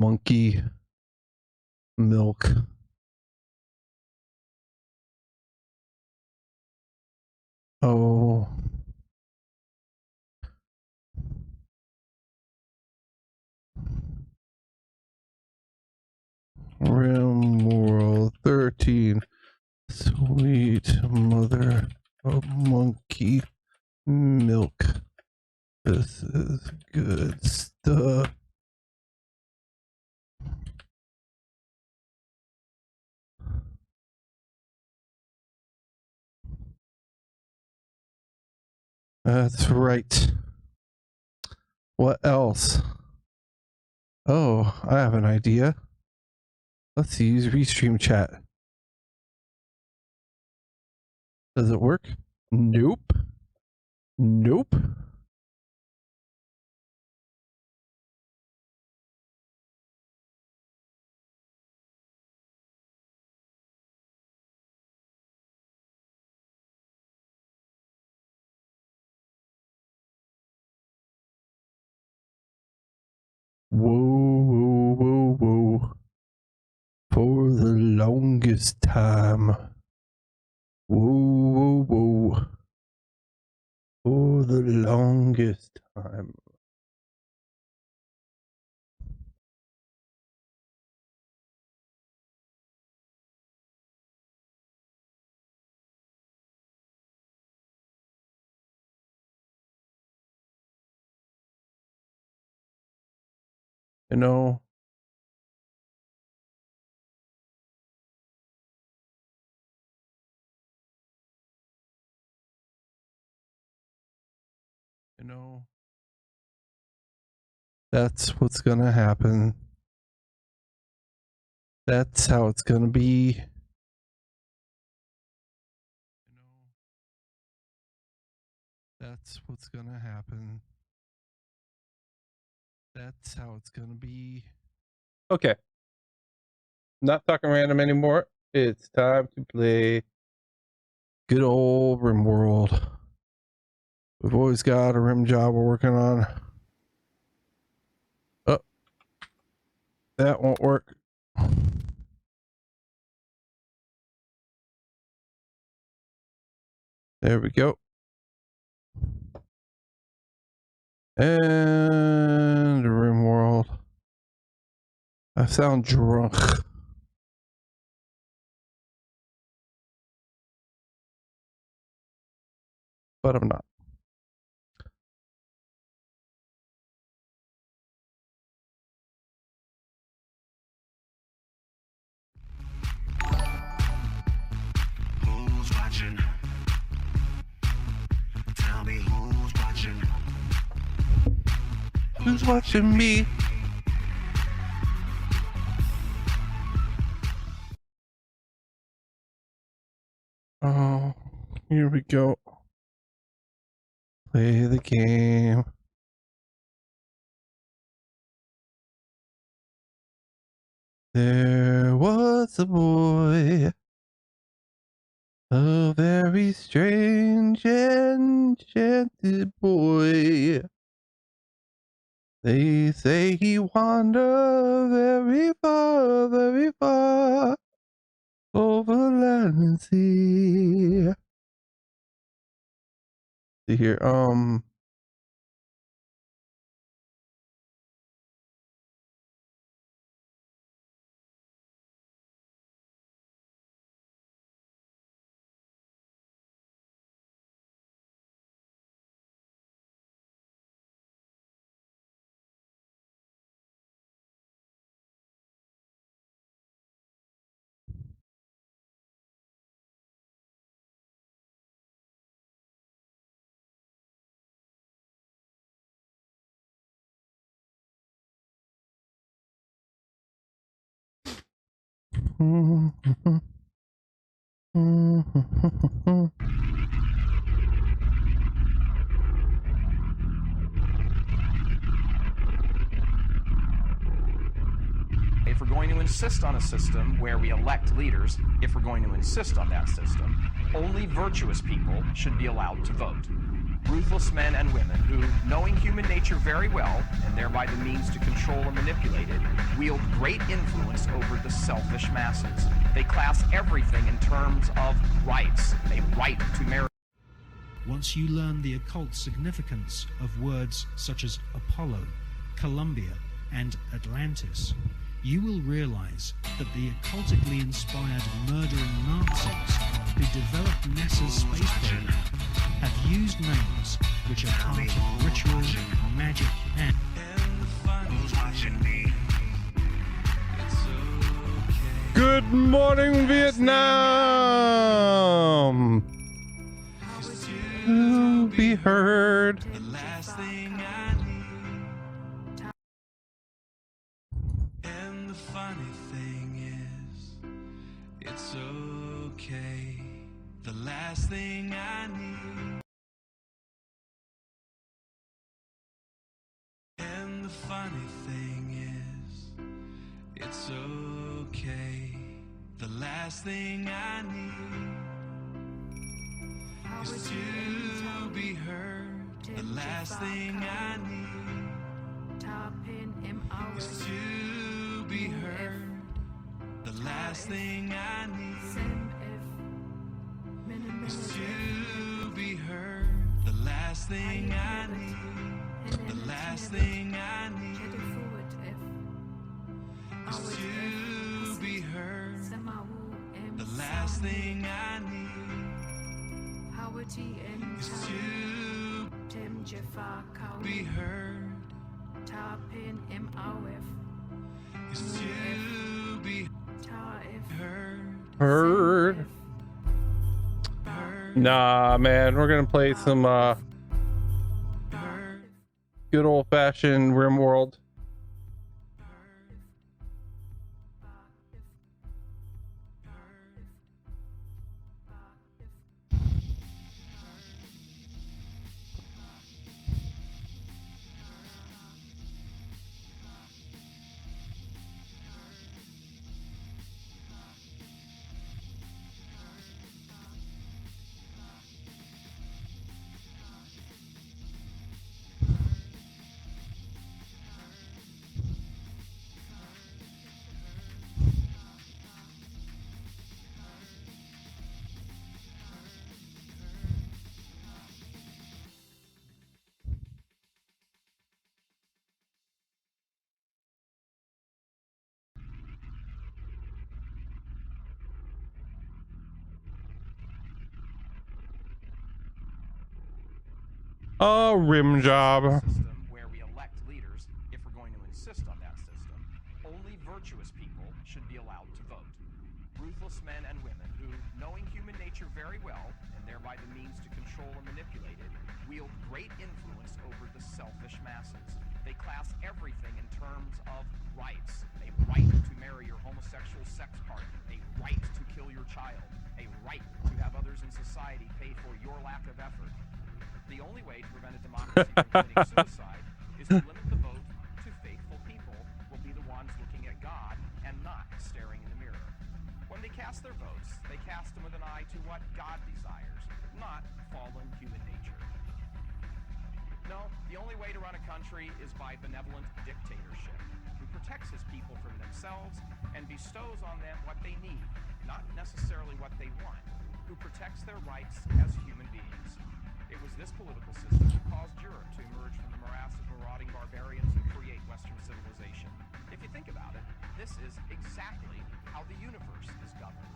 Monkey milk. Oh. Rimworld 13. Sweet mother of monkey milk. This is good stuff. That's right. What else? Oh, I have an idea. Let's use Restream chat. Does it work? Nope. Nope. Whoa, whoa, whoa, whoa. For the longest time. Whoa, whoa, whoa. For the longest time. You know, that's what's gonna happen. That's how it's gonna be. That's what's gonna happen. That's how it's gonna be. Okay. Not talking random anymore. It's time to play good old Rimworld. We've always got a rim job we're working on. Oh, that won't work. There we go. And Rimworld. I sound drunk. But I'm not. Who's watching? Tell me who's watching? Who's watching me? Oh, here we go. Play the game. There was a boy, a very strange enchanted boy. They say he wandered very far, over land and sea. See here, If we're going to insist on a system where we elect leaders, if we're going to insist on that system, only virtuous people should be allowed to vote. Ruthless men and women who, knowing human nature very well, and thereby the means to control and manipulate it, wield great influence over the selfish masses. They class everything in terms of rights. A right to marry. Once you learn the occult significance of words such as Apollo, Columbia, and Atlantis, you will realize that the occultically inspired murdering Nazis who developed NASA's space program have used names which are part of ritual, magic, and Who's watching me? Good morning, Vietnam. To be heard. The last thing I need. And the funny thing is, it's okay. The last thing I need. And the funny thing is, it's okay. The last thing I need is to be heard. The last thing I need is to be heard. The last thing I need is to be heard. The last thing I need. The last thing I need is to be heard. The last thing I need is to be heard. Is to be heard. Heard. Nah, man, we're gonna play some good old-fashioned Rimworld. A rim job. System where we elect leaders, if we're going to insist on that system, only virtuous people should be allowed to vote. Ruthless men and women who, knowing human nature very well, and thereby the means to control and manipulate it, wield great influence over the selfish masses. They class everything in terms of rights. A right to marry your homosexual sex partner, a right to kill your child, a right to have others in society pay for your lack of effort. The only way to prevent a democracy from committing suicide is to limit the vote to faithful people who will be the ones looking at God and not staring in the mirror. When they cast their votes, they cast them with an eye to what God desires, not fallen human nature. No, the only way to run a country is by benevolent dictatorship, who protects his people from themselves and bestows on them what they need, not necessarily what they want, who protects their rights as human beings. It was this political system that caused Europe to emerge from the morass of marauding barbarians and create Western civilization. If you think about it, this is exactly how the universe is governed,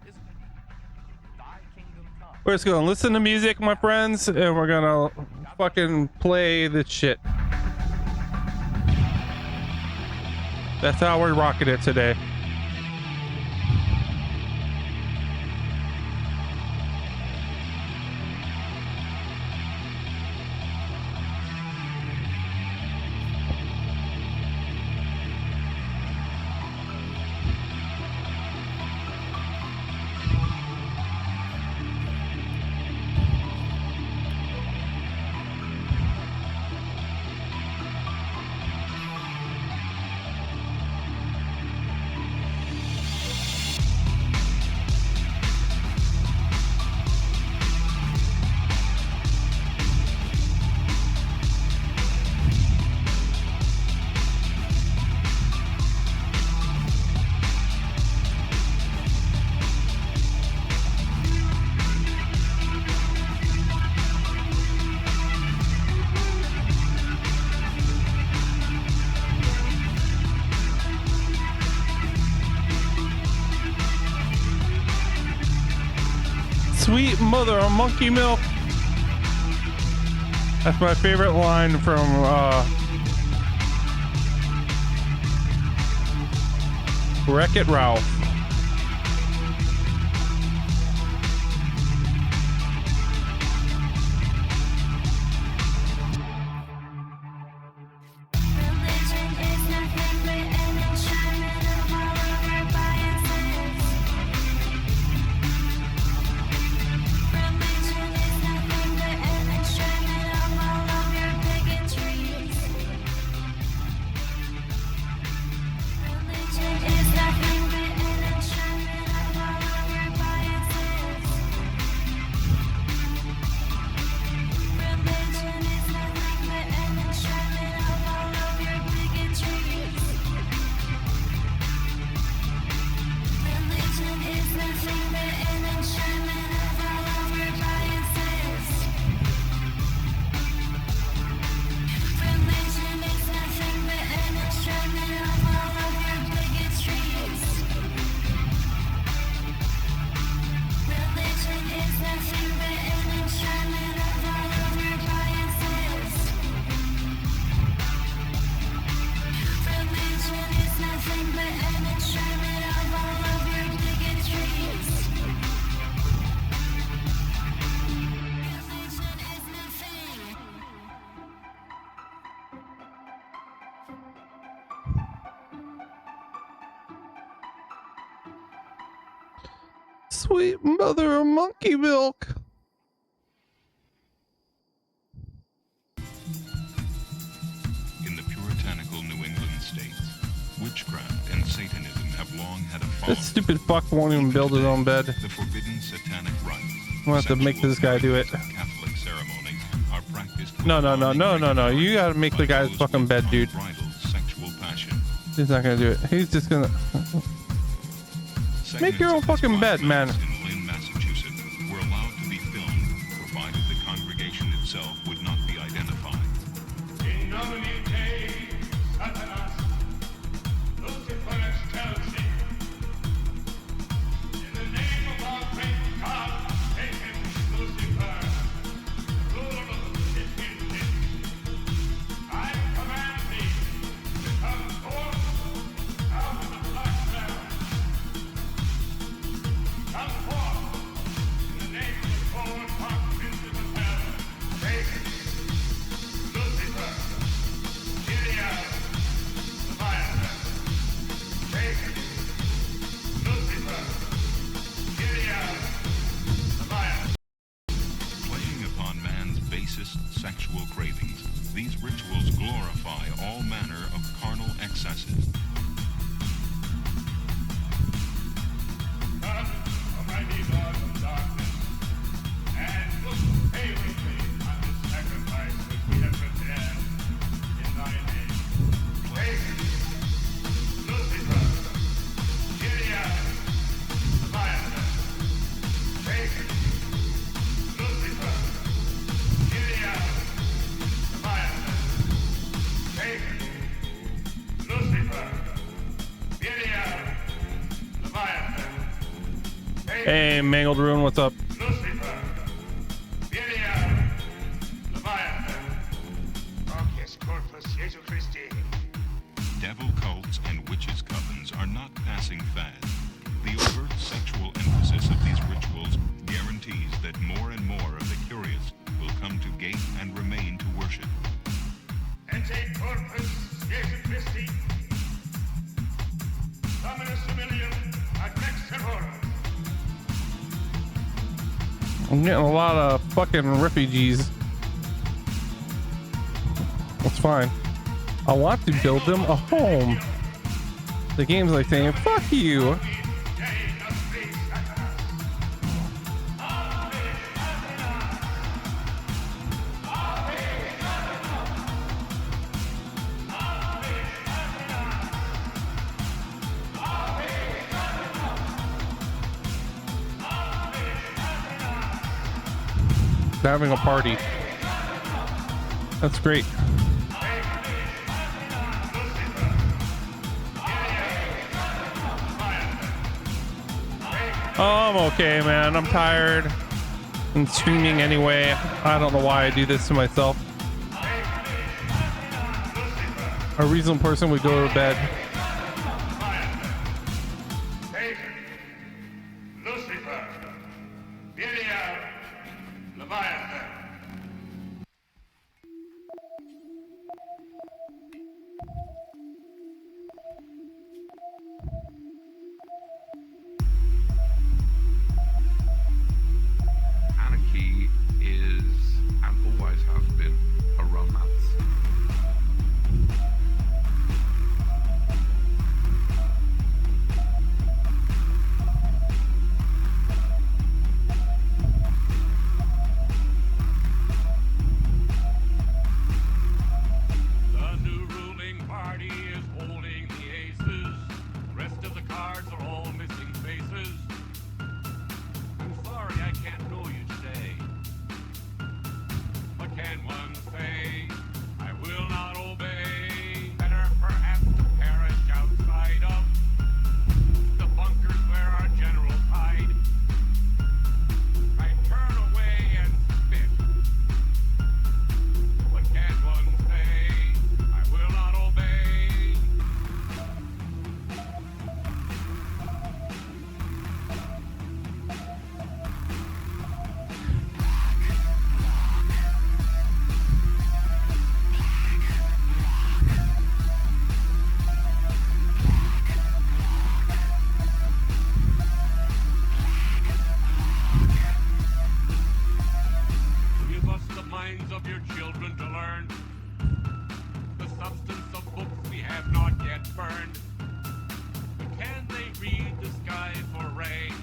isn't it? Thy kingdom come. We're just gonna listen to music, my friends, and we're gonna fucking play this shit. That's how we're rocking it today. Sweet mother of monkey milk. That's my favorite line from Wreck-It Ralph. Sweet mother of monkey milk. In the puritanical New England states, witchcraft and Satanism have long had a following. This stupid fuck won't even build his own bed. The forbidden satanic rites. We'll have to make this guy do it. Catholic ceremonies are practiced. No. You gotta make the guy's fucking bed, dude. Sexual passion. He's not gonna do it. He's just gonna make your own fucking bed, man. In Lynn, Massachusetts, were allowed to be filmed, provided the congregation itself would not be identified. In nomine Dei, Satanas, Lucifer excelsi. In the name of our great God, take him, Lucifer, ruler of his kingdom. I command thee to come forth out of the black cloud. Come forth in the name of the forward princes of hell. Take Lucifer, Iliad, Leviathan. Take Lucifer, Iliad, Leviathan. Playing upon man's basest sexual cravings, these rituals glorify all manner of carnal excesses. Son, Almighty Lord of darkness, and look favorably on this sacrifice which we have prepared in thy name. Take Lucifer, Iliad, Leviathan. Take Lucifer, Iliad, Leviathan. Take Lucifer, Iliad, Leviathan. Take Hey, Mangled Ruin, what's up? Lucifer, Iliad, Leviathan. Orcus Corpus Jesu Christi. Devil cults and witches' covens are not passing fads. The overt sexual emphasis of these rituals guarantees that more and more of the curious will come to gape and remain to worship. Ente Corpus Jesu Christi. Dominus Humilium ad Exterror. I'm getting a lot of fucking refugees. That's fine. I want to build them a home. The game's like saying, fuck you. They're having a party. That's great. Oh, I'm okay, man. I'm tired. and streaming anyway. I don't know why I do this to myself. A reasonable person would go to bed. Lucifer, Belial, Leviathan. Anarchy is, and always has been, a romance. The new ruling party is holding the aces. The rest of the cards are all missing faces. I'm sorry I can't know you today. What can one say? I will not obey. Better perhaps to perish outside of the bunkers where our generals hide. I turn away and spit. What can one say? I will not obey. Give us the minds of your children to learn the substance of books we have not yet burned. But can they read the sky for rain?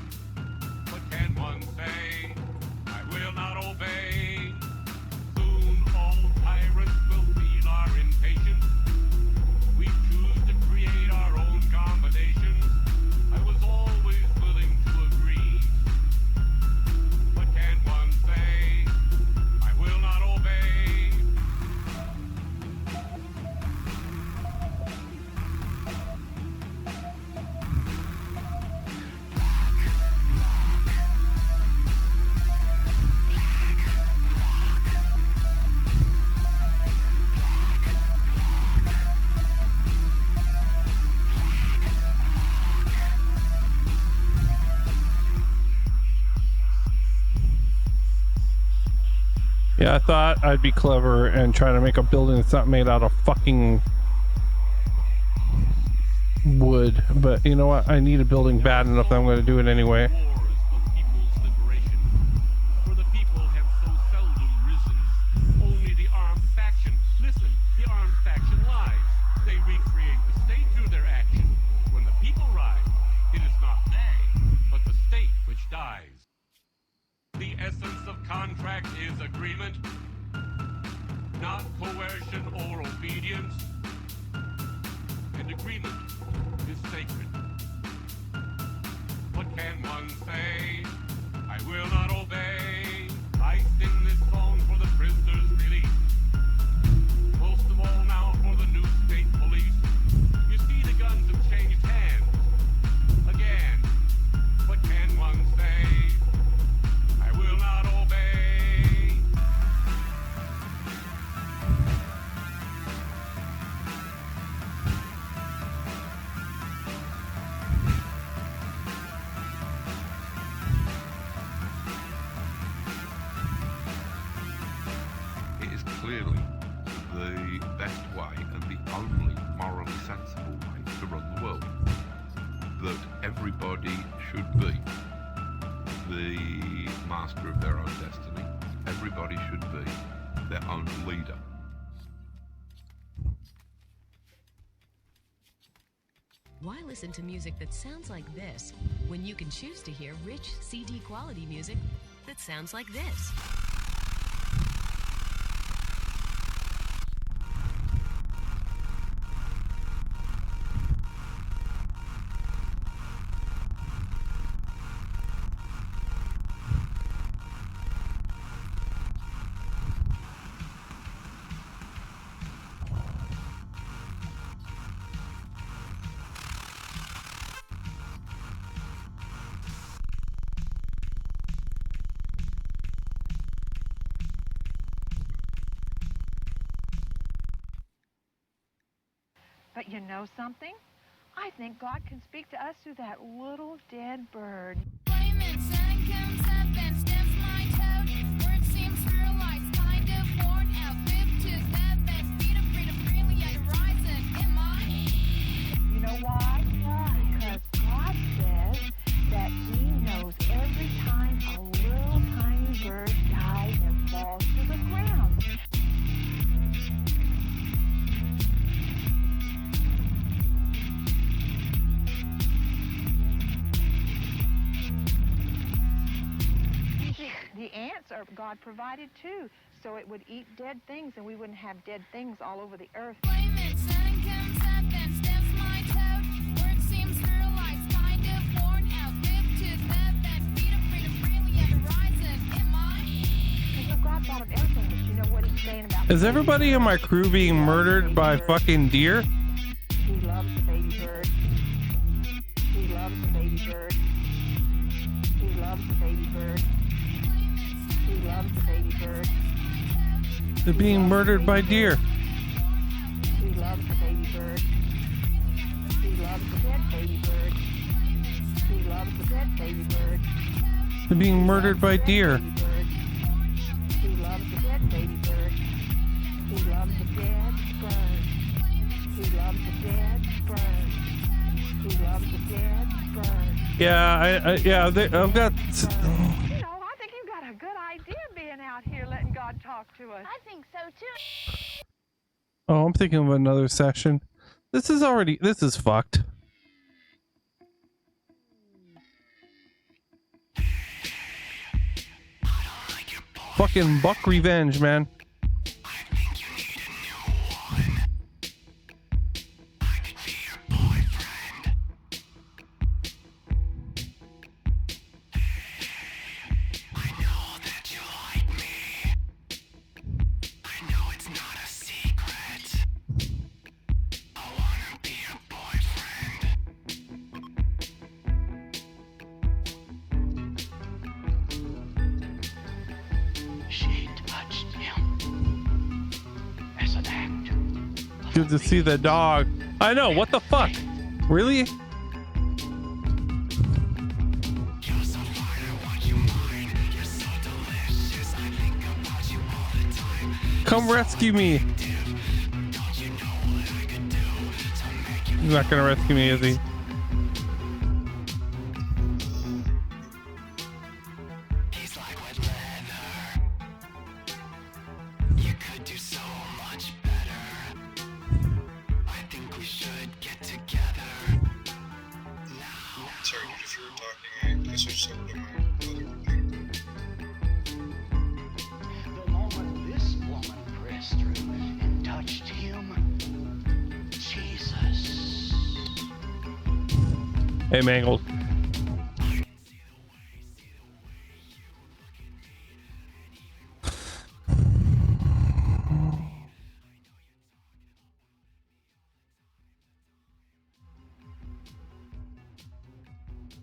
What can one say? I will not obey. Soon all tyrants will feel our impatience. We choose to create our own combinations. I was always willing to agree. What can one say? I will not obey. Yeah, I thought I'd be clever and try to make a building that's not made out of fucking wood. But you know what? I need a building bad enough that I'm going to do it anyway. Wars of people's liberation. For the people have so seldom risen. Only the armed faction. Listen, the armed faction lies. They recreate the state through their action. When the people rise, it is not they, but the state which dies. The essence of contract is agreement, not coercion or obedience. And agreement is sacred. What can one say? I will not obey. I sing this song for the prisoners' release. Most of all now for the new state police. You see the guns have changed hands. Again, what can one say? I will not obey. It is clearly the best way and the only morally sensible way to run the world. That everybody should be the master of their own destiny. Everybody should be their own leader. Why listen to music that sounds like this when you can choose to hear rich CD quality music that sounds like this? But you know something? I think God can speak to us through that little dead bird. You know why? Because God says that He knows every time a little tiny bird dies and falls to the ground. The ants are God provided too, so it would eat dead things and we wouldn't have dead things all over the earth. Is everybody in my crew being murdered by fucking deer? He loves the baby bird. He loves the baby bird. He loves the baby bird. He loves the baby bird. They're being murdered by deer. He loves the baby bird. He loves the dead baby bird. He loves the dead baby bird. They're being murdered by deer. He loves the dead baby bird. He loves the dead bird. He loves the dead bird. He loves the dead bird. Yeah, I've got. You know, I think you've got a good idea being out here letting God talk to us. I think so too. Oh, I'm thinking of another session. This is fucked. Fucking buck revenge, man. Good to see the dog. I know, what the fuck? Really? Come rescue me. He's not gonna rescue me, is he? Hey, Mangled.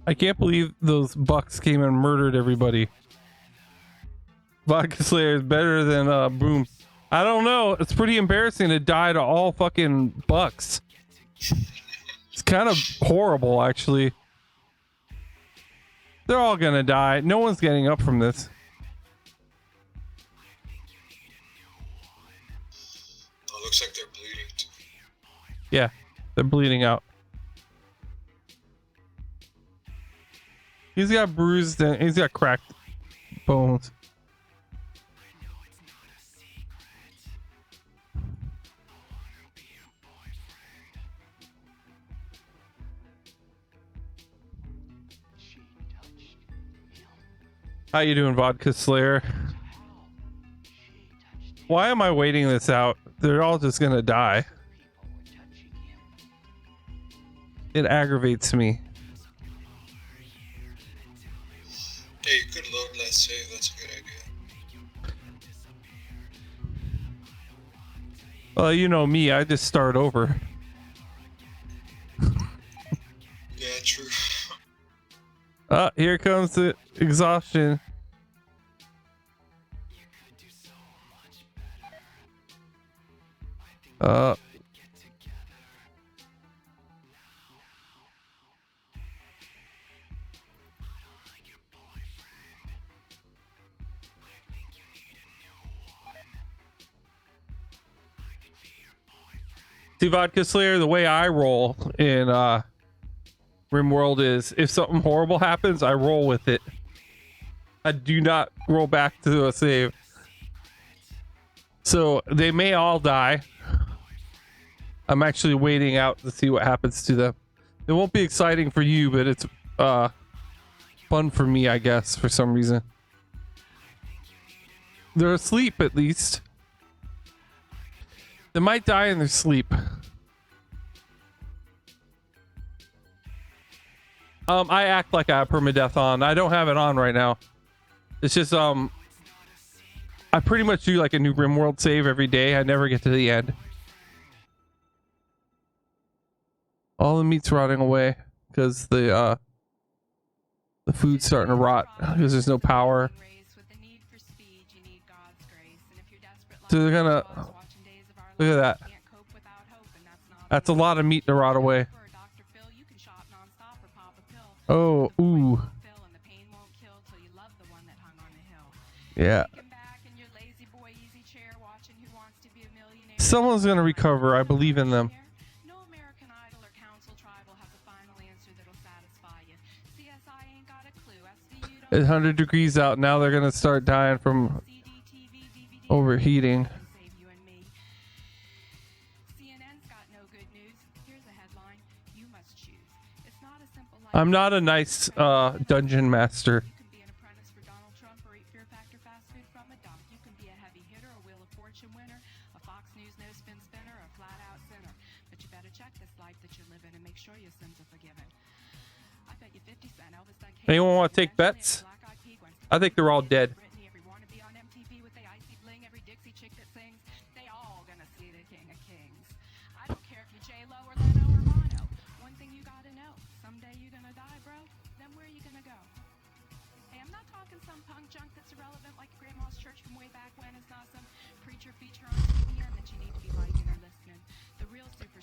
I can't believe those bucks came and murdered everybody. Vodka Slayer is better than Boom. I don't know. It's pretty embarrassing to die to all fucking bucks. It's kind of horrible, actually. They're all gonna die. No one's getting up from this. Oh, looks like they're bleeding too. Yeah, they're bleeding out. He's got bruised and he's got cracked bones. How you doing, Vodka Slayer? Why am I waiting this out? They're all just gonna die. It aggravates me. Hey, you could load less save, that's a good idea. Well, you know me, I just start over. Yeah, true. Here comes the exhaustion. See, Vodka Slayer, the way I roll in Rimworld is if something horrible happens, I roll with it. I do not roll back to a save. So they may all die. I'm actually waiting out to see what happens to them. It won't be exciting for you, but it's fun for me, I guess, for some reason. They're asleep at least. They might die in their sleep. I act like I have permadeath on. I don't have it on right now. It's just I pretty much do like a new Rimworld save every day. I never get to the end. All the meat's rotting away because the food's starting to rot because there's no power. So they're gonna look at that. That's a lot of meat to rot away. Oh, ooh. Yeah. Someone's gonna recover. I believe in them. 100 degrees out. Now they're gonna start dying from overheating. I'm not a nice dungeon master. Anyone want to take bets? I think they're all dead.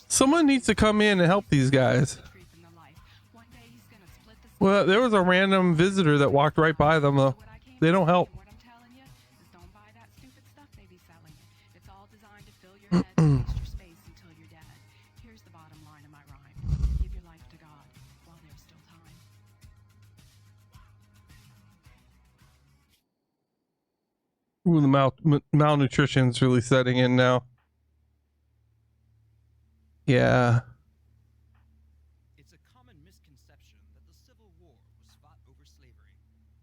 Someone needs to come in and help these guys. Well, there was a random visitor that walked right by them, though. They don't help. Ooh, the malnutrition's really setting in now. Yeah. It's a common misconception that the Civil War was fought over slavery.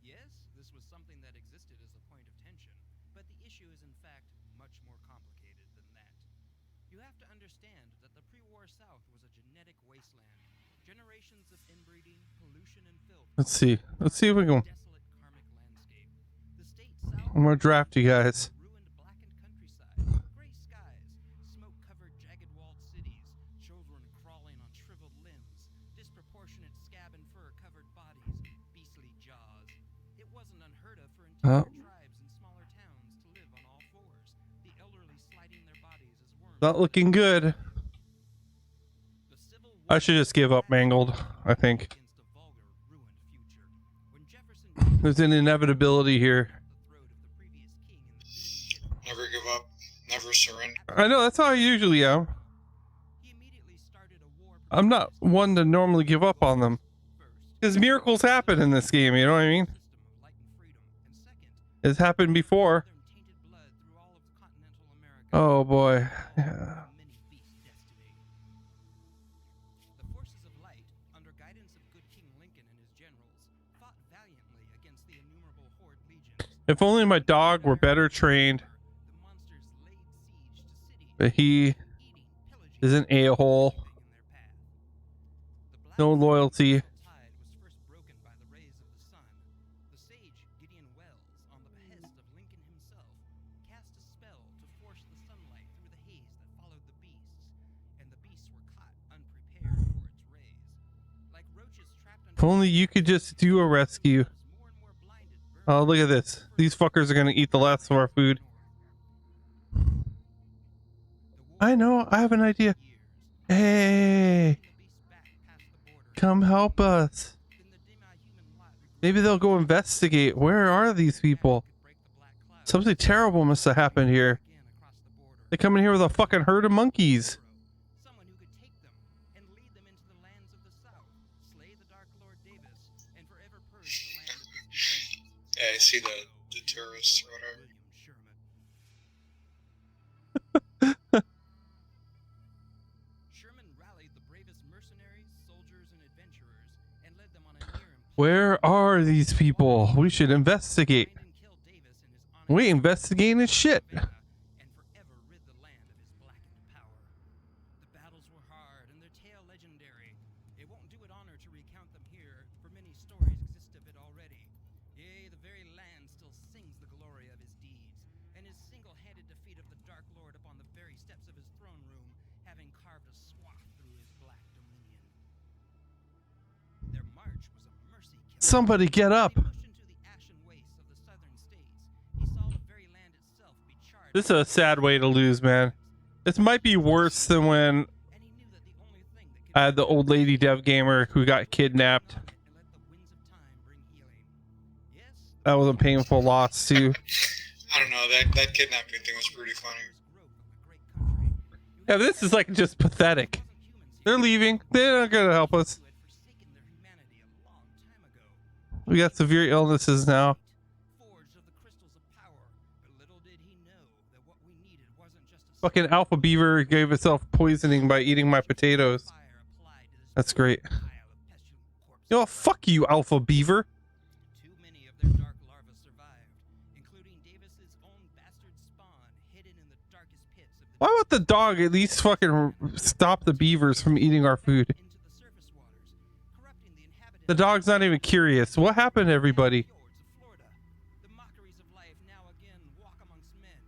Yes, this was something that existed as a point of tension, but the issue is in fact much more complicated than that. You have to understand that the pre-war South was a genetic wasteland. Generations of inbreeding, pollution, and filth. Let's see if we can. I'm gonna draft you guys. Not looking good. I should just give up Mangled, I think. There's an inevitability here. Never give up, never surrender. I know, that's how I usually am. I'm not one to normally give up on them. Because miracles happen in this game, you know what I mean? It's happened before. Oh boy. Yeah. If only my dog were better trained. But he is an a-hole. No loyalty. If only you could just do a rescue. Oh, look at this. These fuckers are gonna eat the last of our food. I know, I have an idea. Hey, come help us. Maybe they'll go investigate. Where are these people? Something terrible must have happened here. They come in here with a fucking herd of monkeys. and forever purge the land of this disease. Yeah, I see the tourists or whatever. William Sherman. Sherman rallied the bravest mercenaries, soldiers, and adventurers, and led them on a near Where are these people? We should investigate. find and kill Davis and his honest We investigating shit. Savannah, and forever rid the land of his blackened power. The battles were hard and their tale legendary. It won't do it honor to recount them here, for many stories exist of it already. Yea, the very land still sings the glory of his deeds, and his single-handed defeat of the Dark Lord upon the very steps of his throne room, having carved a swath through his black dominion. Their march was a mercy killing. Somebody get up. As he pushed into the ashen wastes of the southern states, he saw the very land itself be charred. This is a sad way to lose, man. This might be worse than when And he knew that the only thing that could I had the old lady Devgamer who got kidnapped. and let the winds of time bring healing. Yes, That was a painful loss too. I don't know, that kidnapping thing was pretty funny. growth of the great country. Yeah, this is like just pathetic. They're leaving. They're not gonna help us. Who had forsaken their humanity a long time ago. We got severe illnesses now. Forged of the crystals of power, but little did he know that what we needed wasn't just a Fucking alpha beaver gave itself poisoning by eating my potatoes. fire applied to this That's great. pile of pestilent corpses. You know, fuck you, alpha beaver. Too many of their dark larvae survived, including Davis's own bastard spawn, hidden in the darkest pits of the Why won't the dog at least fucking stop the beavers from eating our food? into the surface waters, corrupting the inhabitants. The dog's not even curious. What happened to everybody? Fjords of Florida. The mockeries of life now again walk amongst men,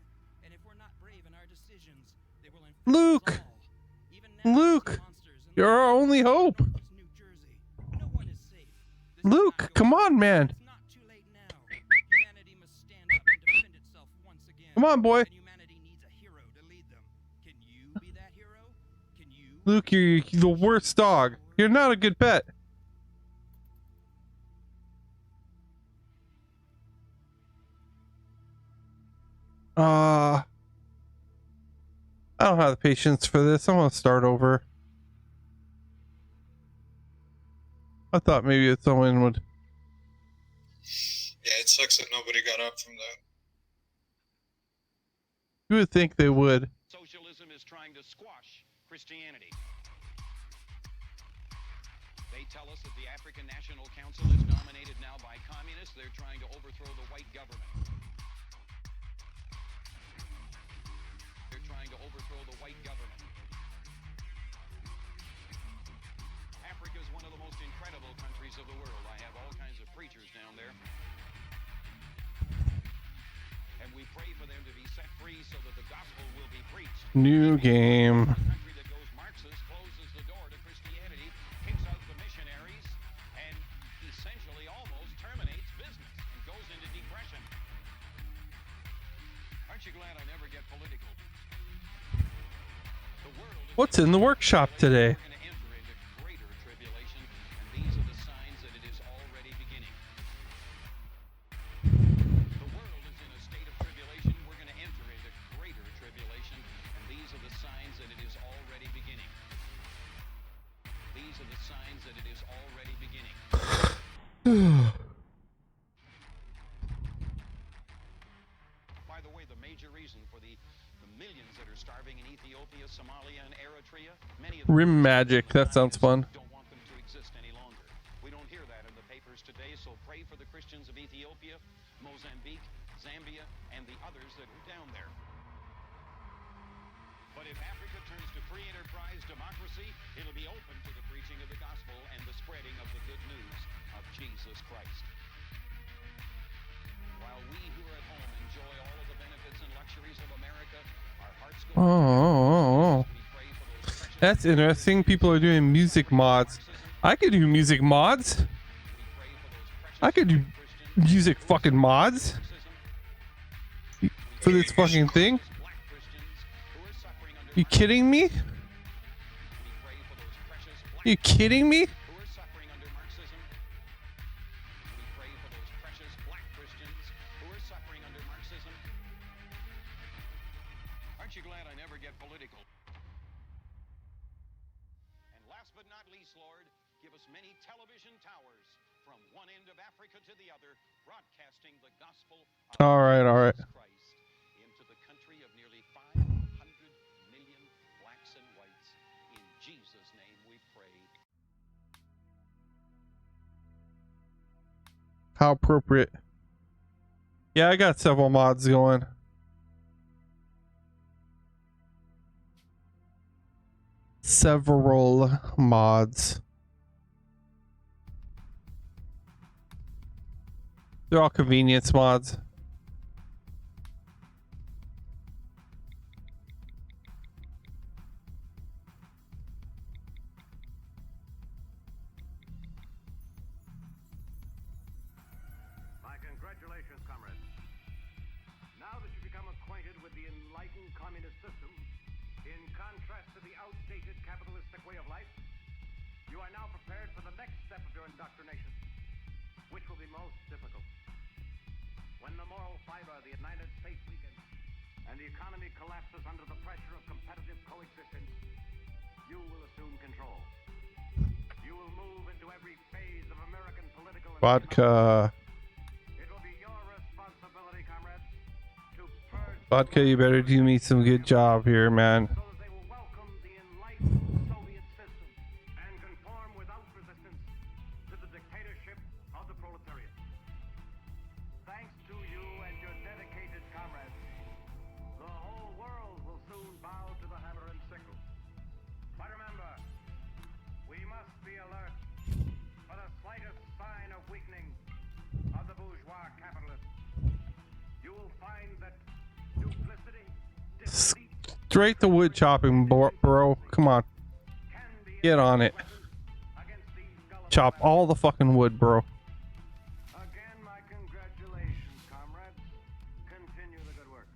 and if we're not brave in our decisions, they will infect Luke! us all. Even now, Luke! these monsters in You're our only hope. Northeast New Jersey. No one is safe. This is Luke, not come going- on, man. It's not too late now. Humanity must stand up and defend itself once again. Come on, boy. And humanity needs a hero to lead them. Can you be that hero? Can you? Luke, you're the worst dog. You're not a good pet. I don't have the patience for this. I'm gonna start over. I thought maybe someone would. Yeah, it sucks that nobody got up from that. You would think they would. Socialism is trying to squash Christianity. They tell us that the African National Council is dominated now by communists. They're trying to overthrow the white government. They're trying to overthrow the white government. Africa is one of the most incredible countries of the world. I have all kinds of preachers down there. And we pray for them to be set free so that the gospel will be preached. New game. A country that goes Marxist closes the door to Christianity, kicks out the missionaries, and essentially almost terminates business and goes into depression. Aren't you glad I never get political? The world is What's in the workshop today? We're going to enter into greater tribulation, and these are the signs that it is already beginning. The world is in a state of tribulation. We're going to enter into greater tribulation, and these are the signs that it is already beginning. These are the signs that it is already beginning. By the way, the major reason for the millions that are starving in Ethiopia, Somalia, and Eritrea, many of them Rim magic. That sounds fun. don't want them to exist any longer. We don't hear that in the papers today, so pray for the Christians of Ethiopia, Mozambique, Zambia, and the others that are down there. But if Africa turns to free enterprise democracy, it'll be open to the preaching of the gospel and the spreading of the good news of Jesus Christ. While we who are at home enjoy all of the benefits and luxuries of America, our hearts go Oh. we pray for those precious That's interesting. People are doing music mods. I could do music mods. I could do music fucking mods for this fucking thing. black Christians who are suffering under You kidding me? we pray for those precious black You kidding me? who are suffering under Marxism. We pray for those precious black Christians who are suffering under Marxism. Aren't you glad I never get political? And last but not least, Lord, give us many television towers from one end of Africa to the other, broadcasting the gospel of All right. Jesus Christ into the country of nearly 500 million blacks and whites. In Jesus' name we pray. How appropriate. Yeah, I got several mods going. Several mods. They're all convenience mods. My congratulations, comrades. Now that you've become acquainted with the enlightened communist system, in contrast to the outdated capitalistic way of life, you are now prepared for the next step of your indoctrination, which will be most difficult. When the moral fiber of the United States weakens and the economy collapses under the pressure of competitive coexistence, you will assume control. You will move into every phase of American political and Vodka. It will be your responsibility, comrades, to purge Vodka, you better do me some good job here, man. so that they will welcome the enlightened Soviet system and conform without resistance to the dictatorship of the proletariat. Thanks to you and your dedicated comrades, the whole world will soon bow to the hammer and sickle. But remember, we must be alert for the slightest sign of weakening of the bourgeois capitalist. You will find that duplicity, deceit, Straight to wood chopping, bro. Come on. Get on it. Chop all the fucking wood, bro. Again, my congratulations, comrades. Continue the good work.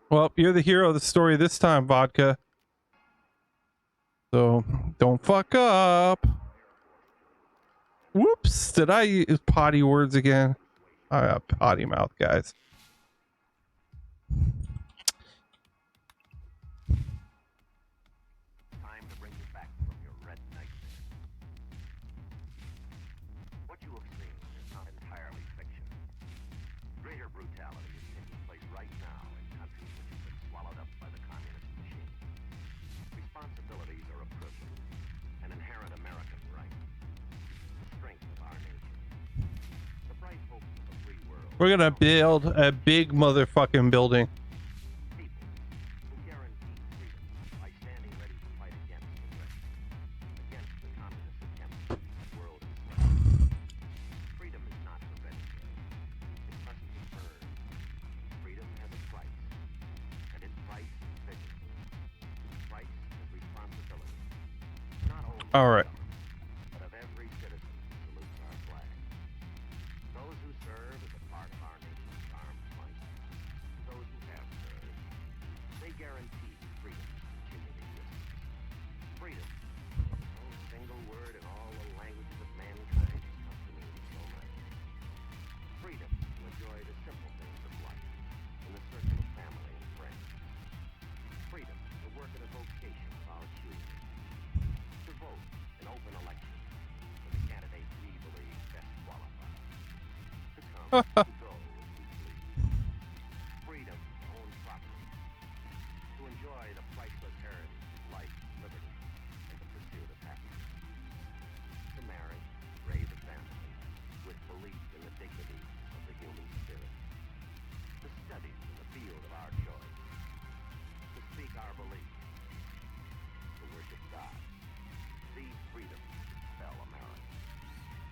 Well, you're the hero of the story this time, Vodka. So, don't fuck up. Whoops. Did I use potty words again? I got potty mouth, guys. Time to bring you back from your red nightmare. What you have seen is not entirely fiction. Greater brutality is taking place right now in countries which have been swallowed up by the communist machine. Responsibilities are a privilege, an inherent American right. The strength of our nation. The bright hope of a free world. We're gonna build a big motherfucking building. Who guarantee freedom by standing ready to fight against aggression, against the communist attempt to keep the world enslaved. Freedom is not hereditary. It must be earned. Freedom has a price, and its price is vigilance. Its price is responsibility. Not only All right. but of every citizen who salutes our flag. Those who serve as a part of our nation's armed might. Those who have served. They guarantee freedom's continued existence. Freedom. No single word in all the languages of mankind has come to mean so much. Freedom to enjoy the simple things of life in the circle of family and friends. Freedom to work at a vocation of our choosing. To vote in open elections for the candidates we believe best qualified. To come and go as we please. Freedom to own property. To enjoy the priceless heritage of life, liberty, and the pursuit of happiness. To marry, raise a family, with belief in the dignity of the human spirit. To study in the field of our choice. To speak our beliefs. To worship God. These freedoms spell America.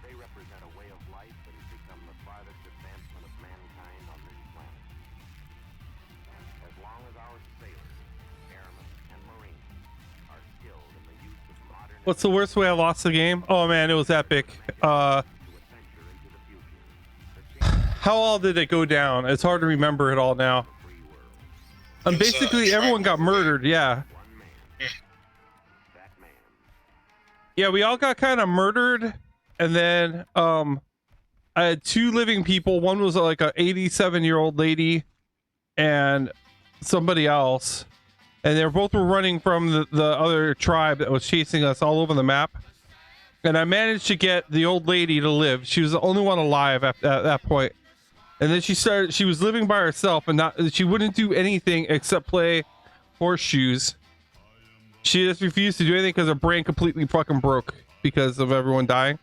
They represent a way of life that has become the farthest advancement of mankind on this planet. As long as our sailors, airmen, and marines are skilled in the use of modern What's the worst way I lost the game? Oh man, it was epic. to adventure into the future, the how all did it go down? It's hard to remember it all now. And basically everyone got murdered. Yeah. Yeah, we all got kind of murdered, and then I had two living people. One was like a 87-year-old lady and somebody else, and they both were running from the other tribe that was chasing us all over the map. And I managed to get the old lady to live. She was the only one alive at that point. And then she was living by herself, and she wouldn't do anything except play horseshoes. She just refused to do anything because her brain completely fucking broke because of everyone dying.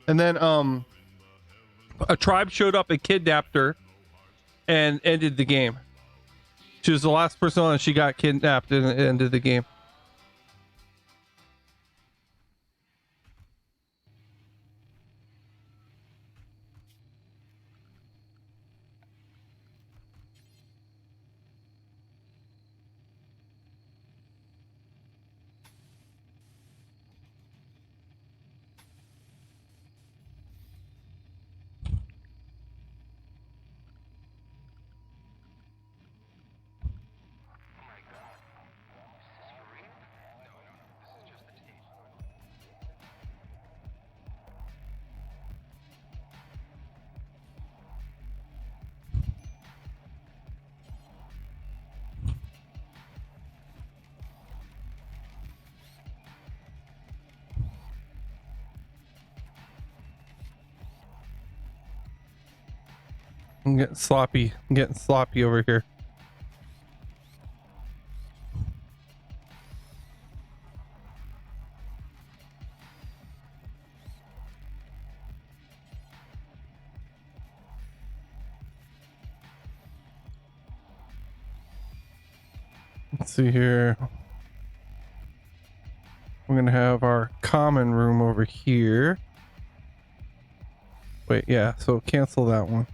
And then a tribe showed up and kidnapped her and ended the game. She was the last person on, and she got kidnapped and ended the game. I'm getting sloppy. I'm getting sloppy over here. Let's see here. We're gonna have our common room over here. Wait, yeah, so cancel that one.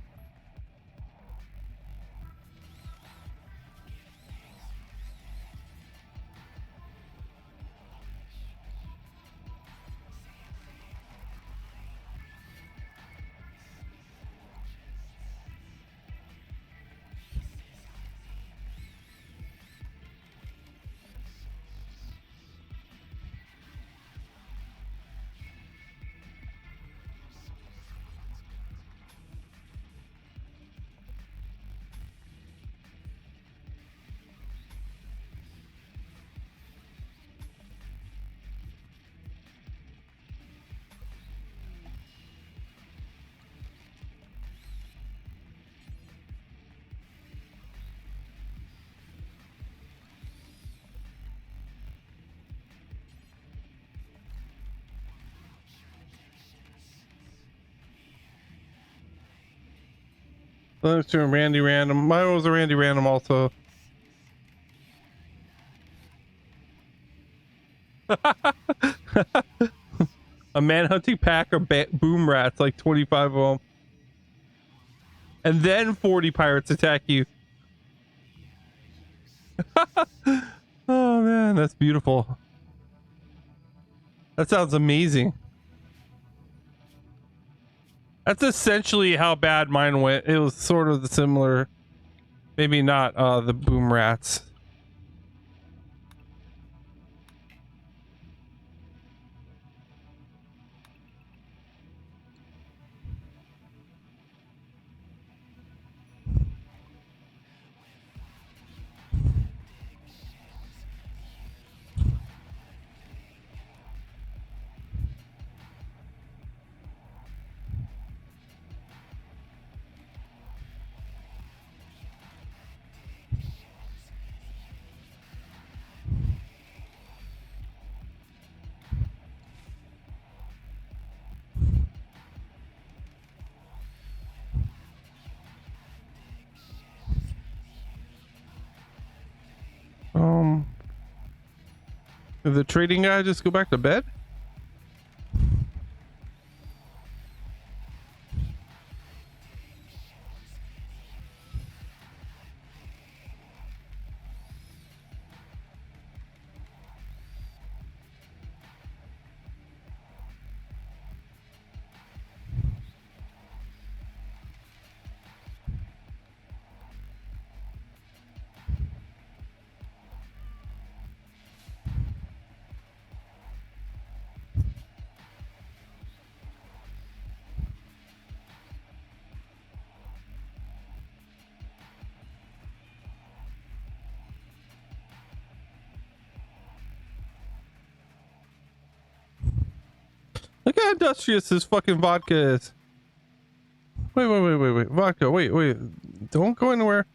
Let's do a Randy Random. Mine was a Randy Random also. A manhunting pack of boom rats, like 25 of them. And then 40 pirates attack you. Oh man, that's beautiful. That sounds amazing. That's essentially how bad mine went. It was sort of the similar, maybe not the boom rats. Did the trading guy just go back to bed? Look how industrious this fucking vodka is. Wait. Vodka, wait. Don't go anywhere.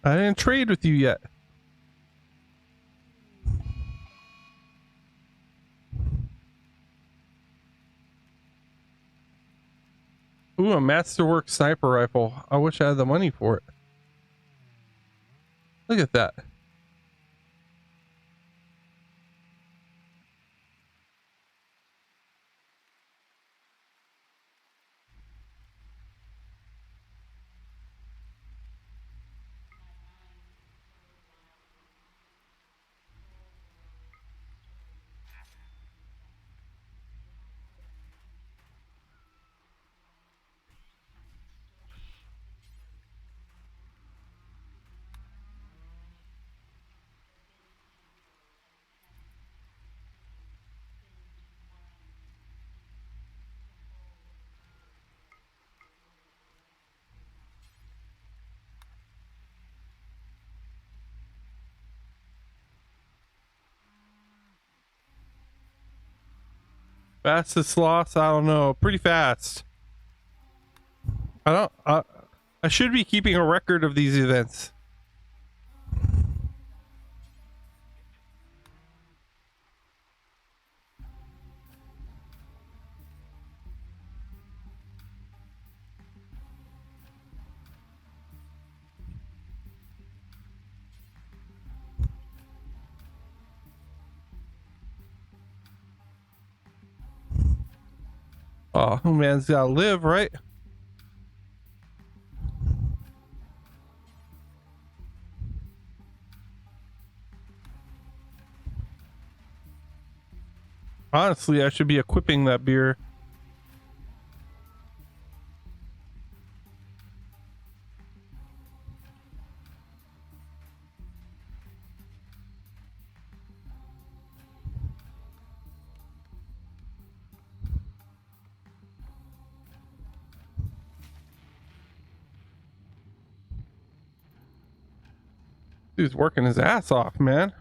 I didn't trade with you yet. Ooh, a Masterwork sniper rifle. I wish I had the money for it. Look at that. Fastest loss? I don't know. Pretty fast. I should be keeping a record of these events. Oh, man's gotta live, right? Honestly, I should be equipping that beer. Dude's working his ass off, man.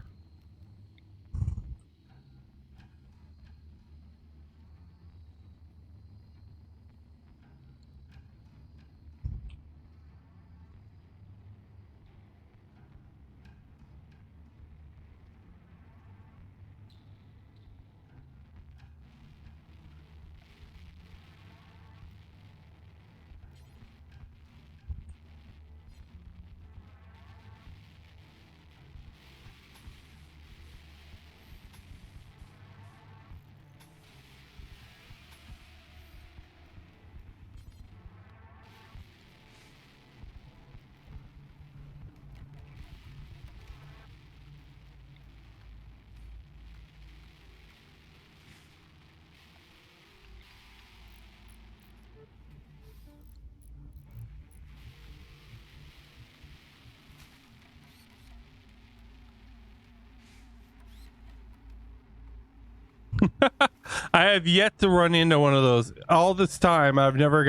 I have yet to run into one of those. All this time, I've never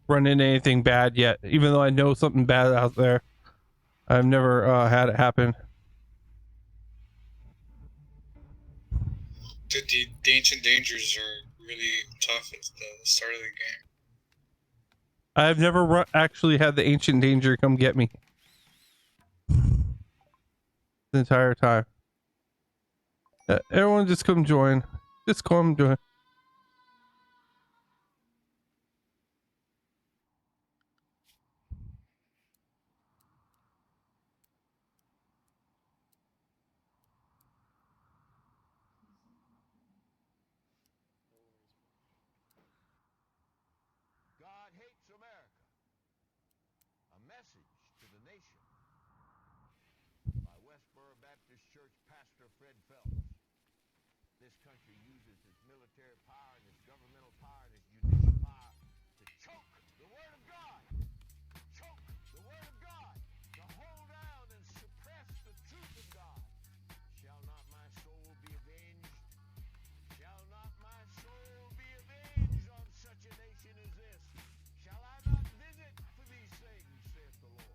run into anything bad yet. Even though I know something bad out there, I've never had it happen. Dude, the ancient dangers are really tough at the start of the game. I've never actually had the ancient danger come get me the entire time. Everyone just come join. Just come join. God hates America. A message to the nation. By Westboro Baptist Church pastor Fred Phelps. This country uses its military power and its governmental power and its judicial power to choke the word of God. Choke the word of God. To hold down and suppress the truth of God. Shall not my soul be avenged? Shall not my soul be avenged on such a nation as this? Shall I not visit for these things, saith the Lord?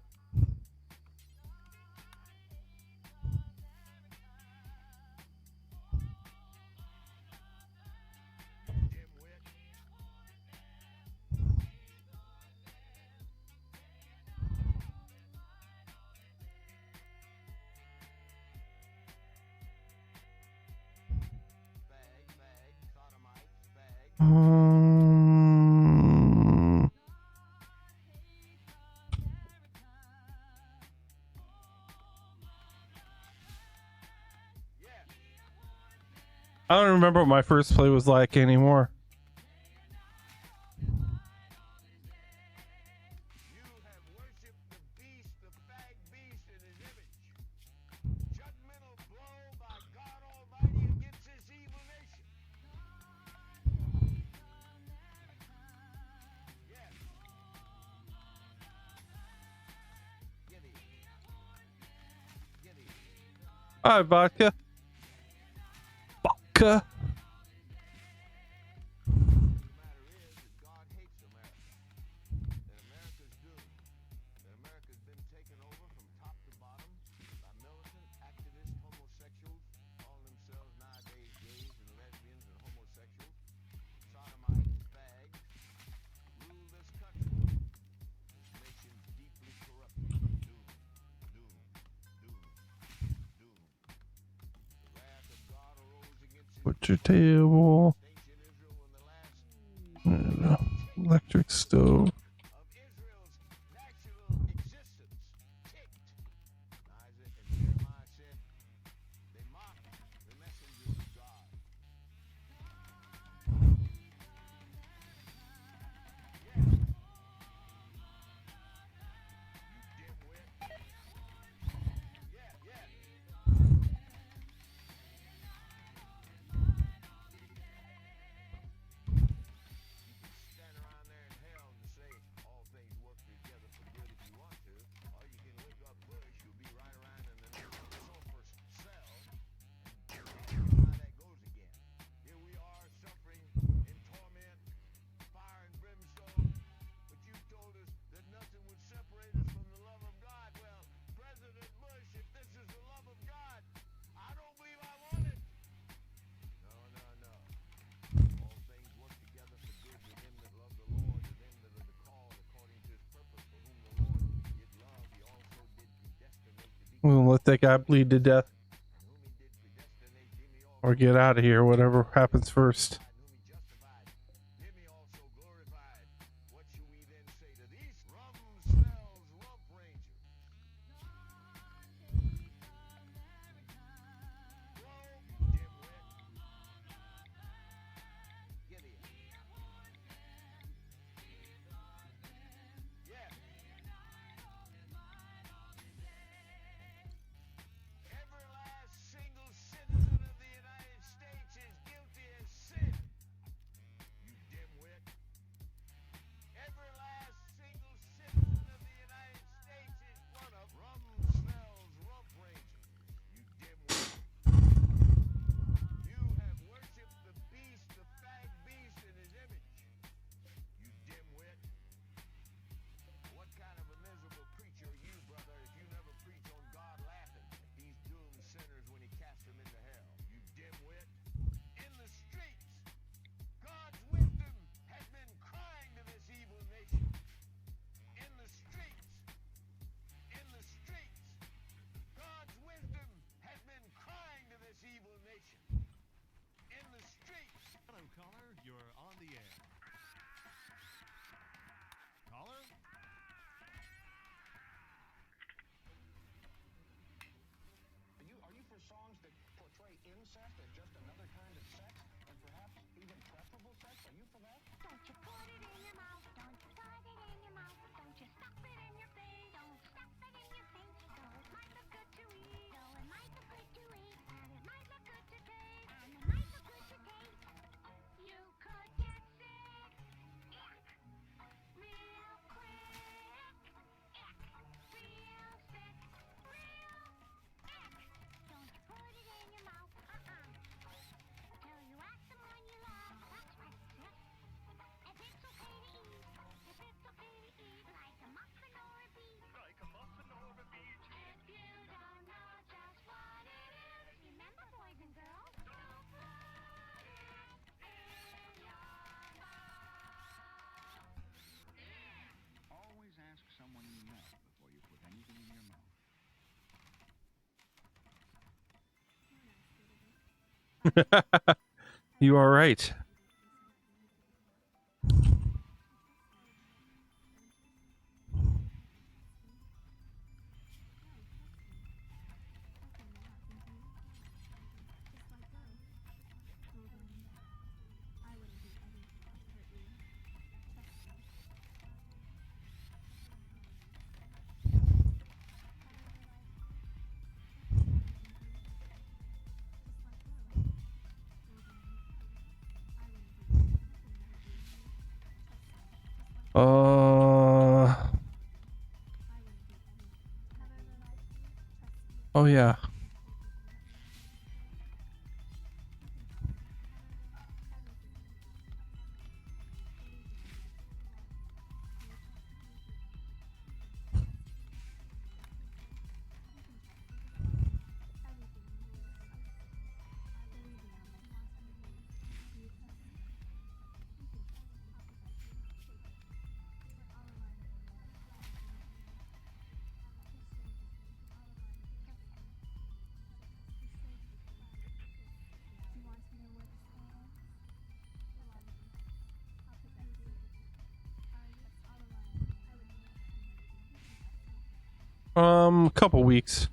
I don't remember what my first play was like anymore. All right, vodka. Vodka. Butcher table. Electric stove. We'll let that guy bleed to death. Or get out of here, whatever happens first. You are right. Oh yeah. Couple weeks.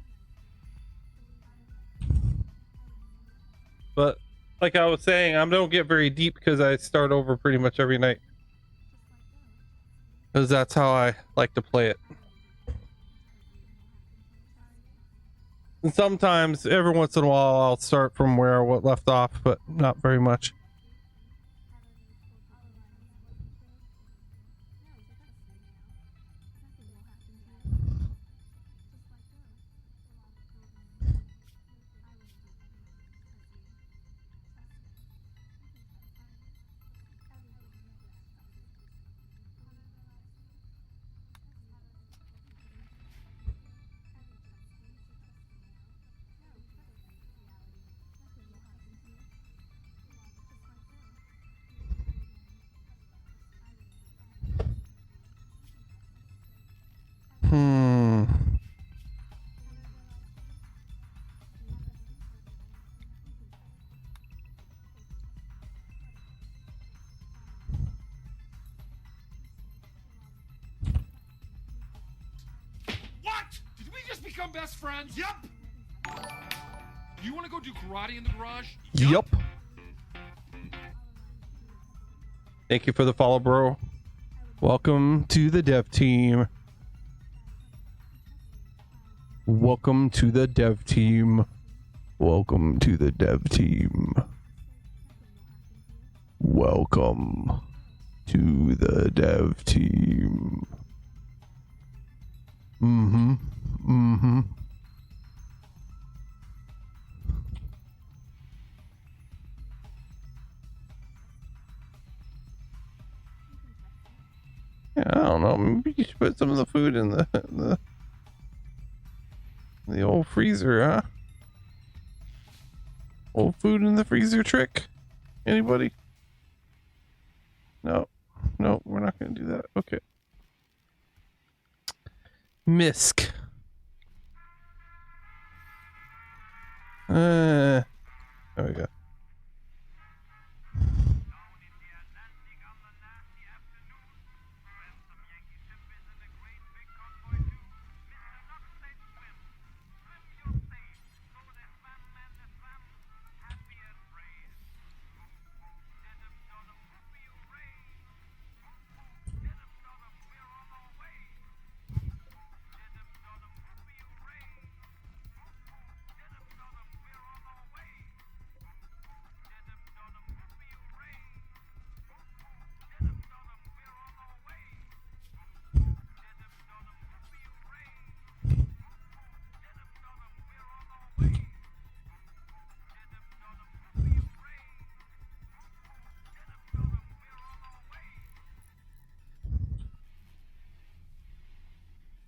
But like I was saying, I don't get very deep because I start over pretty much every night. Because that's how I like to play it. And sometimes, every once in a while, I'll start from where I left off, but not very much. What? Did we just become best friends? Yup. You want to go do karate in the garage? Yup. Thank you for the follow, bro. Welcome to the dev team. Welcome to the dev team. Welcome to the dev team. Welcome to the dev team. Mm-hmm. Mm-hmm. Yeah, I don't know. Maybe you should put some of the food in the old freezer, huh? Old food in the freezer trick? Anybody? No. No, we're not going to do that. Okay. Misk. There we go.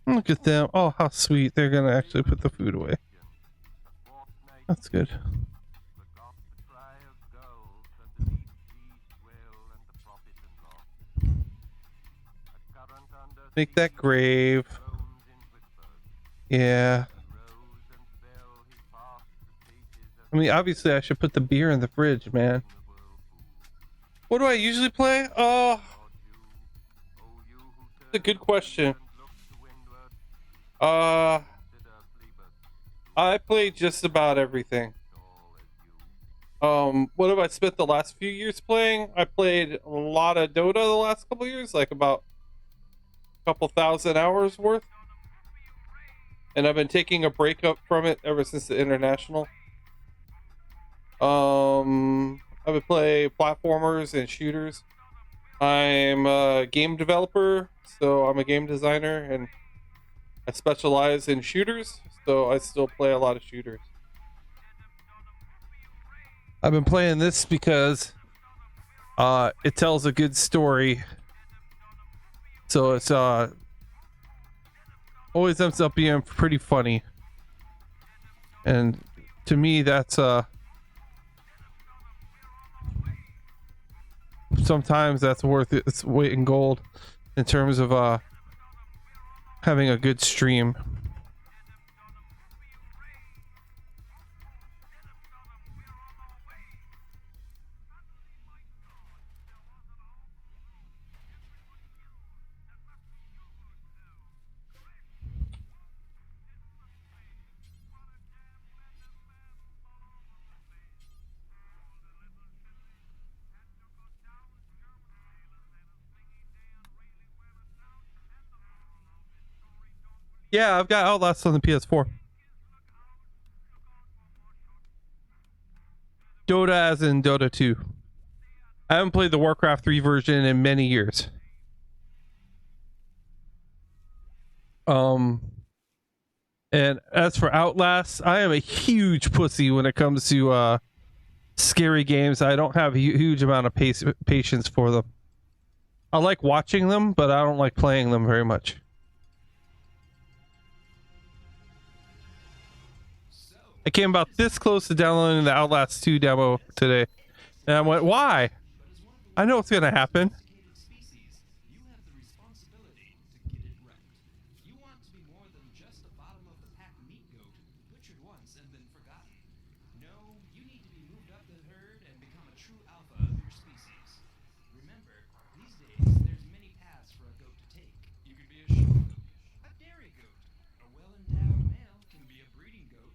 Look at them. Oh, how sweet. They're going to actually put the food away. That's good. Make that grave. Yeah. I mean, obviously I should put the beer in the fridge, man. What do I usually play? That's a good question. I play just about everything. What have I spent the last few years playing? I played a lot of Dota the last couple years, like about a couple thousand hours worth. And I've been taking a break up from it ever since the international. I've been playing platformers and shooters. I'm a game developer, so I'm a game designer, and I specialize in shooters, so I still play a lot of shooters. I've been playing this because it tells a good story. So it's always ends up being pretty funny. And to me that's sometimes that's worth its weight in gold in terms of having a good stream. Yeah, I've got Outlast on the PS4. Dota as in Dota 2. I haven't played the Warcraft 3 version in many years. And as for Outlast, I am a huge pussy when it comes to scary games. I don't have a huge amount of patience for them. I like watching them, but I don't like playing them very much. I came about this close to downloading the Outlast 2 demo today, and I went, why? I know what's gonna happen. You have the responsibility to get it right. You want to be more than just a bottom of the pack meat goat, butchered once and then forgotten. No, you need to be moved up the herd and become a true alpha of your species. Remember, these days there's many paths for a goat to take. You can be a show goat, a dairy goat, a well-endowed male can be a breeding goat.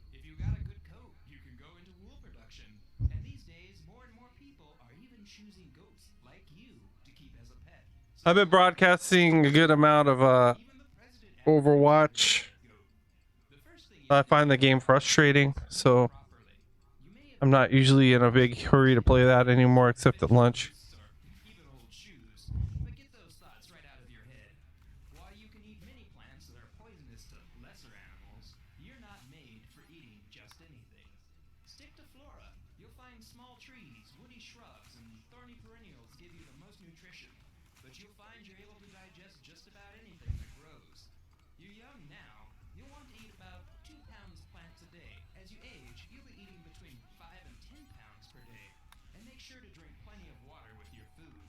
If you got a good coat, you can go into wool production. And these days, more and more people are even choosing goats like you to keep as a pet. I've been broadcasting a good amount of Overwatch. I find the game frustrating, so I'm not usually in a big hurry to play that anymore, except at lunch. Even old shoes. But get those thoughts right out of your head. While you can eat many plants that are poisonous to lesser animals, you're not made for eating just anything. Stick to flora. You'll find small trees, woody shrubs, and thorny perennials give you the most nutrition. But you'll find you're able to digest just about anything that grows. You're young now. You'll want to eat about 2 pounds plants a day. As you age, you'll be eating between 5 and 10 pounds per day. And make sure to drink plenty of water with your food.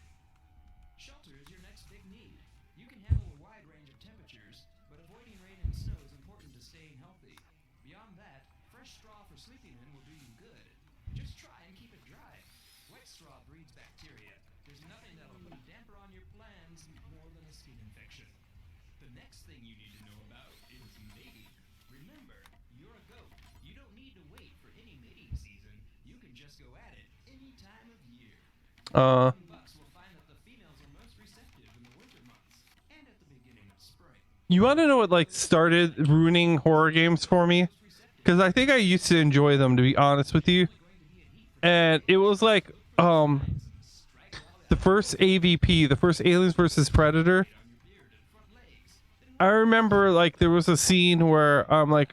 Shelter is your next big need. You can handle a wide range of temperatures, but avoiding rain and snow is important to staying healthy. Beyond that, fresh straw for sleeping in will do you good. Just try and keep it dry. Wet straw breeds bacteria. There's nothing that'll put a damper on your plans more than a skin infection. The next thing you need to know about is mating. Remember, you're a goat. You don't need to wait for any mating season. You can just go at it any time of year. Bucks will find that the females are most receptive in the winter months and at the beginning of spring. You want to know what like started ruining horror games for me? Because I think I used to enjoy them, to be honest with you. And it was like the first AVP, the first Aliens versus Predator. I remember like there was a scene where I'm like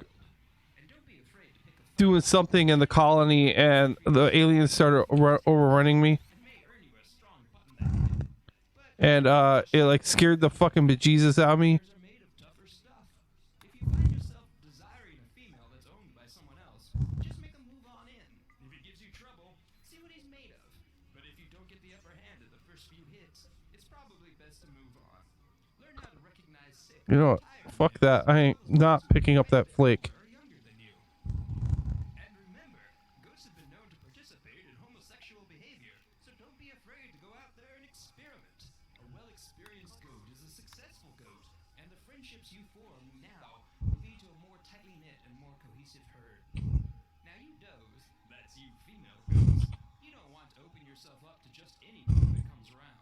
doing something in the colony and the aliens started overrunning me. And it like scared the fucking bejesus out of me. Just make him move on in. If he gives you trouble, see what he's made of. But if you don't get the upper hand at the first few hits, it's probably best to move on. Learn how to recognize sick. You know what? Fuck that. I ain't not picking up that flake. And remember, goats have been known to participate in homosexual behavior, so don't be afraid to go out there and experiment. A well-experienced goat is a successful goat, and the friendships you form now will lead to a more tightly knit and more cohesive herd. Now you does, that's you female goats, you don't want to open yourself up to just any goat that comes around.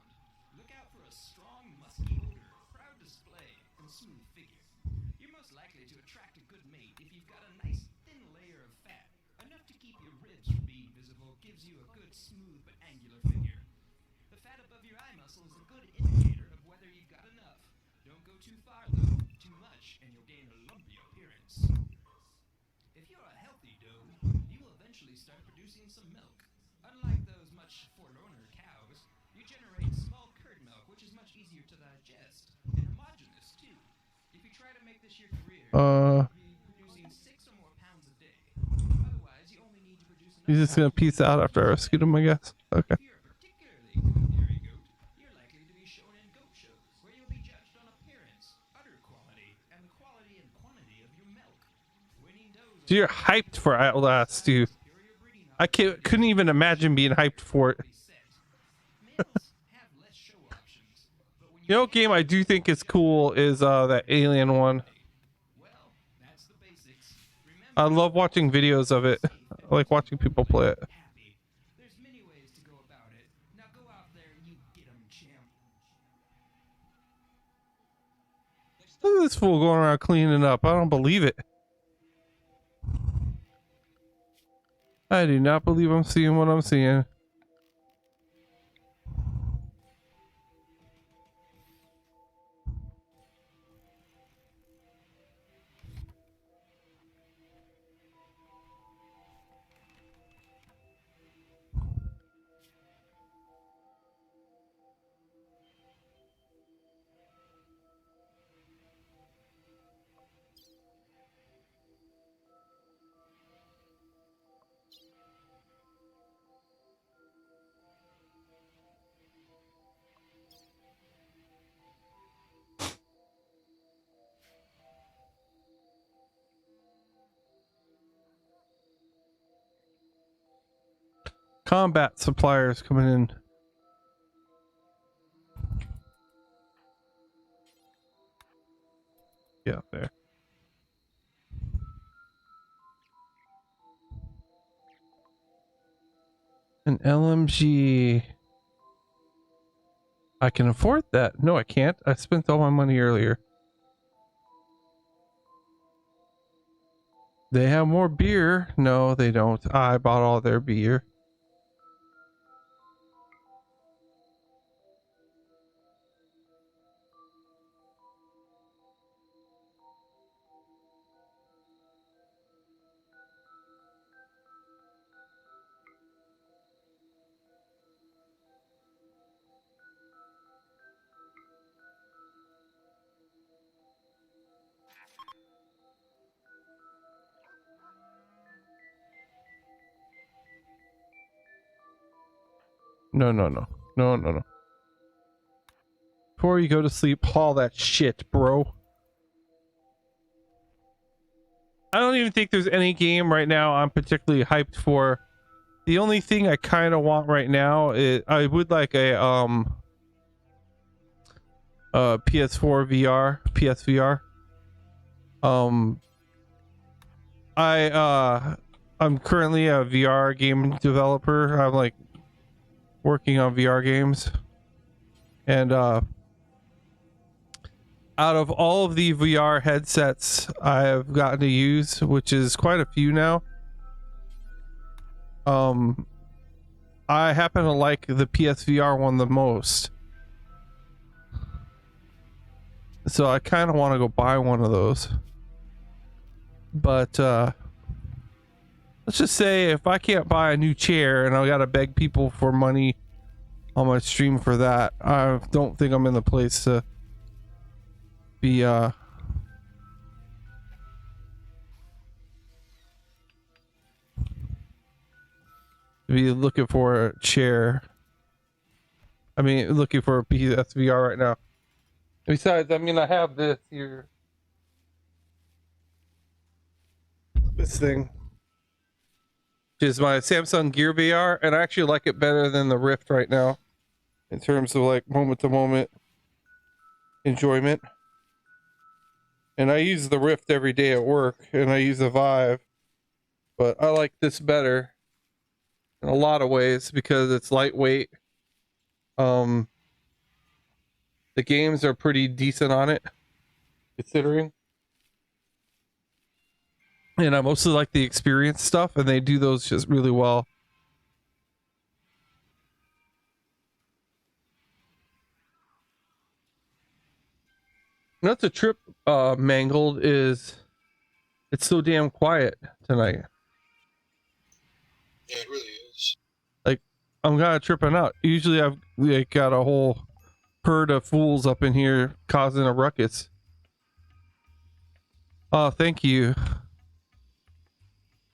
Look out for a strong, musky odor, proud display, and smooth figure. You're most likely to attract a good mate if you've got a nice thin layer of fat. Enough to keep your ribs from being visible gives you a good, smooth, but angular figure. The fat above your eye muscle is a good indicator of whether you've got enough. Don't go too far, though. too much and you'll gain a lumpy appearance. If you're a healthy doe, you will eventually start producing some milk. Unlike those much forlorner cows, you generate small curd milk, which is much easier to digest and homogeneous too. If you try to make this your career, you'll be producing 6 or more pounds a day. Otherwise, you only need to produce enough. He's just gonna peace out after I rescued him, I guess. Okay. If you're a particularly good dairy goat, you're likely to be shown in goat shows, where you'll be judged on appearance, udder quality, and the quality and quantity of your milk. Winning does. So you're hyped for Outlast, dude. I couldn't even imagine being hyped for it. You know what game I do think is cool is that Alien one. I love watching videos of it. I like watching people play it. There's many ways to go about it. Now go out there and you get 'em, champ. Look at this fool going around cleaning up. I don't believe it. I do not believe I'm seeing what I'm seeing. Combat suppliers coming in. Yeah, there. An LMG. I can afford that. No, I can't. I spent all my money earlier. They have more beer. No, they don't. I bought all their beer. No. Before you go to sleep, haul that shit, bro. I don't even think there's any game right now I'm particularly hyped for. The only thing I kind of want right now is I would like a PS4 VR, PSVR. I'm currently a VR game developer. I'm like working on VR games, and out of all of the VR headsets I have gotten to use, which is quite a few now, I happen to like the PSVR one the most. So I kind of want to go buy one of those. But let's just say if I can't buy a new chair and I gotta beg people for money on my stream for that, I don't think I'm in the place to be looking for a chair. I mean, looking for a PSVR right now. Besides, I mean, I have this here. This thing. Which is my Samsung Gear VR, and I actually like it better than the Rift right now. In terms of like moment to moment enjoyment. And I use the Rift every day at work, and I use the Vive. But I like this better in a lot of ways because it's lightweight. The games are pretty decent on it, considering. And I mostly like the experience stuff, and they do those just really well. That's a trip, Mangled, is it's so damn quiet tonight. Yeah, it really is. Like, I'm kind of tripping out. Usually I've like got a whole herd of fools up in here causing a ruckus. Oh, thank you.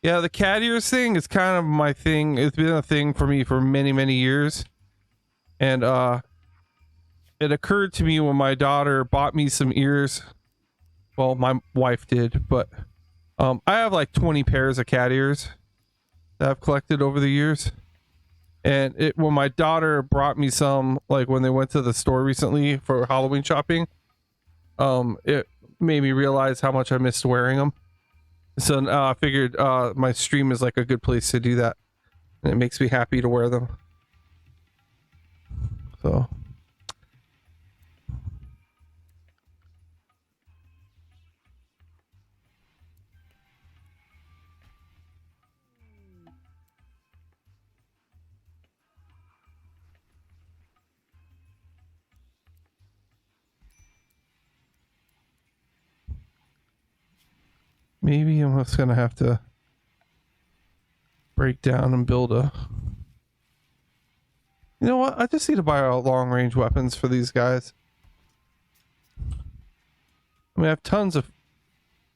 Yeah, the cat ears thing is kind of my thing. It's been a thing for me for many, many years. And it occurred to me when my daughter bought me some ears. Well, my wife did, but I have like 20 pairs of cat ears that I've collected over the years. And when my daughter brought me some, like when they went to the store recently for Halloween shopping, it made me realize how much I missed wearing them. So now I figured my stream is like a good place to do that. And it makes me happy to wear them. So. Maybe I'm just gonna have to break down and build a. You know what? I just need to buy long range weapons for these guys. I mean, I have tons of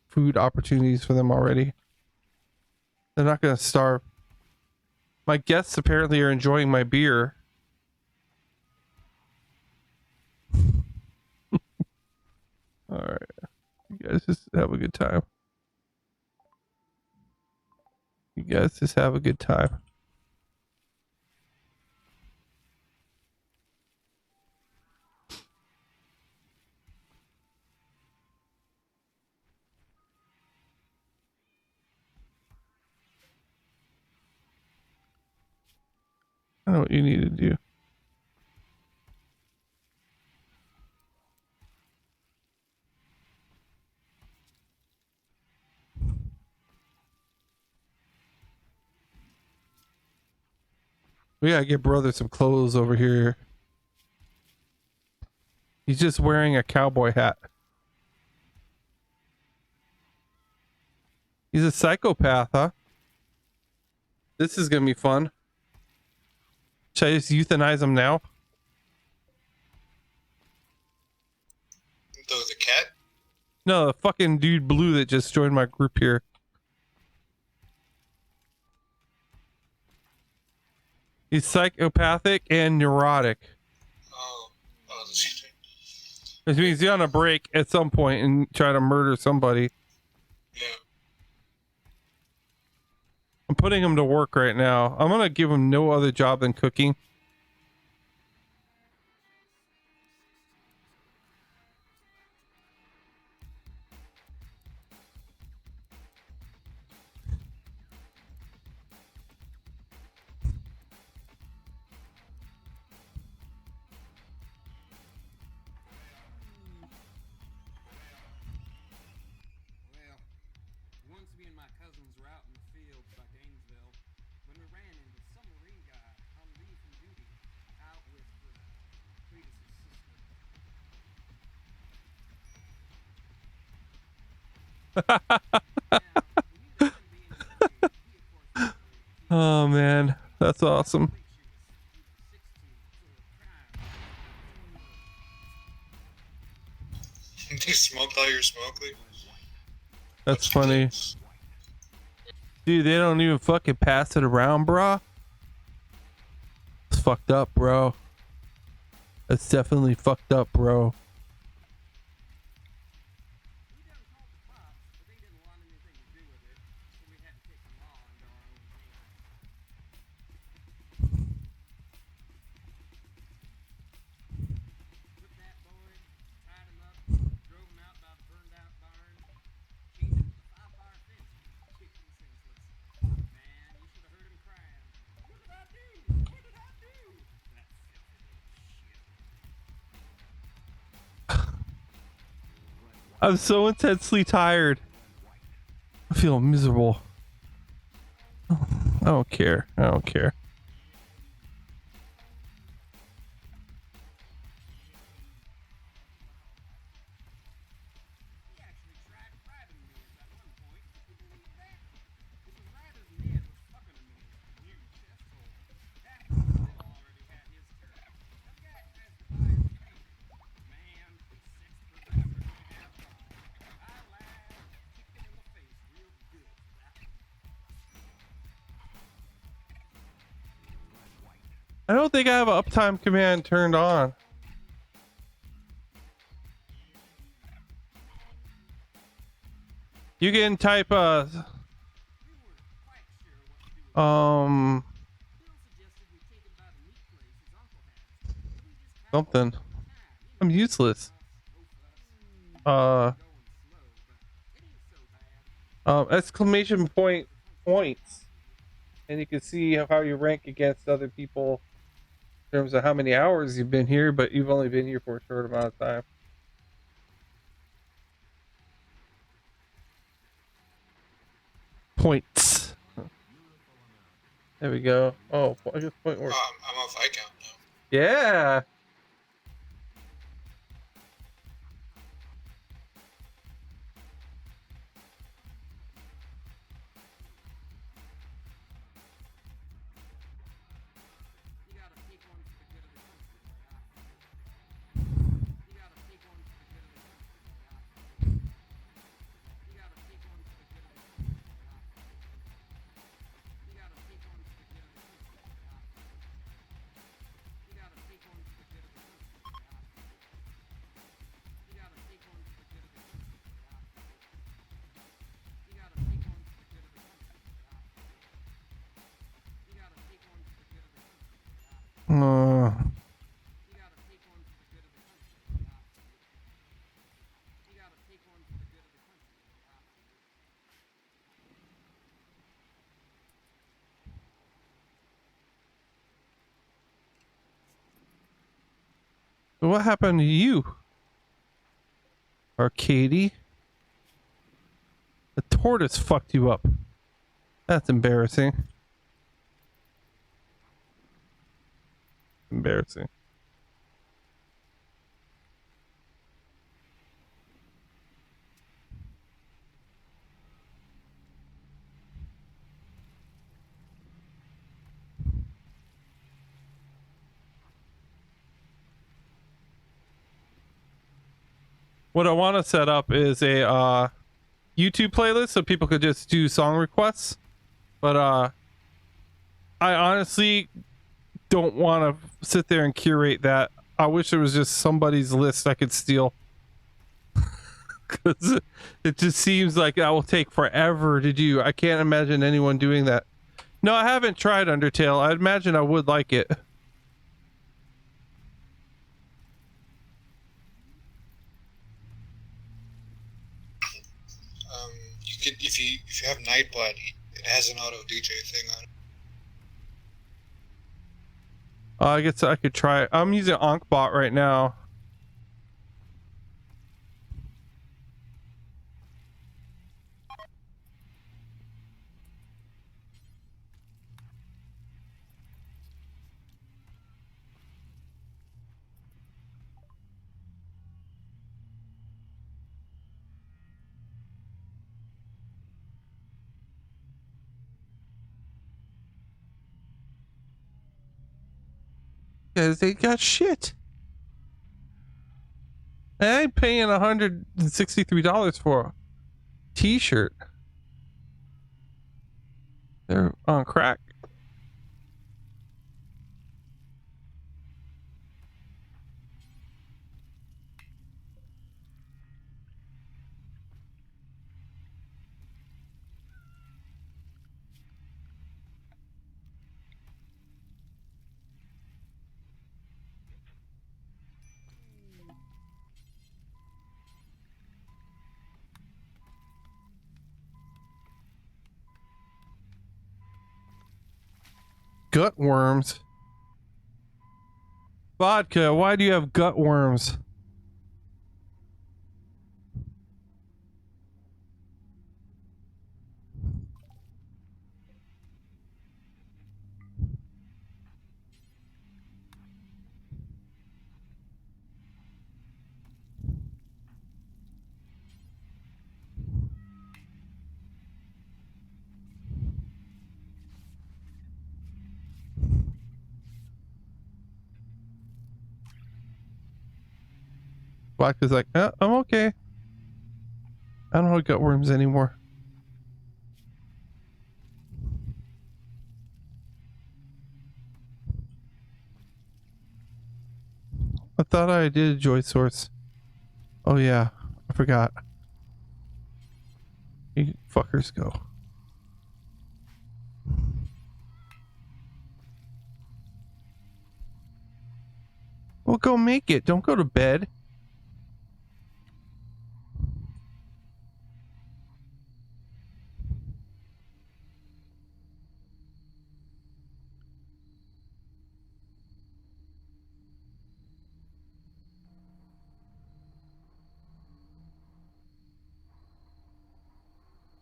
food opportunities for them already. They're not gonna starve. My guests apparently are enjoying my beer. Alright. You guys just have a good time. You guys just have a good time. I know what you need to do. We gotta get brother some clothes over here. He's just wearing a cowboy hat. He's a psychopath, huh? This is gonna be fun. Should I just euthanize him now? The cat? No, the fucking dude blue that just joined my group here. He's psychopathic and neurotic. Which means he's on a break at some point and try to murder somebody. Yeah. I'm putting him to work right now. I'm gonna give him no other job than cooking. Well, once me and my cousins were out in the fields by Gainesville when we ran into some marine guy on leave from duty out with Cletus's Oh man, that's awesome. They smoked all your smoke leavers? That's funny. Dude, they don't even fucking pass it around, bro. It's fucked up, bro. That's definitely fucked up, bro. I'm so intensely tired. I feel miserable. I don't care. I don't care. I don't think I have an uptime command turned on. You can type something. I'm useless. Exclamation point points, and you can see how you rank against other people in terms of how many hours you've been here, but you've only been here for a short amount of time. Points. There we go. Oh, I guess point work. I'm on Viscount now. Yeah. So what happened to you, Arcady? The tortoise fucked you up. That's embarrassing. Embarrassing. What I want to set up is a YouTube playlist so people could just do song requests. But I honestly don't want to sit there and curate that. I wish there was just somebody's list I could steal. Because it just seems like that will take forever to do. I can't imagine anyone doing that. No, I haven't tried Undertale. I imagine I would like it. You could if you have Nightblood, it has an auto DJ thing on it. I guess I could try it. I'm using Ankbot right now. Because they got shit. I ain't paying $163 for a t-shirt. They're on crack. Gut worms. Vodka, why do you have gut worms? Vodka's like, I'm okay. I don't have gut worms anymore. thought I did a joy source. Oh yeah, I forgot. You fuckers go. Well, go make it. Don't go to bed.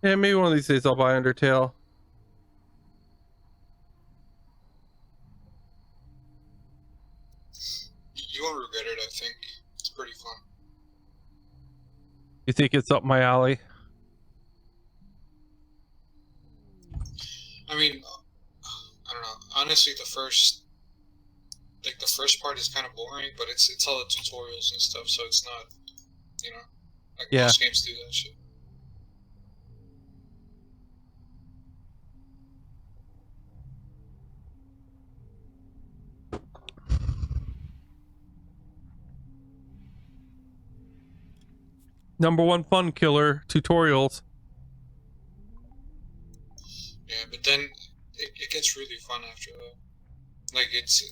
Yeah, maybe one of these days I'll buy Undertale. You won't regret it, I think. It's pretty fun. You think it's up my alley? I mean, I don't know. Honestly, the first part is kind of boring, but it's all the tutorials and stuff, so it's not, you know, like Yeah. most games do that shit. Number one fun killer, tutorials. Yeah, but then it gets really fun after that. Like, it's,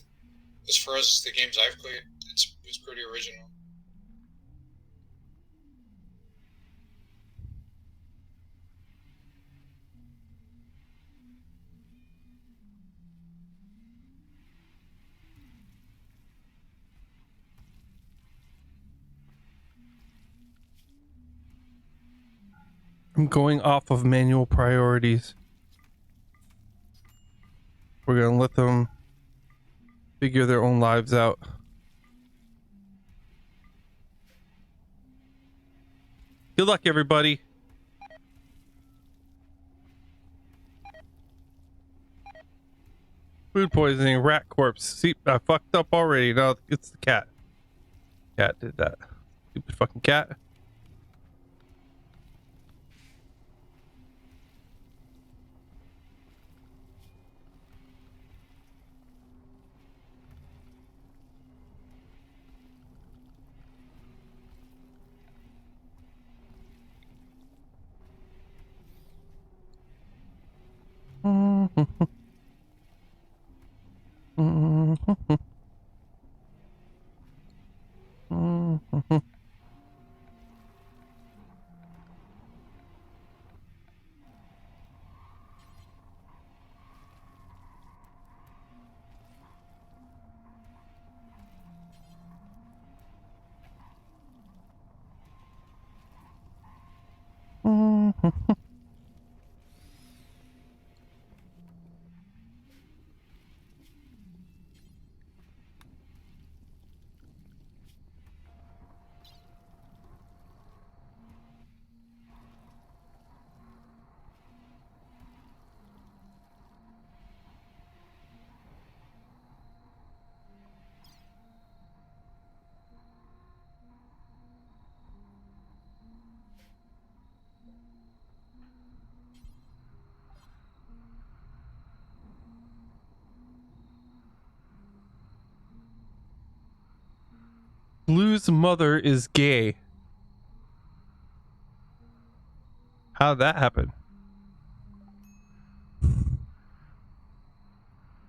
as far as the games I've played, it's pretty original. I'm going off of manual priorities. We're gonna let them figure their own lives out. Good luck, everybody. Food poisoning, rat corpse. See, I fucked up already. No, it's the cat. Cat did that. Stupid fucking cat. Blue's mother is gay. How'd that happen?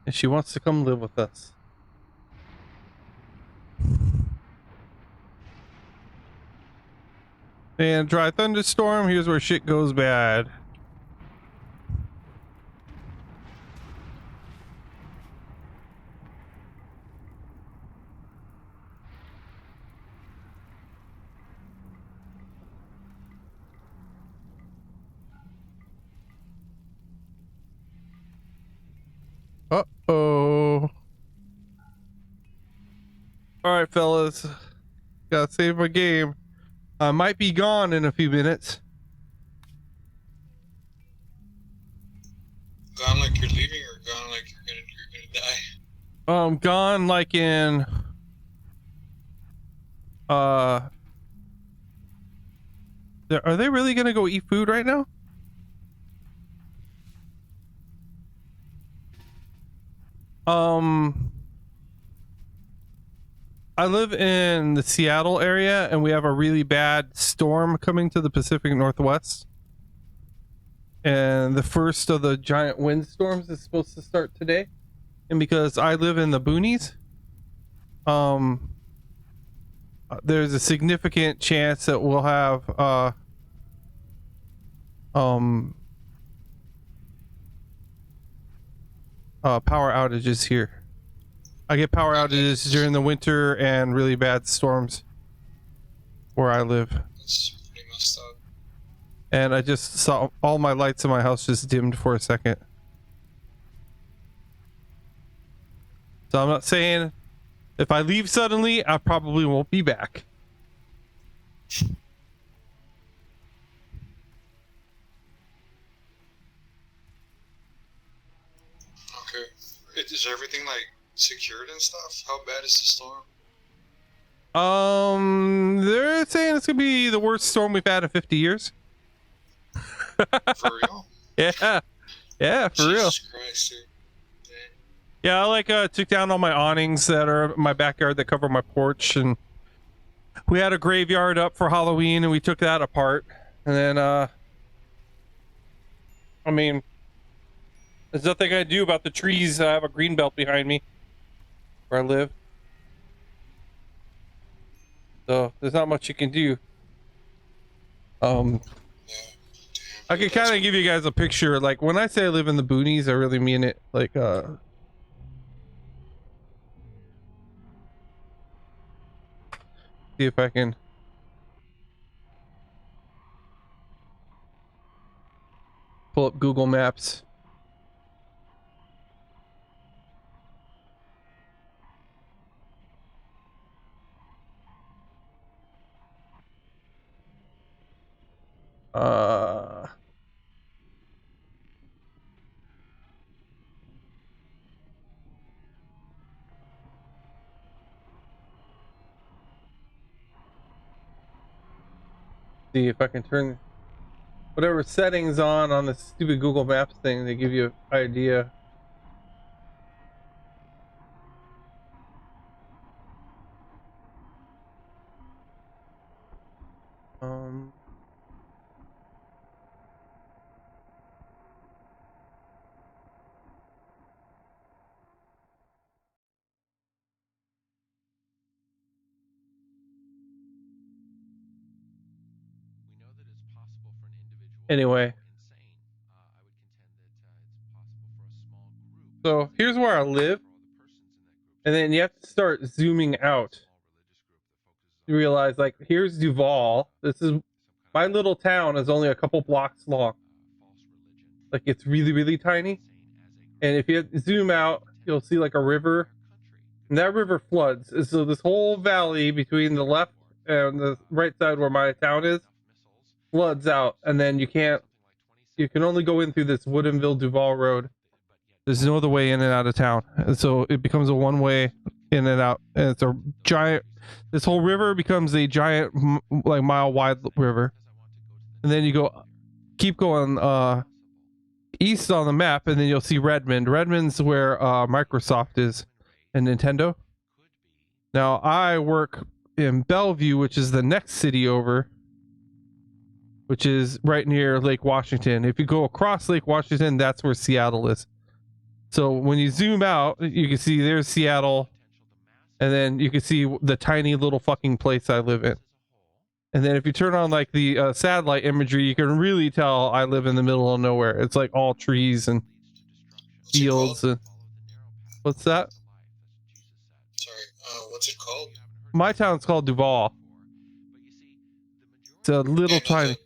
And she wants to come live with us. And dry thunderstorm, here's where shit goes bad. Uh-oh. Alright, fellas. Gotta save my game. I might be gone in a few minutes. Gone like you're leaving, or gone like you're gonna die? Gone like in... Are they really gonna go eat food right now? I live in the Seattle area, and we have a really bad storm coming to the Pacific Northwest. And the first of the giant windstorms is supposed to start today. And because I live in the boonies, there's a significant chance that we'll have power outages here. I get power outages during the winter and really bad storms where I live. It's pretty messed up. And I just saw all my lights in my house just dimmed for a second. So I'm not saying if I leave suddenly, I probably won't be back. Okay. Is everything like secured and stuff? How bad is the storm? They're saying it's gonna be the worst storm we've had in 50 years. For real? Yeah, for real. Jesus Christ, dude. Yeah, I took down all my awnings that are in my backyard that cover my porch, and we had a graveyard up for Halloween, and we took that apart. And then, I mean, there's nothing I can do about the trees. I have a green belt behind me where I live. So there's not much you can do. I can kind of give you guys a picture. Like, when I say I live in the boonies, I really mean it. Like, see if I can pull up Google Maps. See if I can turn whatever settings on the stupid Google Maps thing. They give you an idea. Anyway, so here's where I live, and then you have to start zooming out. You realize, like, here's Duval. This is my little town is only a couple blocks long. Like, it's really, really tiny. And if you zoom out, you'll see like a river, and that river floods. And so this whole valley between the left and the right side where my town is floods out, and then you can only go in through this Woodinville Duval road. There's no other way in and out of town, and so it becomes a one-way in and out, and it's a giant, this whole river becomes a giant, like, mile wide river. And then you keep going east on the map, and then you'll see Redmond's where Microsoft is and Nintendo. Now I work in Bellevue, which is the next city over, which is right near Lake Washington. If you go across Lake Washington, that's where Seattle is. So when you zoom out, you can see there's Seattle, and then you can see the tiny little fucking place I live in. And then if you turn on like the satellite imagery, you can really tell I live in the middle of nowhere. It's like all trees and fields. And what's that? Sorry, what's it called? My town's called Duval. It's a little tiny.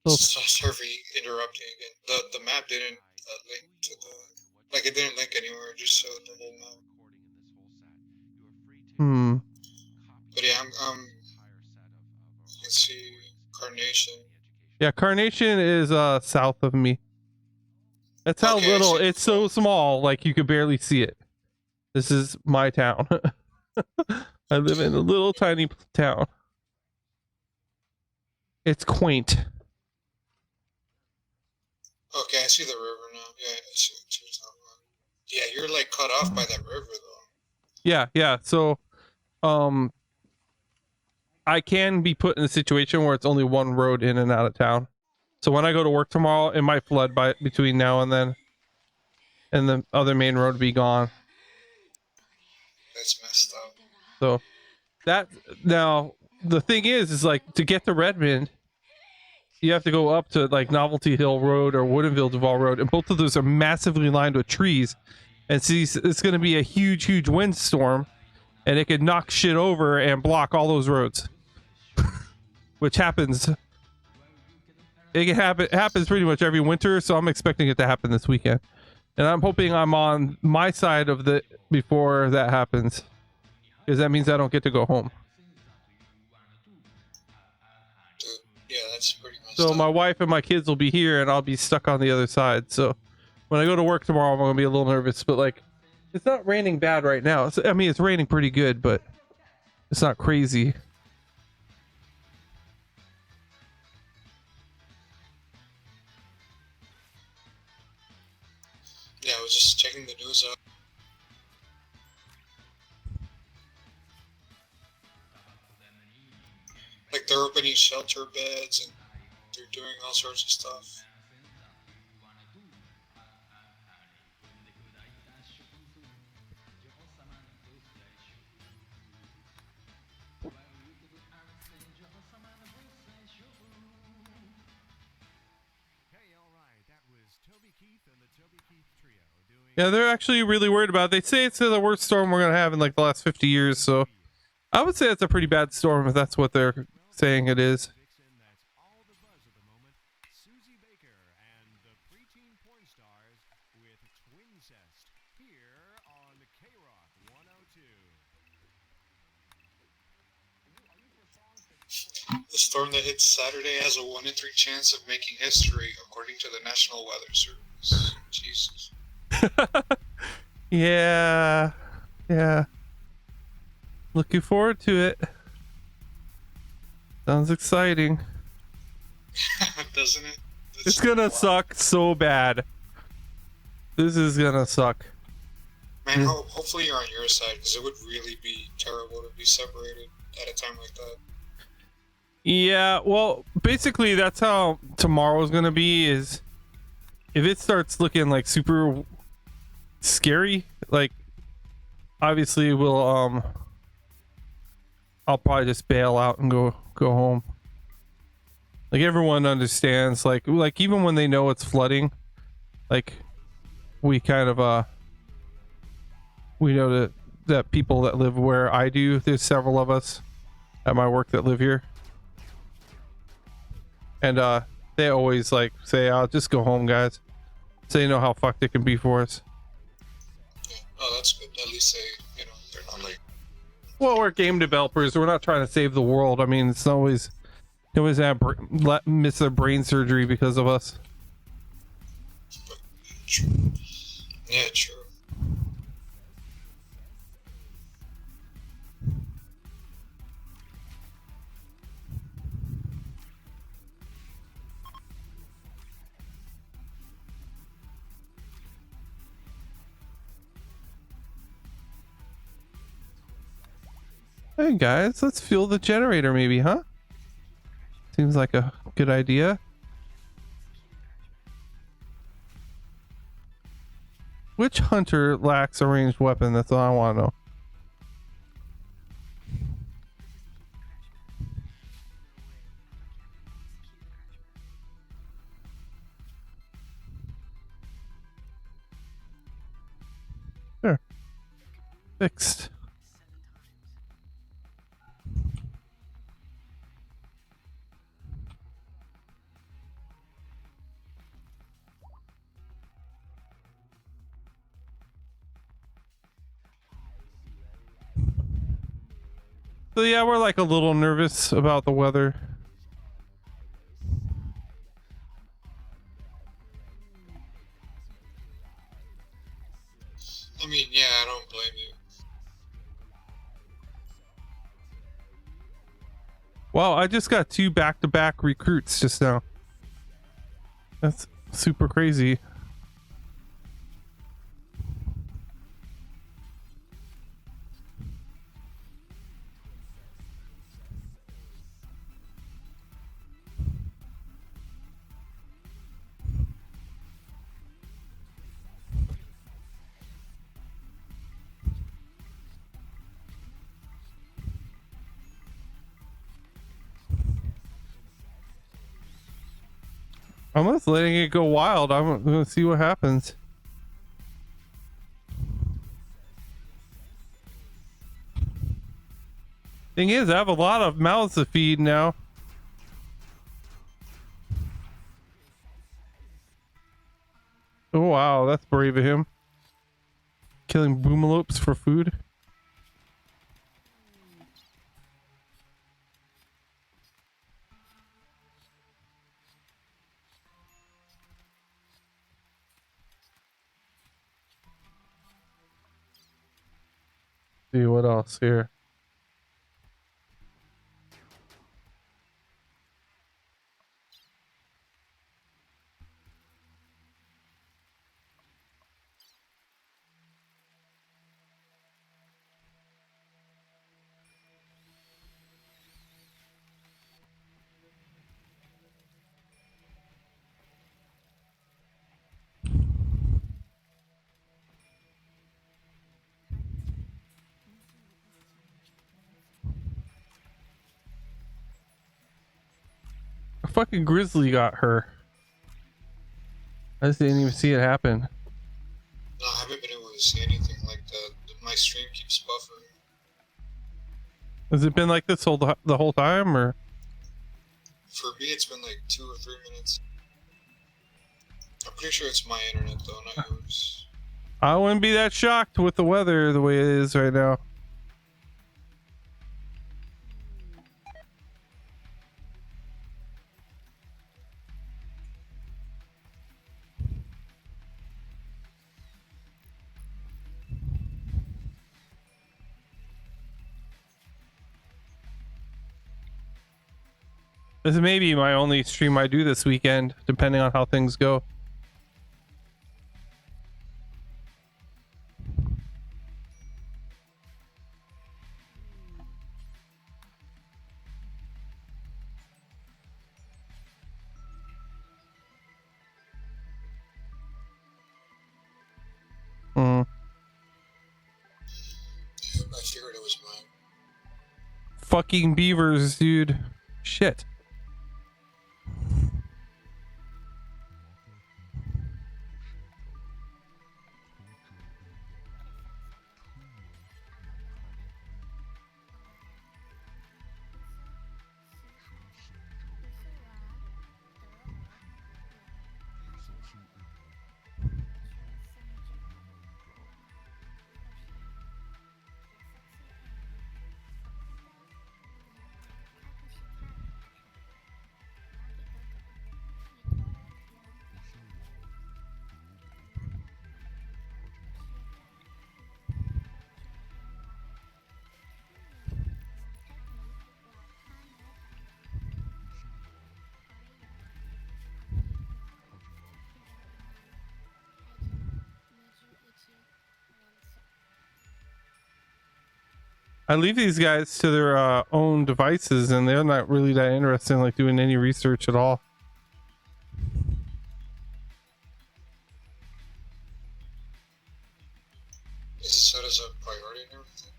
Sorry for interrupting again. The map didn't link to the, like, it didn't link anywhere. It just showed the whole map. But yeah, let's see, Carnation. Yeah, Carnation is south of me. That's how little, it's so small, like you could barely see it. This is my town. I live in a little tiny town. It's quaint. Okay, I see the river now. Yeah, I see what you're talking about. Yeah, you're like cut off by that river though. Yeah. So I can be put in a situation where it's only one road in and out of town. So when I go to work tomorrow, it might flood by between now and then, and the other main road be gone. That's messed up. So that now the thing is like to get to Redmond, you have to go up to like Novelty Hill Road or Woodinville Duval Road, and both of those are massively lined with trees. And see, it's going to be a huge windstorm, and it could knock shit over and block all those roads, which happens. It can happen. It happens pretty much every winter, so I'm expecting it to happen this weekend, and I'm hoping I'm on my side of the before that happens, because that means I don't get to go home. Yeah, that's pretty much. So my wife and my kids will be here, and I'll be stuck on the other side. So when I go to work tomorrow, I'm gonna be a little nervous. But like, it's not raining bad right now. I mean, it's raining pretty good, but it's not crazy. Yeah, I was just checking the news out. Like they're opening shelter beds and they're doing all sorts of stuff. Yeah, they're actually really worried about it. They say it's the worst storm we're gonna have in like the last 50 years. So I would say it's a pretty bad storm if that's what they're saying it is. The storm that hits Saturday has a 1 in 3 chance of making history, according to the National Weather Service. Jesus. Yeah. Looking forward to it. Sounds exciting. Doesn't it? It's gonna suck so bad. This is gonna suck. Man, hopefully you're on your side, because it would really be terrible to be separated at a time like that. Yeah, well, basically that's how tomorrow's gonna be. Is if it starts looking like super scary, like obviously we'll I'll probably just bail out and go home. Like everyone understands, like even when they know it's flooding, like we kind of we know that people that live where I do, there's several of us at my work that live here. And they always like say, "I'll just go home, guys." So you know how fucked it can be for us. Yeah. Oh, that's good. At least they're not like. Well, we're game developers. We're not trying to save the world. I mean, it's always they always have miss a brain surgery because of us. Yeah, true. Hey guys, let's fuel the generator maybe, huh? Seems like a good idea. Which hunter lacks a ranged weapon? That's all I want to know. There. Fixed. So yeah, we're like a little nervous about the weather. I mean, yeah, I don't blame you. Wow, I just got 2 back-to-back recruits just now. That's super crazy. I'm just letting it go wild. I'm gonna see what happens. Thing is, I have a lot of mouths to feed now. Oh wow, that's brave of him. Killing boomalopes for food. See what else here. A fucking grizzly got her. I just didn't even see it happen. No, I haven't been able to see anything like that. My stream keeps buffering. Has it been like this the whole time, or? For me, it's been like 2 or 3 minutes. I'm pretty sure it's my internet though, not yours. I wouldn't be that shocked with the weather the way it is right now. This may be my only stream I do this weekend, depending on how things go. I figured it was mine. Fucking beavers, dude. Shit. I leave these guys to their own devices, and they're not really that interested in like doing any research at all. Is it set as a priority and everything?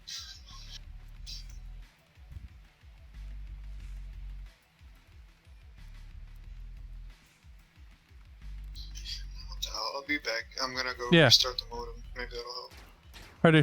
What the hell? I'll be back. I'm gonna go restart the modem. Maybe that'll help. I do.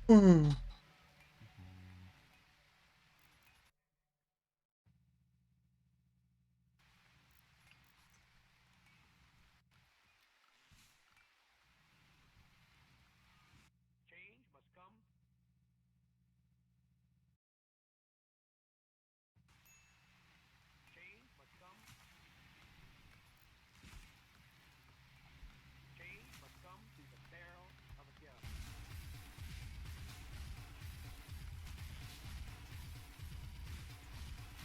Mm. Change must come. Change must come. Change must come through the barrel of a gun.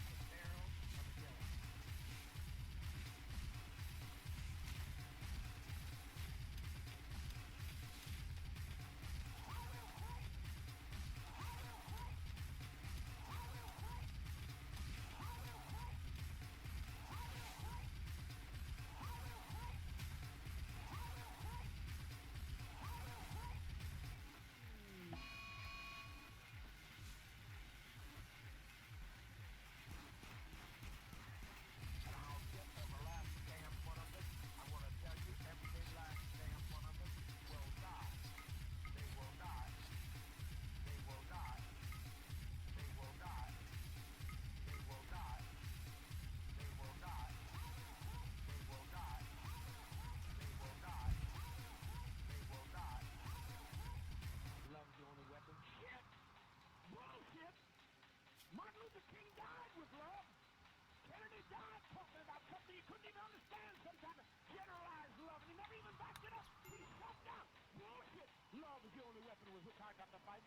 The barrel of a gun. Love's the only weapon. Shit! Bullshit! Martin Luther King died with love. Kennedy died talking about something he couldn't even understand, some kind of generalized love, and he never even backed it up. He shut down. Bullshit! Love is the only weapon with which I got to fight.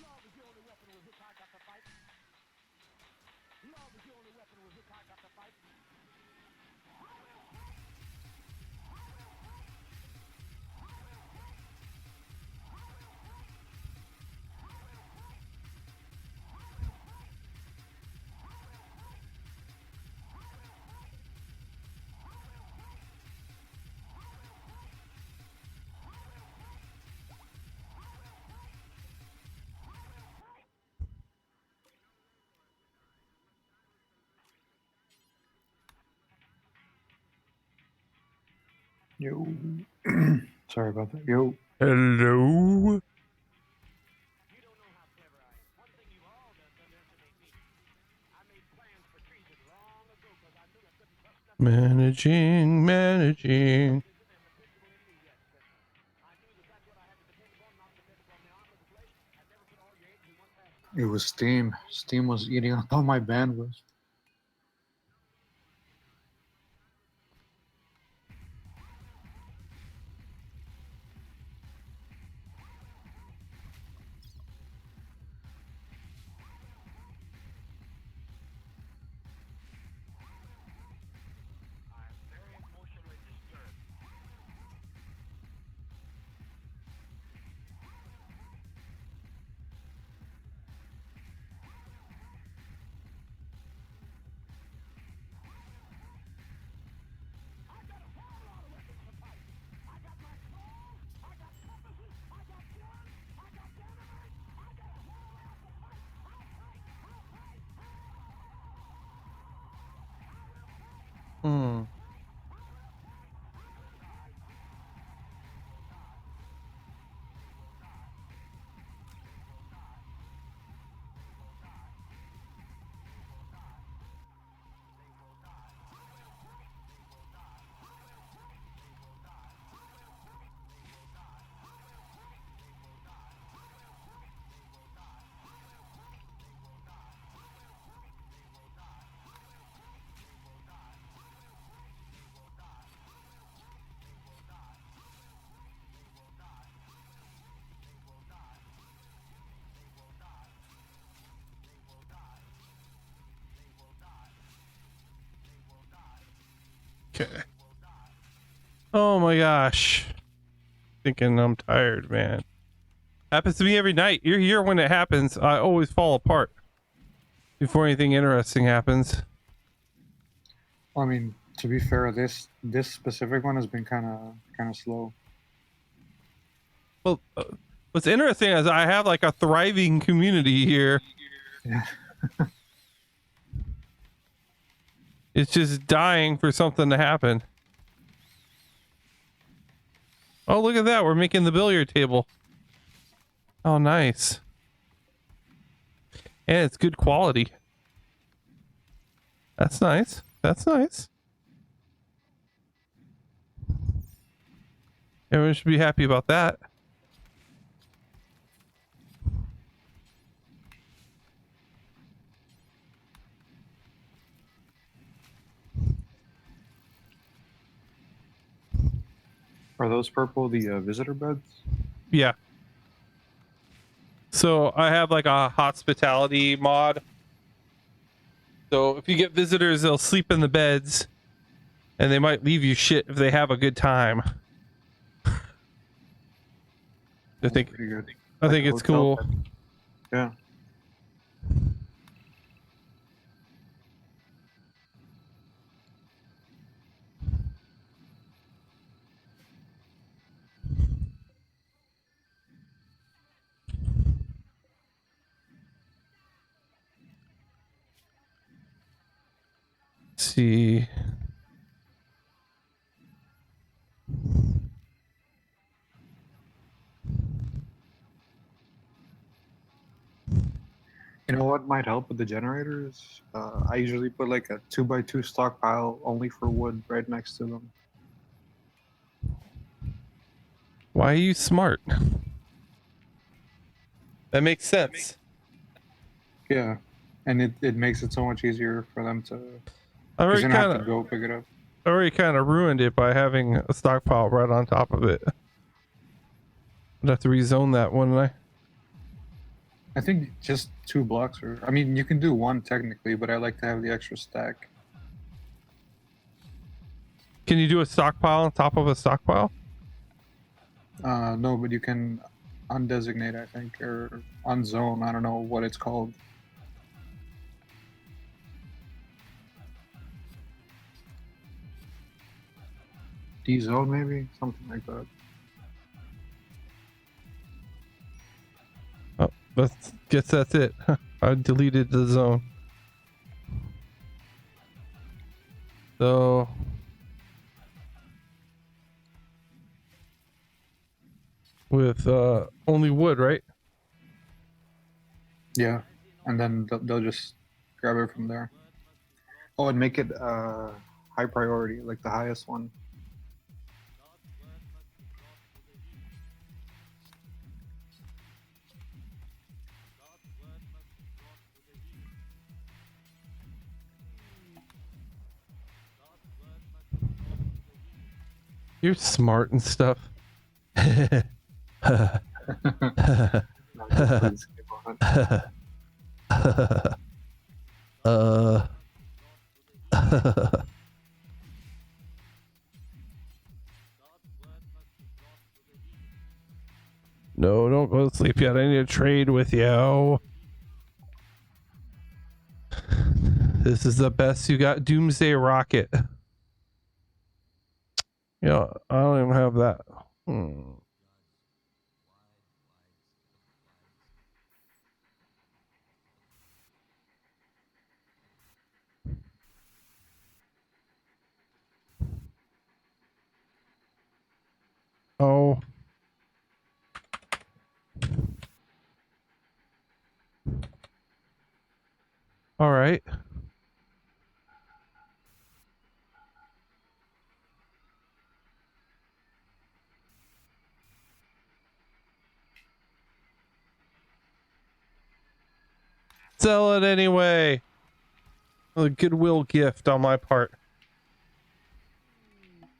Love is the only weapon with which I got to fight. Love is the only weapon with which I got to fight. Yo. Sorry about that. Yo. Hello. Managing. It was Steam. Steam was eating up all my bandwidth. Hmm. Okay. Oh my gosh. Thinking I'm tired, man. Happens to me every night. You're here when it happens. I always fall apart before anything interesting happens. I mean, to be fair, this specific one has been kind of slow. Well, what's interesting is I have like a thriving community here. Yeah. It's just dying for something to happen. Oh, look at that. We're making the billiard table. Oh, nice. And it's good quality. That's nice. That's nice. Everyone should be happy about that. Are those purple the visitor beds? Yeah. So I have like a hospitality mod. So if you get visitors, they'll sleep in the beds and they might leave you shit if they have a good time. I think Pretty good. I Like think a it's hotel cool. bed. Yeah. Let's see. You know what might help with the generators? I usually put like a 2x2 stockpile only for wood right next to them. Why are you smart? That makes sense. Yeah, and it makes it so much easier for them to. I Because already you don't have kind to of go pick it up. ruined it by having a stockpile right on top of it. I'd have to rezone that, wouldn't I? I think just 2 blocks, or I mean, you can do 1 technically, but I like to have the extra stack. Can you do a stockpile on top of a stockpile? No, but you can undesignate, I think, or unzone. I don't know what it's called. D-zone, maybe something like that. Oh, guess that's it. I deleted the zone. So with only wood, right? Yeah, and then they'll just grab it from there. Oh, and make it high priority, like the highest one. You're smart and stuff. No, don't go to sleep yet. I need to trade with you. This is the best you got. Doomsday Rocket. Yeah, I don't even have that. Oh. All right. Sell it anyway. A goodwill gift on my part.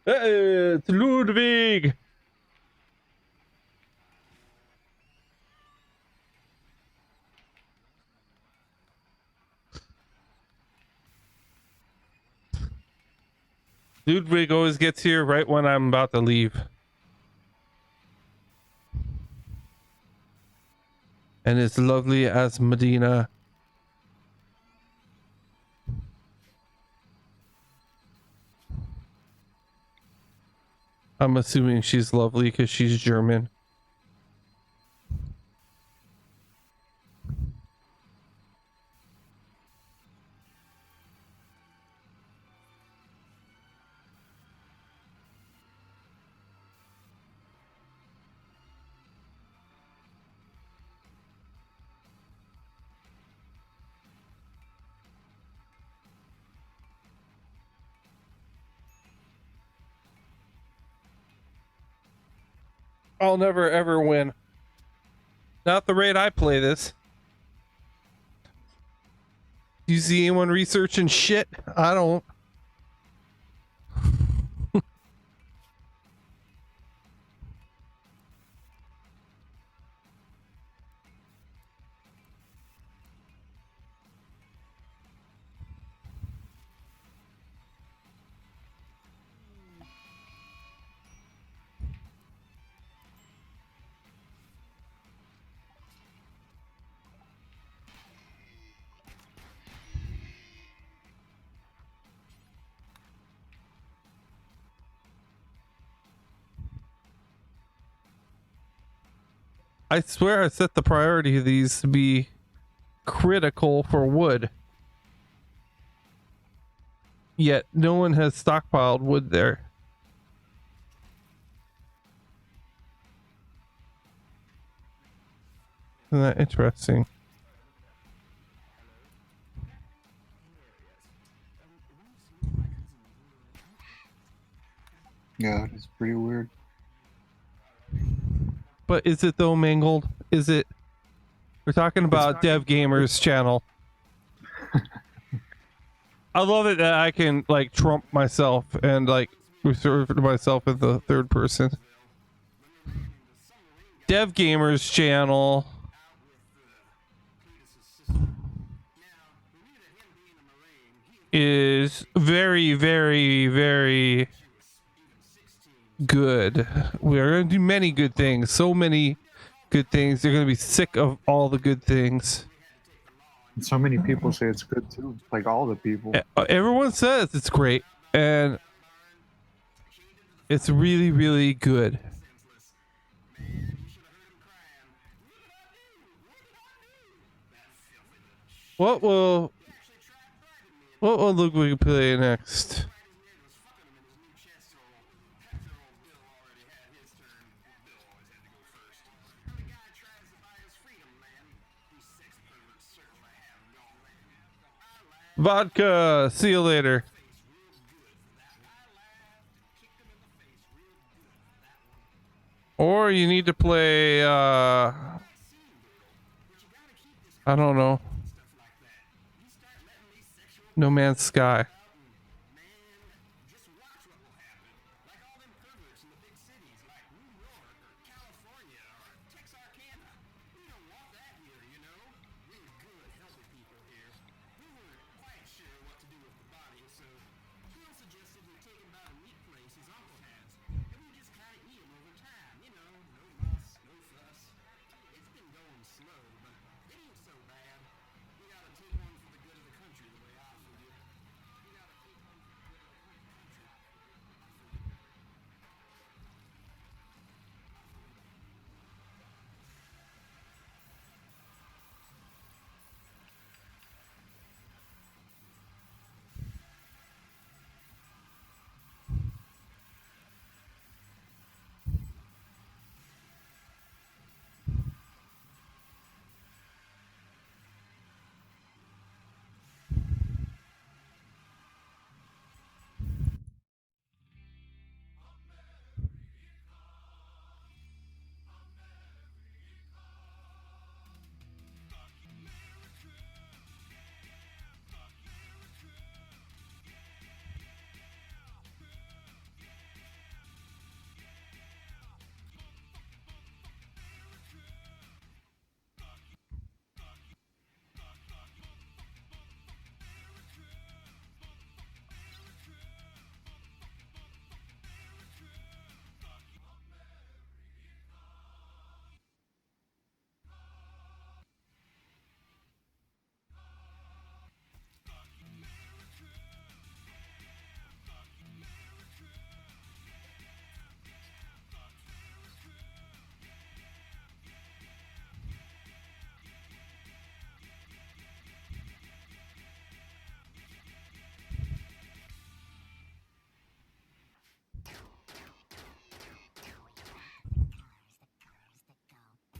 Hey, it's Ludwig. Ludwig always gets here right when I'm about to leave. And it's lovely as Medina. I'm assuming she's lovely because she's German. I'll never ever win. Not the rate I play this. Do you see anyone researching shit? I don't. I swear I set the priority of these to be critical for wood. Yet no one has stockpiled wood there. Isn't that interesting? Yeah, it's pretty weird. But is it though, Mangled? Is it? We're talking about Devgamer's channel. I love it that I can like trump myself and like refer to myself in the third person. Devgamer's channel is very, very, very good. We are going to do many good things. So many good things. They're going to be sick of all the good things. And so many people say it's good too. Like all the people. Everyone says it's great. And it's really, really good. What will look we can play next? Vodka. See you later. Or you need to play I don't know. No Man's Sky.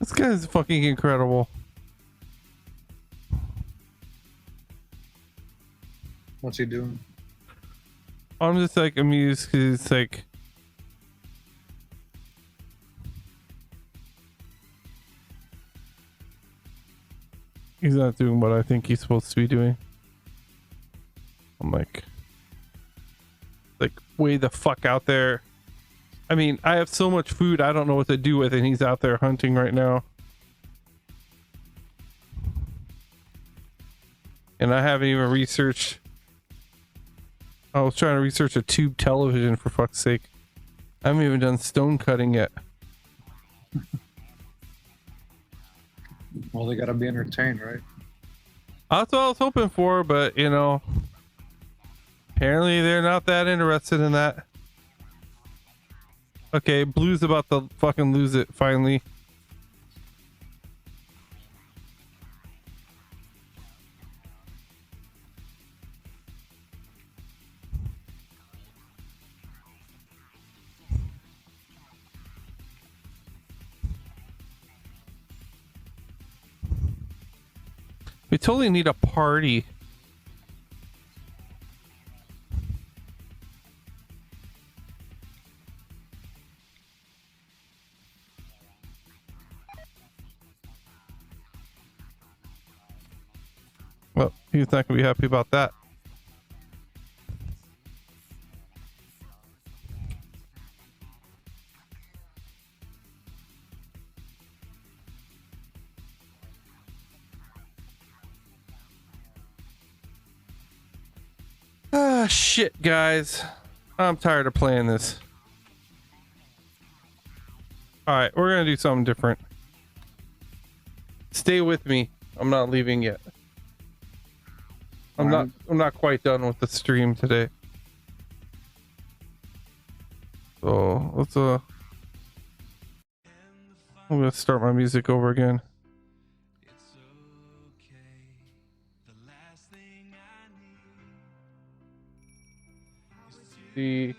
This guy's fucking incredible. What's he doing? I'm just like amused because it's like He's not doing what I think he's supposed to be doing. I'm like way the fuck out there. I mean, I have so much food I don't know what to do with, and he's out there hunting right now. And I haven't even researched. I was trying to research a tube television, for fuck's sake. I haven't even done stone cutting yet. Well, they gotta be entertained, right? That's what I was hoping for, but you know, apparently they're not that interested in that. Okay, Blue's about to fucking lose it finally. We totally need a party. Well, he's not gonna be happy about that. Ah, shit, guys. I'm tired of playing this. Alright, we're gonna do something different. Stay with me. I'm not leaving yet. I'm not quite done with the stream today. So let's I'm gonna start my music over again. See.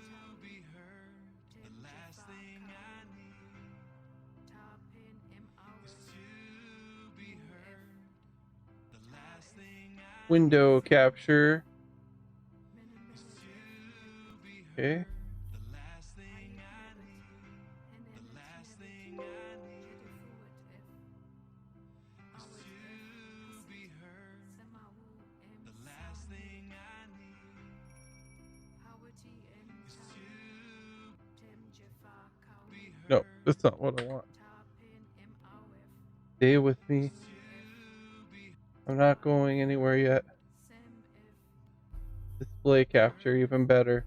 Window capture. Okay. No, that's not what I want. Stay with me. I'm not going anywhere yet. Display capture, even better.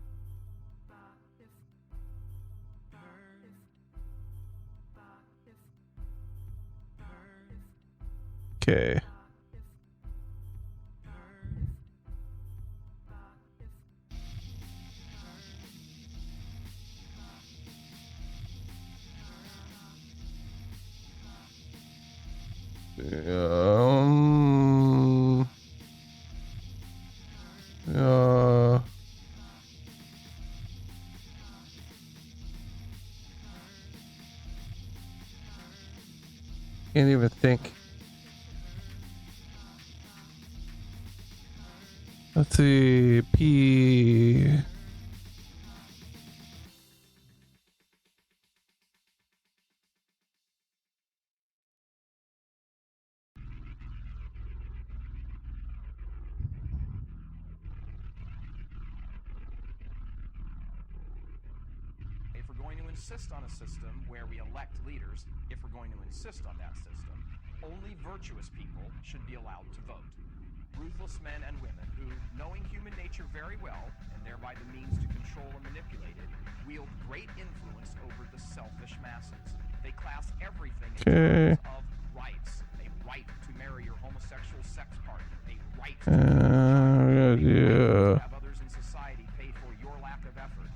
Okay. Can't even think. Let's see. P. If we're going to insist on a system where we elect leaders, if we're going to insist on that system, only virtuous people should be allowed to vote. Ruthless men and women who, knowing human nature very well, and thereby the means to control and manipulate it, wield great influence over the selfish masses. They class everything in terms of rights. A right to marry your homosexual sex partner. A right to have others in society pay for your lack of effort.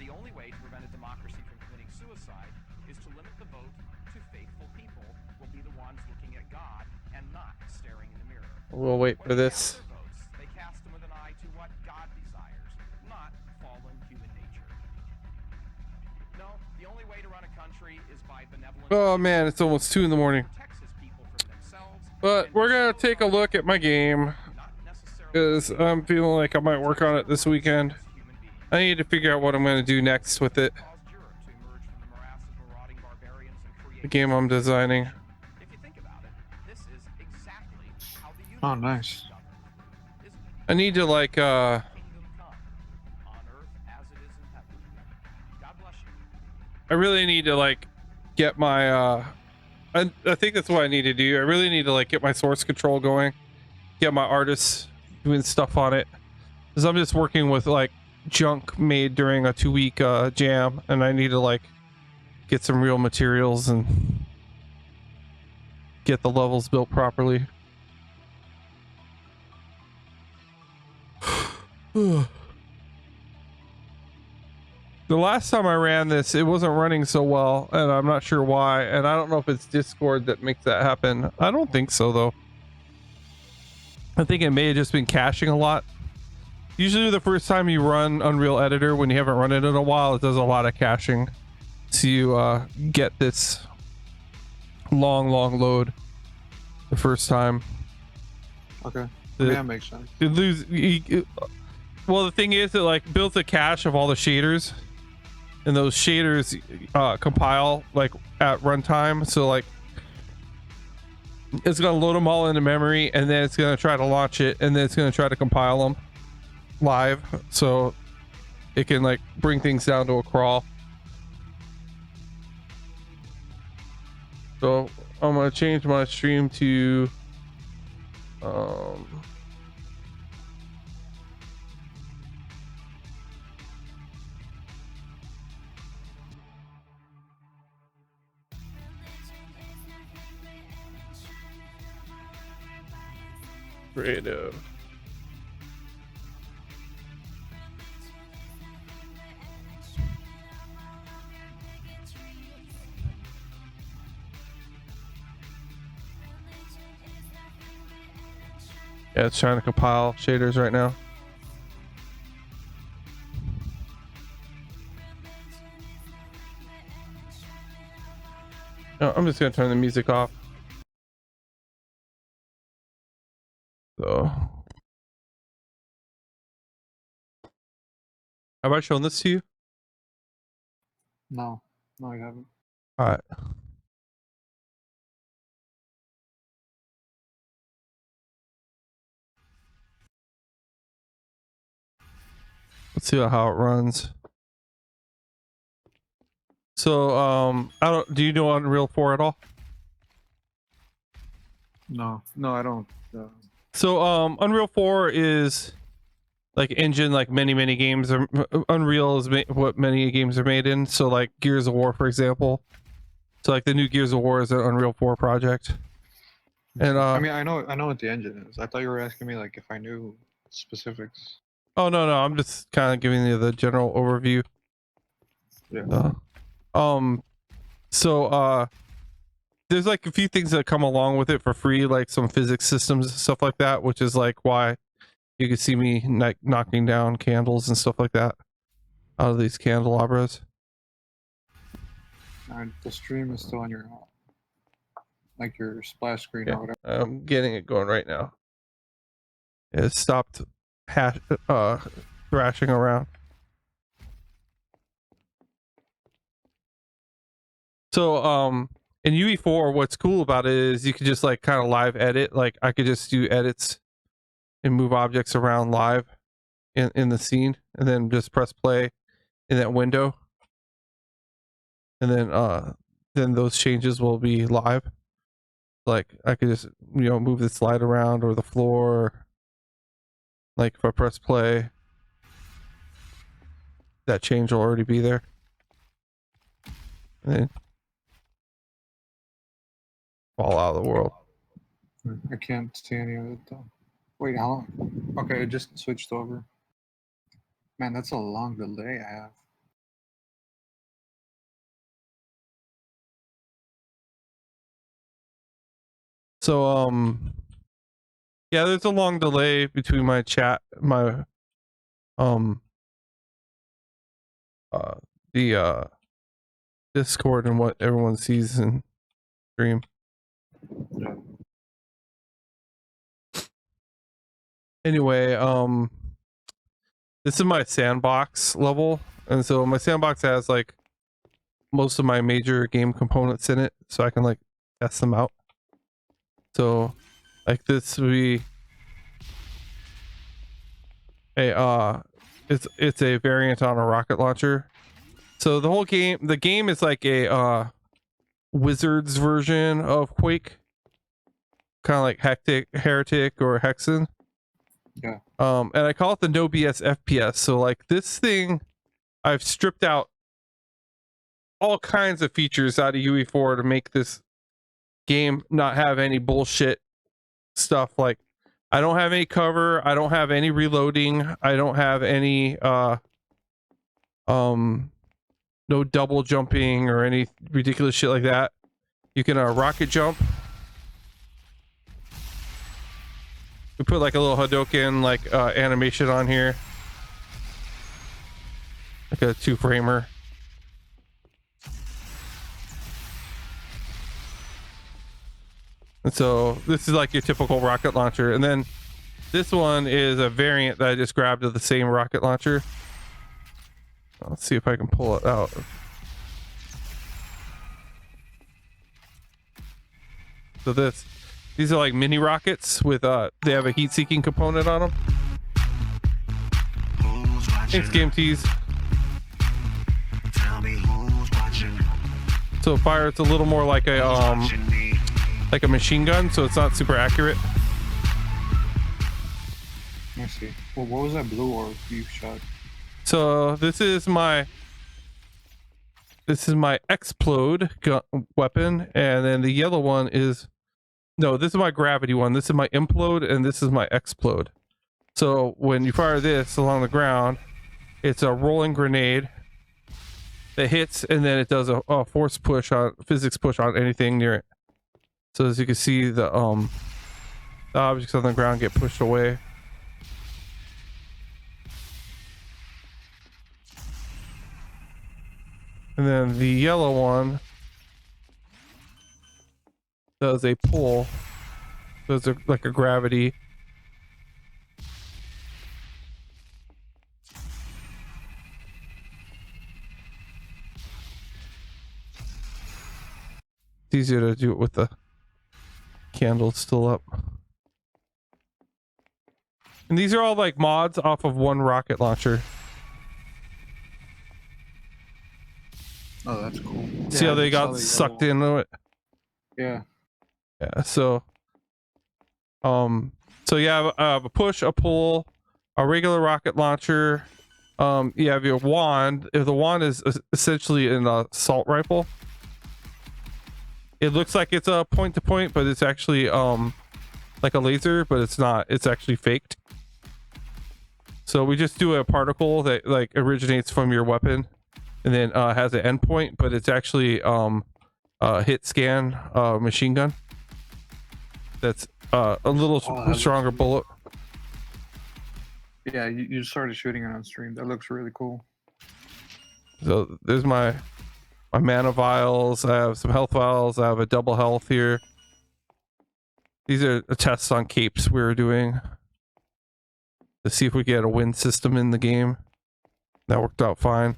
The only way to prevent a democracy from committing suicide is to limit the vote to faithful people who will be the ones looking at God and not staring in the mirror. We'll wait for this. They cast them with an eye to what God desires, not fallen human nature. No, the only way to run a country is by benevolent. Oh man, it's almost 2 in the morning. But we're gonna take a look at my game because I'm feeling like I might work on it this weekend. I need to figure out what I'm gonna do next with it. The game I'm designing. If you think about it, this is exactly Oh, nice. I need to like on earth as it is in heaven. God bless you. I really need to like get my I think that's what I need to do. I really need to like get my source control going, get my artists doing stuff on it, because I'm just working with like junk made during a 2-week jam, and I need to like get some real materials and get the levels built properly. The last time I ran this, it wasn't running so well, and I'm not sure why, and I don't know if it's Discord that makes that happen. I don't think so though. I think it may have just been caching a lot. Usually the first time you run Unreal Editor, when you haven't run it in a while, it does a lot of caching, so you get this long load the first time. Okay. That makes sense. Well, the thing is, it like builds a cache of all the shaders, and those shaders compile like at runtime. So like it's gonna load them all into memory, and then it's gonna try to launch it, and then it's gonna try to compile them live, so it can like bring things down to a crawl. So I'm gonna change my stream to creative. Yeah, it's trying to compile shaders right now. No, I'm just gonna turn the music off. So, have I shown this to you? No, I haven't. All right. Let's see how it runs. So, I don't. Do you know Unreal 4 at all? No, I don't. So, Unreal 4 is like engine, like many games are. Unreal is what many games are made in. So, like Gears of War, for example. So, like the new Gears of War is an Unreal 4 project. And I mean, I know what the engine is. I thought you were asking me like if I knew specifics. Oh no, I'm just kind of giving you the general overview. Yeah. So there's like a few things that come along with it for free, like some physics systems and stuff like that, which is like why you can see me like knocking down candles and stuff like that out of these candelabras. The stream is still on your like your splash screen Yeah, or whatever. I'm getting it going right now. It stopped thrashing around. So in UE4, what's cool about it is you could just like kind of live edit. Like I could just do edits and move objects around live in the scene, and then just press play in that window, and then those changes will be live. Like I could just move the slide around or the floor. Like if I press play, that change will already be there. And then fall out of the world. I can't see any of it though. Wait, how long? Okay, it just switched over. Man, that's a long delay I have. So yeah, there's a long delay between my chat, my the Discord and what everyone sees in stream. Anyway, this is my sandbox level, and so my sandbox has like most of my major game components in it, so I can like test them out. So Like this would be a it's a variant on a rocket launcher. So the whole game, the game is like a Wizards version of Quake, kind of like Heretic or Hexen. Yeah. And I call it the no BS FPS. So like this thing, I've stripped out all kinds of features out of UE4 to make this game not have any bullshit stuff. Like I don't have any cover, I don't have any reloading, I don't have any no double jumping or any ridiculous shit like that. You can rocket jump. We put like a little Hadoken like animation on here, like a 2-framer. And so this is like your typical rocket launcher, and then this one is a variant that I just grabbed of the same rocket launcher. Let's see if I can pull it out. So these are like mini rockets with they have a heat-seeking component on them. Thanks, Game Tease. So fire, it's a little more like a machine gun, so it's not super accurate. Let me see. Well, what was that blue orb you shot? So this is my explode weapon, and then the yellow one is this is my gravity one. This is my implode, and this is my explode. So when you fire this along the ground, it's a rolling grenade that hits, and then it does a force push on physics push on anything near it. So as you can see, the objects on the ground get pushed away. And then the yellow one does a pull. Does like a gravity. It's easier to do it with the candle still up. And these are all like mods off of one rocket launcher. Oh, that's cool. See how they got sucked into it? Yeah. Yeah, so yeah, I have a push, a pull, a regular rocket launcher. You have your wand. If the wand is essentially an assault rifle, it looks like it's a point to point, but it's actually like a laser, but it's not. It's actually faked. So we just do a particle that like originates from your weapon, and then has an endpoint, but it's actually hit scan machine gun. That's a little stronger bullet. Yeah, you started shooting it on stream. That looks really cool. So there's my mana vials. I have some health vials. I have a double health here. These are tests on capes we were doing to see if we get a wind system in the game. That worked out fine.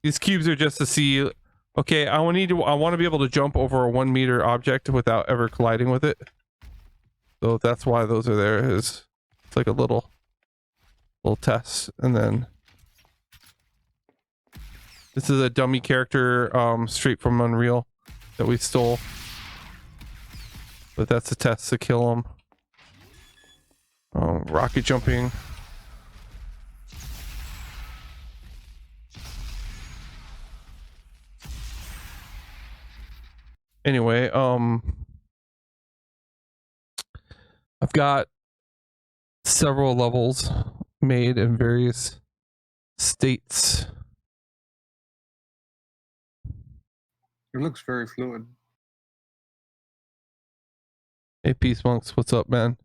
These cubes are just to see, okay, I want to be able to jump over a 1 meter object without ever colliding with it. So that's why those are there. It's like a little test. And then this is a dummy character straight from Unreal that we stole. But that's a test to kill him. Rocket jumping. Anyway, I've got several levels made in various states. It looks very fluid. Hey, Peace Monks, what's up, man?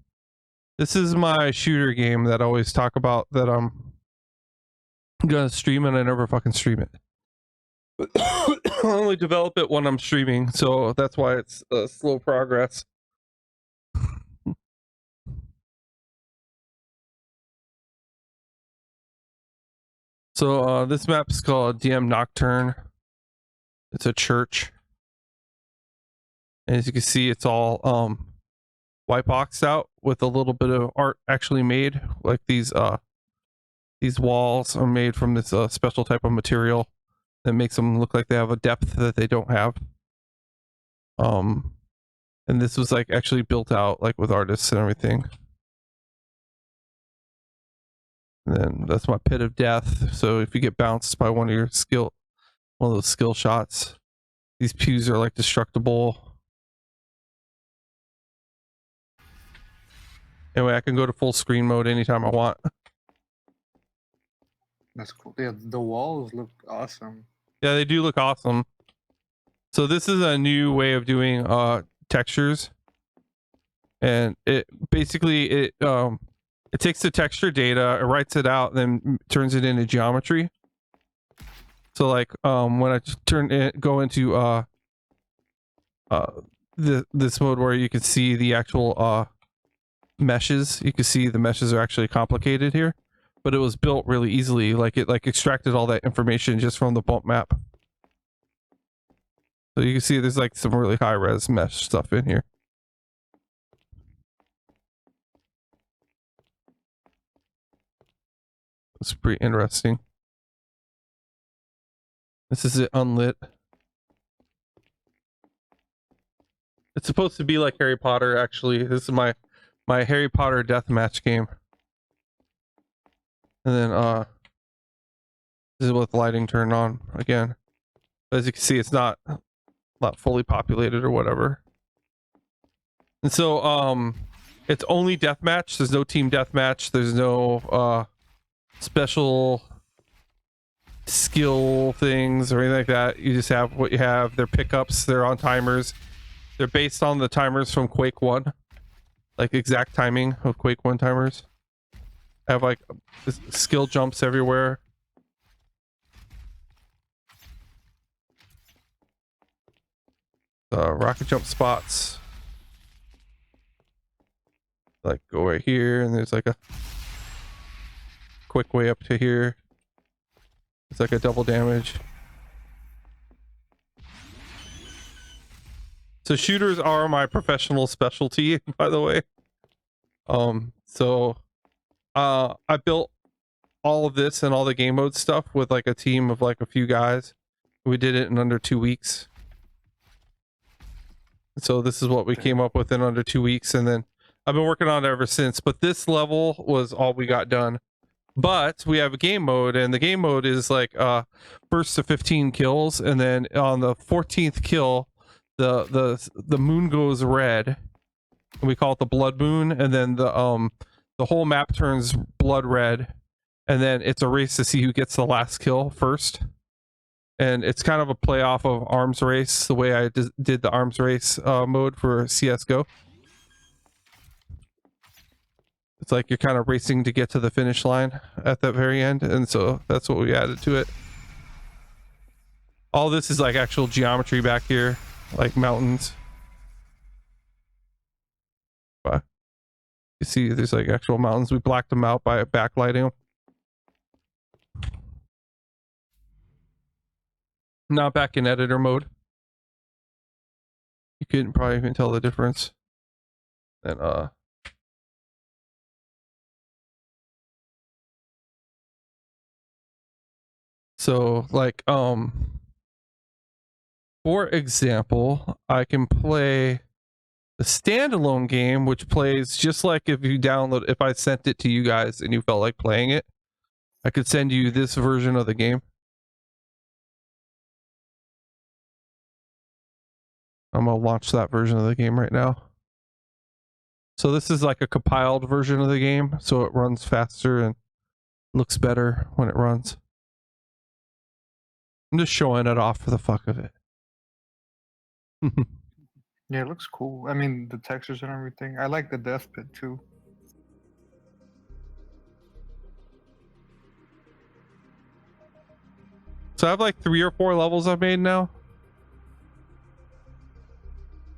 This is my shooter game that I always talk about that I'm gonna stream, and I never fucking stream it. I only develop it when I'm streaming, so that's why it's slow progress. So this map is called DM Nocturne. It's a church. And as you can see, it's all white boxed out with a little bit of art actually made. Like these walls are made from this special type of material that makes them look like they have a depth that they don't have. And this was like actually built out like with artists and everything. And then that's my pit of death. So if you get bounced by one of those skill shots, these pews are like destructible. Anyway, I can go to full screen mode anytime I want. That's cool. Yeah, the walls look awesome. Yeah, they do look awesome. So this is a new way of doing textures, and it basically it takes the texture data, it writes it out, then turns it into geometry. So like when I go into this mode where you can see the actual meshes, you can see the meshes are actually complicated here, but it was built really easily. Like it extracted all that information just from the bump map. So you can see there's like some really high res mesh stuff in here. It's pretty interesting. This is it unlit. It's supposed to be like Harry Potter, actually. This is my Harry Potter deathmatch game. And then this is with lighting turned on again. But as you can see, it's not fully populated or whatever. And so it's only deathmatch. There's no team deathmatch. There's no special skill things or anything like that. You just have what you have. They're pickups. They're on timers. They're based on the timers from Quake 1. Like exact timing of Quake 1 timers. I have like skill jumps everywhere. Rocket jump spots. Like go right here, and there's like a quick way up to here. It's like a double damage. So shooters are my professional specialty, by the way. So I built all of this and all the game mode stuff with like a team of like a few guys. We did it in under 2 weeks. So this is what we came up with in under 2 weeks, and then I've been working on it ever since. But this level was all we got done. But we have a game mode, and the game mode is like first to 15 kills, and then on the 14th kill, the moon goes red. We call it the blood moon, and then the whole map turns blood red, and then it's a race to see who gets the last kill first. And it's kind of a play off of arms race, the way I did the arms race mode for CSGO. It's like you're kind of racing to get to the finish line at the very end, and so that's what we added to it. All this is like actual geometry back here, like mountains. But you see there's like actual mountains. We blacked them out by backlighting them. Not back in editor mode. You couldn't probably even tell the difference. And so like for example, I can play the standalone game, which plays just like if I sent it to you guys and you felt like playing it. I could send you this version of the game. I'm gonna launch that version of the game right now. So this is like a compiled version of the game, so it runs faster and looks better when it runs. I'm just showing it off for the fuck of it. Yeah, it looks cool. I mean, the textures and everything. I like the death pit too. So I have like 3 or 4 levels I've made now.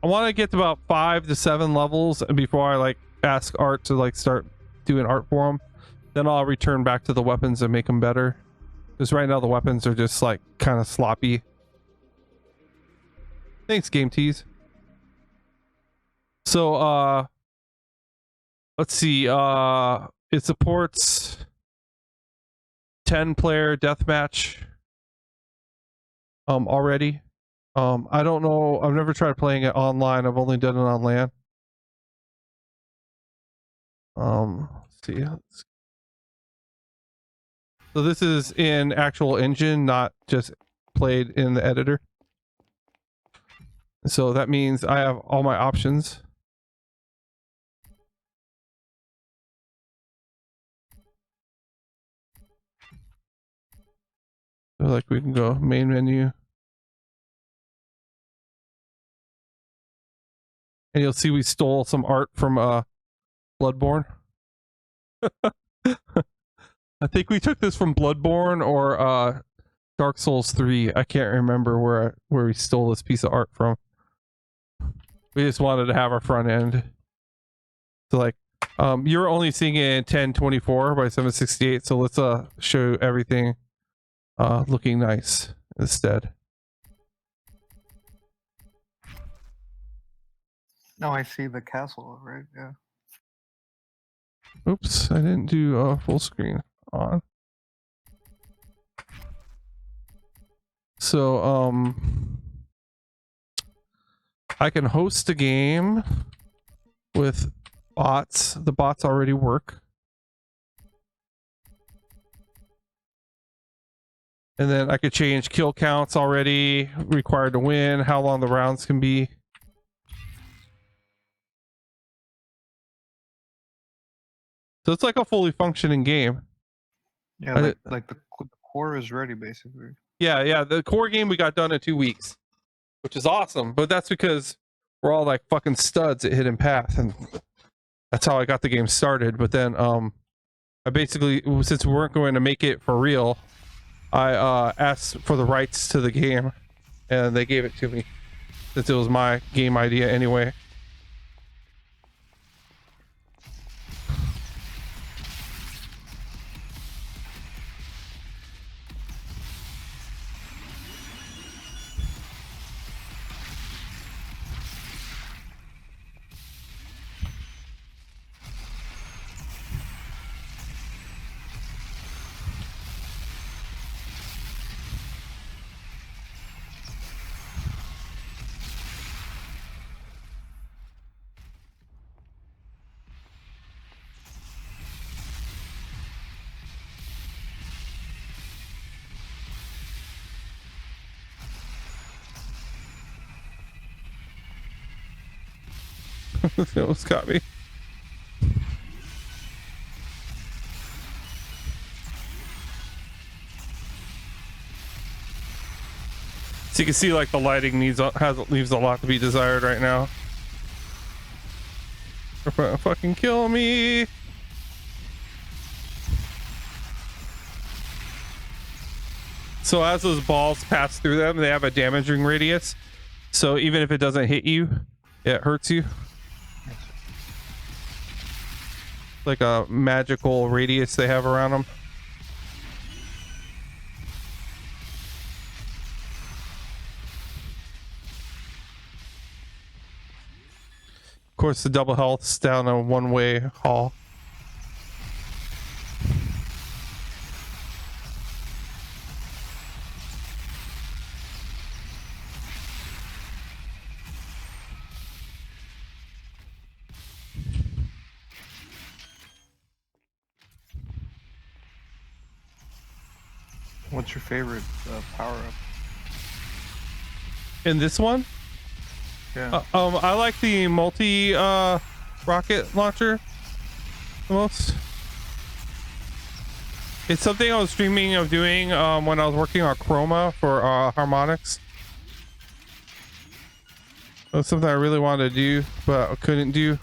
I want to get to about 5 to 7 levels before I like ask Art to like start doing art for them. Then I'll return back to the weapons and make them better. Because right now the weapons are just like kind of sloppy. Thanks, Game Tease. So let's see. It supports 10-player deathmatch. Already. I don't know. I've never tried playing it online. I've only done it on LAN. Let's see. So this is in actual engine, not just played in the editor. So that means I have all my options. So like we can go main menu. And you'll see we stole some art from Bloodborne. I think we took this from Bloodborne or Dark Souls 3. I can't remember where we stole this piece of art from. We just wanted to have our front end. So like you're only seeing it in 1024 by 768, so let's show everything looking nice instead. No, I see the castle, right? Yeah. Oops, I didn't do full screen on. So I can host a game with bots. The bots already work. And then I could change kill counts already, required to win, how long the rounds can be. So it's like a fully functioning game. Yeah, like the core is ready, basically. Yeah, the core game we got done in 2 weeks, which is awesome. But that's because we're all like fucking studs at Hidden Path, and that's how I got the game started. But then I basically, since we weren't going to make it for real, I asked for the rights to the game, and they gave it to me since it was my game idea anyway. It almost got me. So you can see like the lighting leaves a lot to be desired right now. Fucking kill me. So as those balls pass through them, they have a damaging radius. So even if it doesn't hit you, it hurts you. Like a magical radius they have around them. Of course, the double health's down a one-way hall. What's your favorite power-up? In this one? Yeah. I like the multi rocket launcher the most. It's something I was dreaming of doing when I was working on Chroma for harmonics. It was something I really wanted to do, but I couldn't do.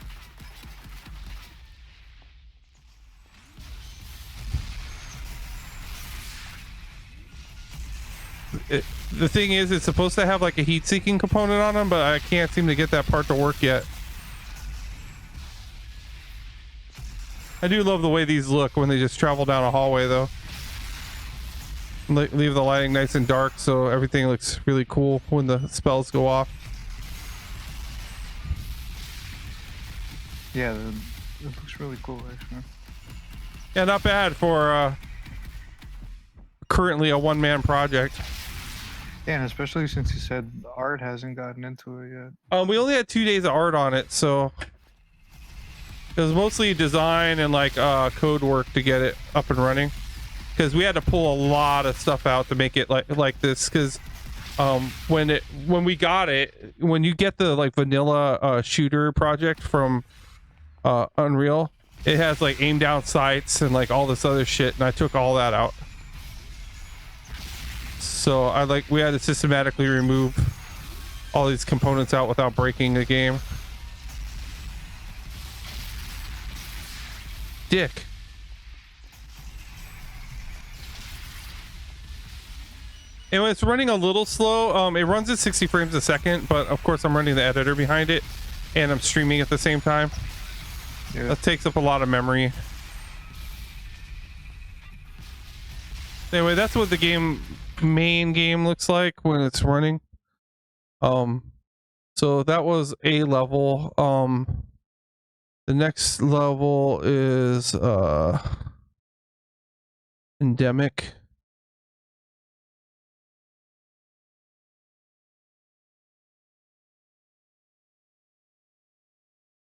The thing is, it's supposed to have like a heat-seeking component on them, but I can't seem to get that part to work yet. I do love the way these look when they just travel down a hallway, though. Leave the lighting nice and dark, so everything looks really cool when the spells go off. Yeah, This looks really cool, actually. Yeah, not bad for currently a one-man project. Yeah, and especially since you said art hasn't gotten into it yet. We only had 2 days of art on it, so it was mostly design and like code work to get it up and running. Because we had to pull a lot of stuff out to make it like this. Because when we got it, when you get the like vanilla shooter project from Unreal, it has like aim down sights and like all this other shit, and I took all that out. So we had to systematically remove all these components out without breaking the game. Dick. Anyway, it's running a little slow. It runs at 60 frames a second, but of course I'm running the editor behind it, and I'm streaming at the same time. Yeah. That takes up a lot of memory. Anyway, that's what the main game looks like when it's running. So that was a level. The next level is endemic.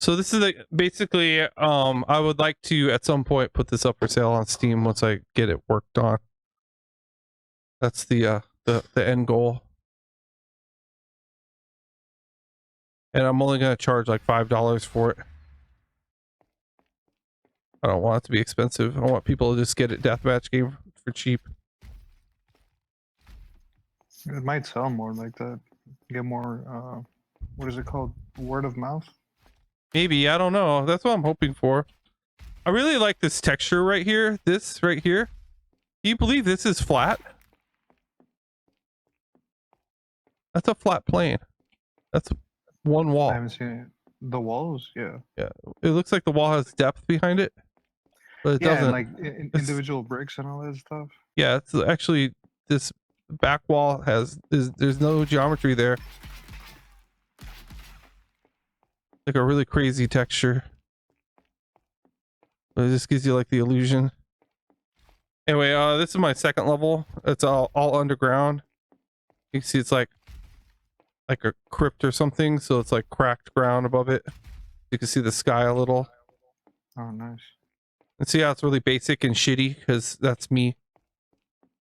So this is basically I would like to at some point put this up for sale on Steam once I get it worked on. That's the end goal. And I'm only going to charge like $5 for it. I don't want it to be expensive. I want people to just get a deathmatch game for cheap. It might sell more like that. Get more, what is it called? Word of mouth? Maybe, I don't know. That's what I'm hoping for. I really like this texture right here. This right here. Can you believe this is flat? That's a flat plane. That's one wall. I haven't seen it. The walls, yeah. Yeah, it looks like the wall has depth behind it, but it doesn't. And like individual bricks and all that stuff. Yeah, it's actually this back wall there's no geometry there. Like a really crazy texture, but it just gives you like the illusion. Anyway, this is my second level. It's all underground. You can see it's like a crypt or something, so it's like cracked ground above it. You can see the sky a little. Oh, nice. And see how it's really basic and shitty, because that's me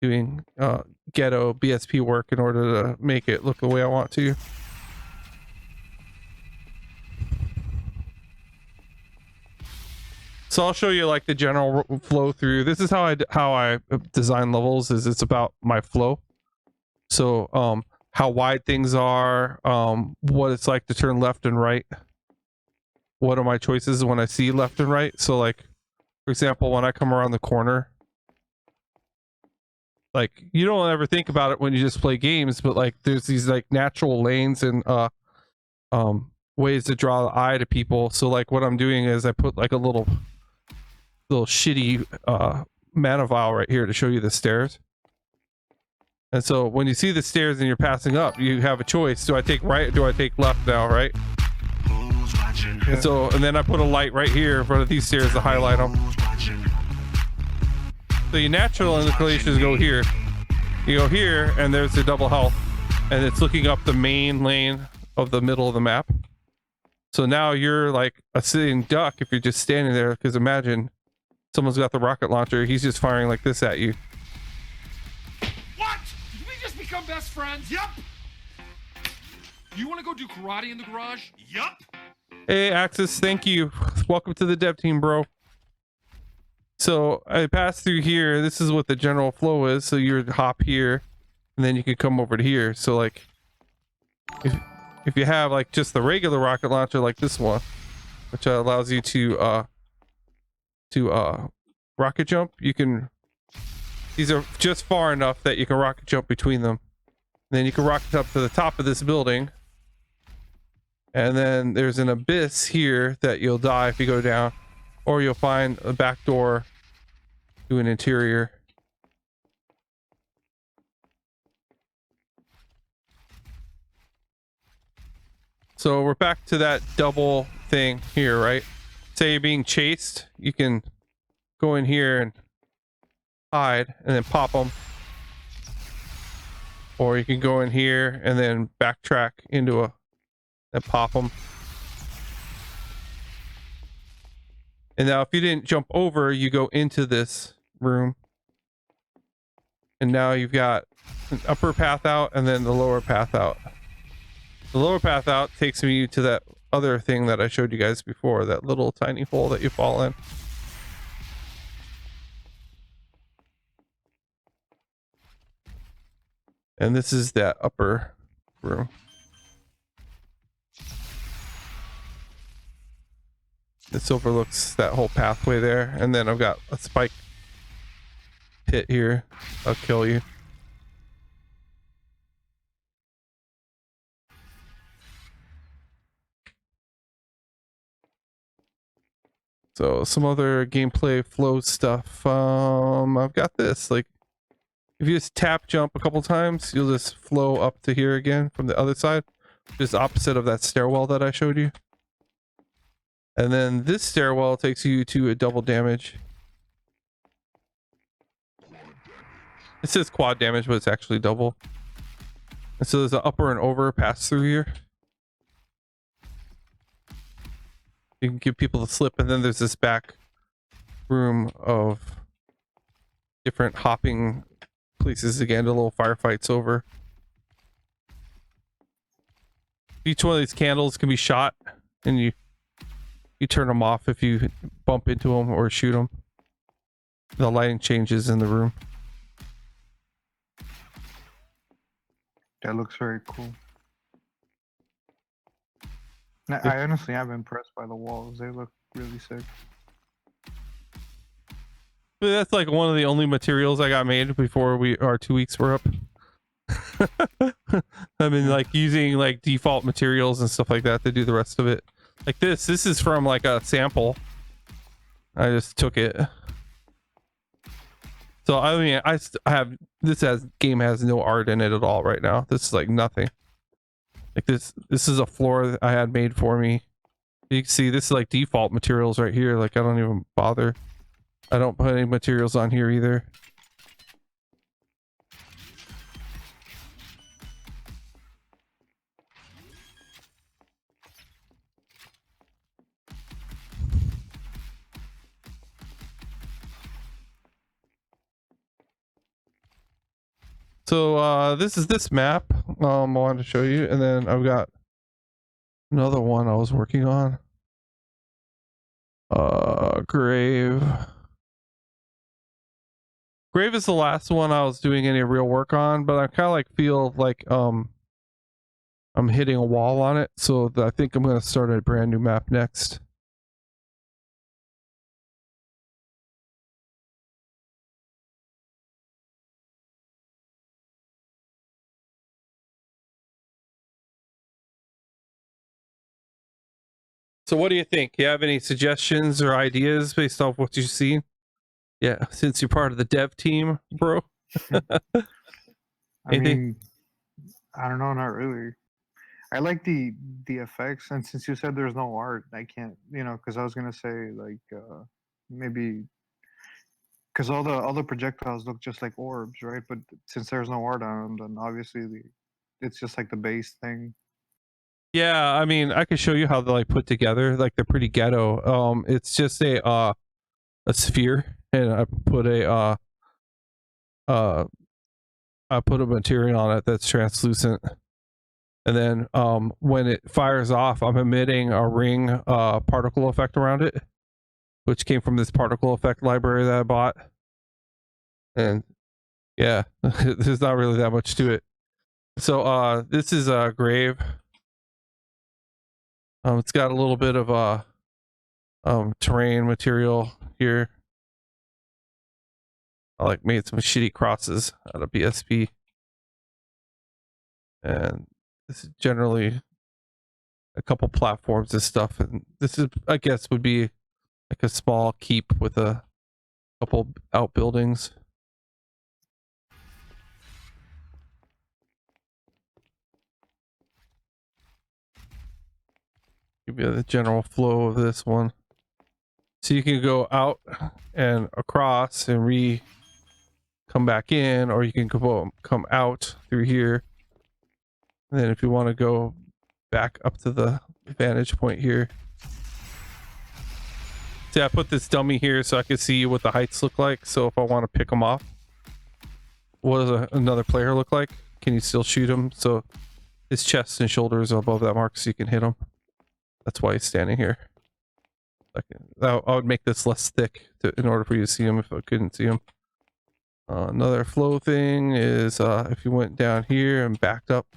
doing ghetto BSP work in order to make it look the way I want to. So I'll show you like the general flow through. This is how I design levels. Is it's about my flow. So how wide things are, what it's like to turn left and right. What are my choices when I see left and right? So like, for example, when I come around the corner, like you don't ever think about it when you just play games, but like there's these like natural lanes and ways to draw the eye to people. So like what I'm doing is I put like a little shitty mana vial right here to show you the stairs. And so when you see the stairs and you're passing up, you have a choice. Do I take right or do I take left now, right? And then I put a light right here in front of these stairs to highlight them. So your natural inclinations go here. You go here and there's the double health. And it's looking up the main lane of the middle of the map. So now you're like a sitting duck if you're just standing there, because imagine someone's got the rocket launcher. He's just firing like this at you. What? Did we just become best friends? Yup. You want to go do karate in the garage? Yup. Hey, Axis, thank you. Welcome to the dev team, bro. So I pass through here. This is what the general flow is. So you hop here, and then you can come over to here. So like, if you have like just the regular rocket launcher like this one, which allows you to rocket jump, you can. These are just far enough that you can rocket jump between them. Then you can rocket up to the top of this building. And then there's an abyss here that you'll die if you go down, or you'll find a back door to an interior. So we're back to that double thing here, right? say you're being chased, you can go in here and hide and then pop them. Or you can go in here and then backtrack into and pop them. And now if you didn't jump over, you go into this room. And now you've got an upper path out and then the lower path out. The lower path out takes me to that other thing that I showed you guys before, that little tiny hole that you fall in. And this is that upper room. This overlooks that whole pathway there. And then I've got a spike pit here. I'll kill you. So some other gameplay flow stuff. I've got this. Like, if you just tap jump a couple times, you'll just flow up to here again from the other side. Just opposite of that stairwell that I showed you. And then this stairwell takes you to a double damage. It says quad damage, but it's actually double. And so there's an upper and over pass through here. You can give people the slip, and then there's this back room of different hopping places again, a little firefights over. Each one of these candles can be shot, and you turn them off if you bump into them or shoot them. The lighting changes in the room. That looks very cool. I honestly am impressed by the walls. They look really sick. That's like one of the only materials I got made before our 2 weeks were up. I've been like using like default materials and stuff like that to do the rest of it. Like this is from like a sample. I just took it. So I mean, I have game has no art in it at all right now. This is like nothing. Like this is a floor that I had made for me. You can see this is like default materials right here. Like I don't even bother. I don't put any materials on here either. So this is this map I wanted to show you, and then I've got another one I was working on. Grave is the last one I was doing any real work on, but I kind of like feel like I'm hitting a wall on it, so I think I'm going to start a brand new map next. So what do you think? You have any suggestions or ideas based off what you've seen? Yeah, since you're part of the dev team, bro. I mean, I don't know, not really. I like the effects, and since you said there's no art, I can't, because I was gonna say like maybe because all the projectiles look just like orbs, right? But since there's no art on them, then obviously it's just like the base thing. Yeah, I mean, I could show you how they're like put together. Like they're pretty ghetto. It's just a sphere, and I put a material on it that's translucent, and then when it fires off, I'm emitting a ring particle effect around it, which came from this particle effect library that I bought. And yeah, there's not really that much to it. So this is a grave. It's got a little bit of terrain material here. I like made some shitty crosses out of BSP, and this is generally a couple platforms and stuff. And this is, I guess, would be like a small keep with a couple outbuildings. Give you the general flow of this one. So you can go out and across and come back in, or you can come out through here. And then if you want to go back up to the vantage point here. See, I put this dummy here so I can see what the heights look like. So if I want to pick them off, what does another player look like? Can you still shoot him? So his chest and shoulders are above that mark so you can hit him. That's why he's standing here. I would make this less thick in order for you to see him if I couldn't see him. Another flow thing is if you went down here and backed up.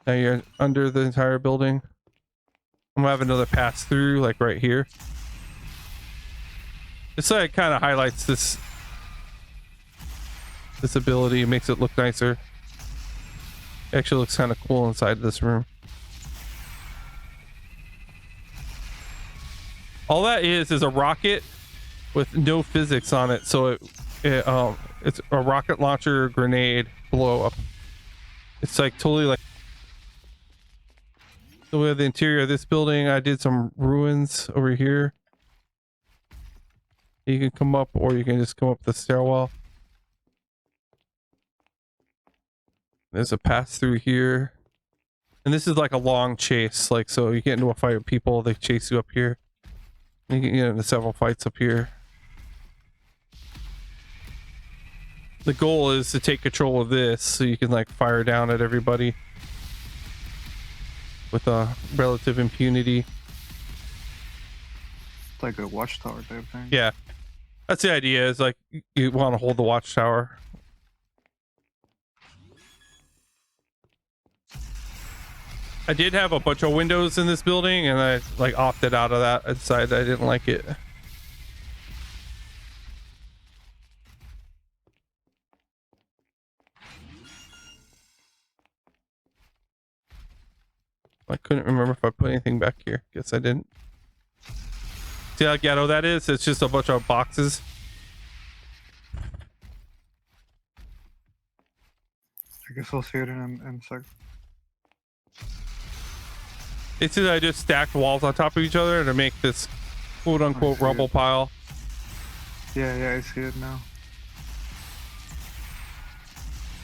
Now you're under the entire building. I'm gonna have another pass through, like right here. This like kind of highlights this ability, makes it look nicer. It actually looks kind of cool inside this room. All that is a rocket with no physics on it, so it's a rocket launcher grenade blow up. It's like totally like. So we have the interior of this building. I did some ruins over here. You can come up, or you can just come up the stairwell. There's a pass through here. And this is like a long chase. Like, so you get into a fight with people, they chase you up here. You can get into several fights up here. The goal is to take control of this so you can like fire down at everybody with a relative impunity. It's like a watchtower type thing. Yeah. That's the idea, is like you want to hold the watchtower. I did have a bunch of windows in this building and I like opted out of that. I decided I didn't like it. I couldn't remember if I put anything back here. Guess I didn't. See how ghetto that is? It's just a bunch of boxes. I guess we'll see it in a sec. It's just I just stacked walls on top of each other to make this quote unquote rubble pile. Yeah, I see it now.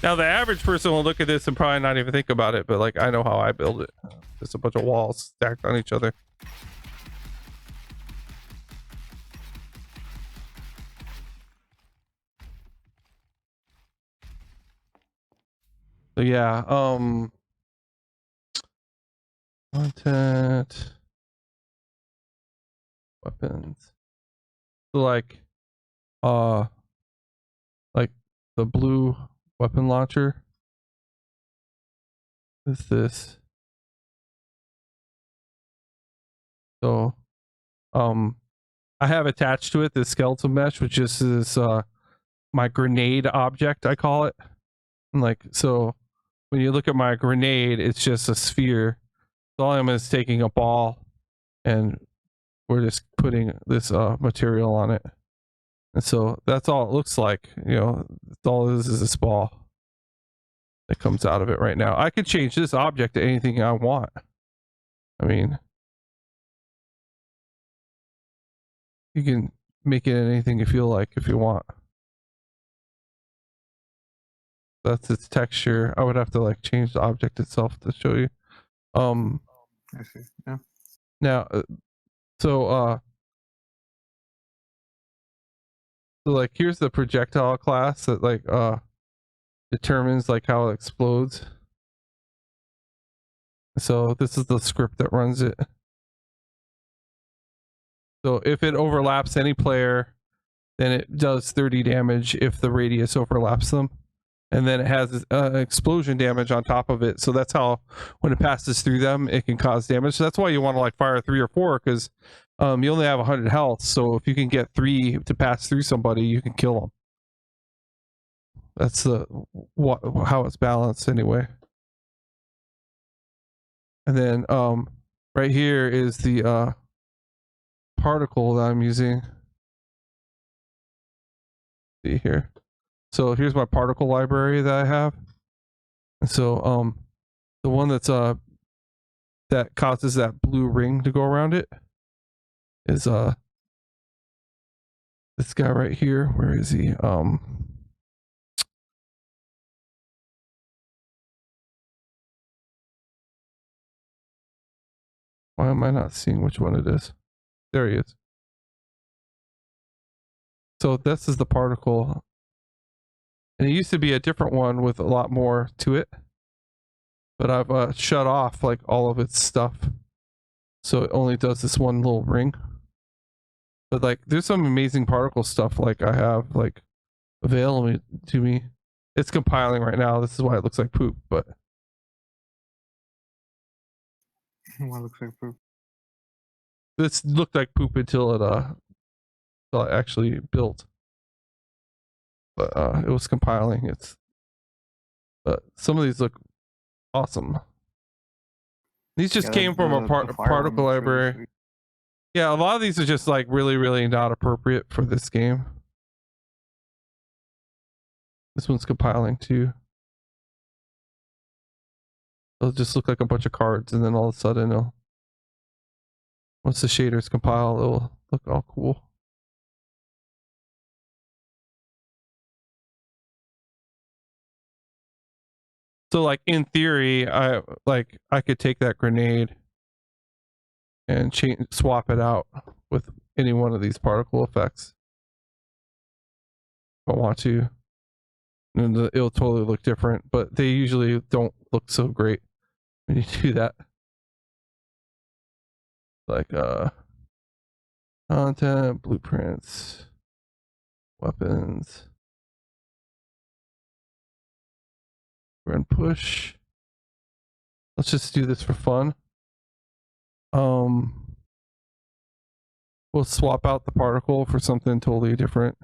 Now the average person will look at this and probably not even think about it, but like I know how I build it. Just a bunch of walls stacked on each other. So yeah, content, weapons. So like the blue weapon launcher is this. So I have attached to it this skeletal mesh, which is this my grenade object, I call it. And like, so when you look at my grenade, it's just a sphere. So all I'm is taking a ball and we're just putting this material on it. And so that's all it looks like, you know, that's all it is this ball that comes out of it right now. I could change this object to anything I want. I mean, you can make it anything you feel like if you want. That's its texture. I would have to like change the object itself to show you. I see. Yeah. Now, so like here's the projectile class that like determines like how it explodes. So this is the script that runs it. So if it overlaps any player, then it does 30 damage if the radius overlaps them. And then it has explosion damage on top of it. So that's how, when it passes through them, it can cause damage. So that's why you want to like fire 3 or 4, because you only have 100 health. So if you can get 3 to pass through somebody, you can kill them. That's how it's balanced anyway. And then right here is the particle that I'm using. See here. So here's my particle library that I have. And so the one that's that causes that blue ring to go around it is this guy right here. Where is he? Why am I not seeing which one it is? There he is. So this is the particle. And it used to be a different one with a lot more to it. But I've shut off like all of its stuff. So it only does this one little ring. But like there's some amazing particle stuff like I have like available to me. It's compiling right now. This is why it looks like poop, but What looks like poop? this looked like poop until it actually built. But it was compiling. But some of these look awesome. These just came from a particle library. Really yeah, a lot of these are just like really, really not appropriate for this game. This one's compiling too. It'll just look like a bunch of cards, and then all of a sudden once the shaders compile, it'll look all cool. So like in theory, I could take that grenade and swap it out with any one of these particle effects if I want to. And it'll totally look different, but they usually don't look so great when you do that. Like content, blueprints, weapons. Run push. Let's just do this for fun. We'll swap out the particle for something totally different.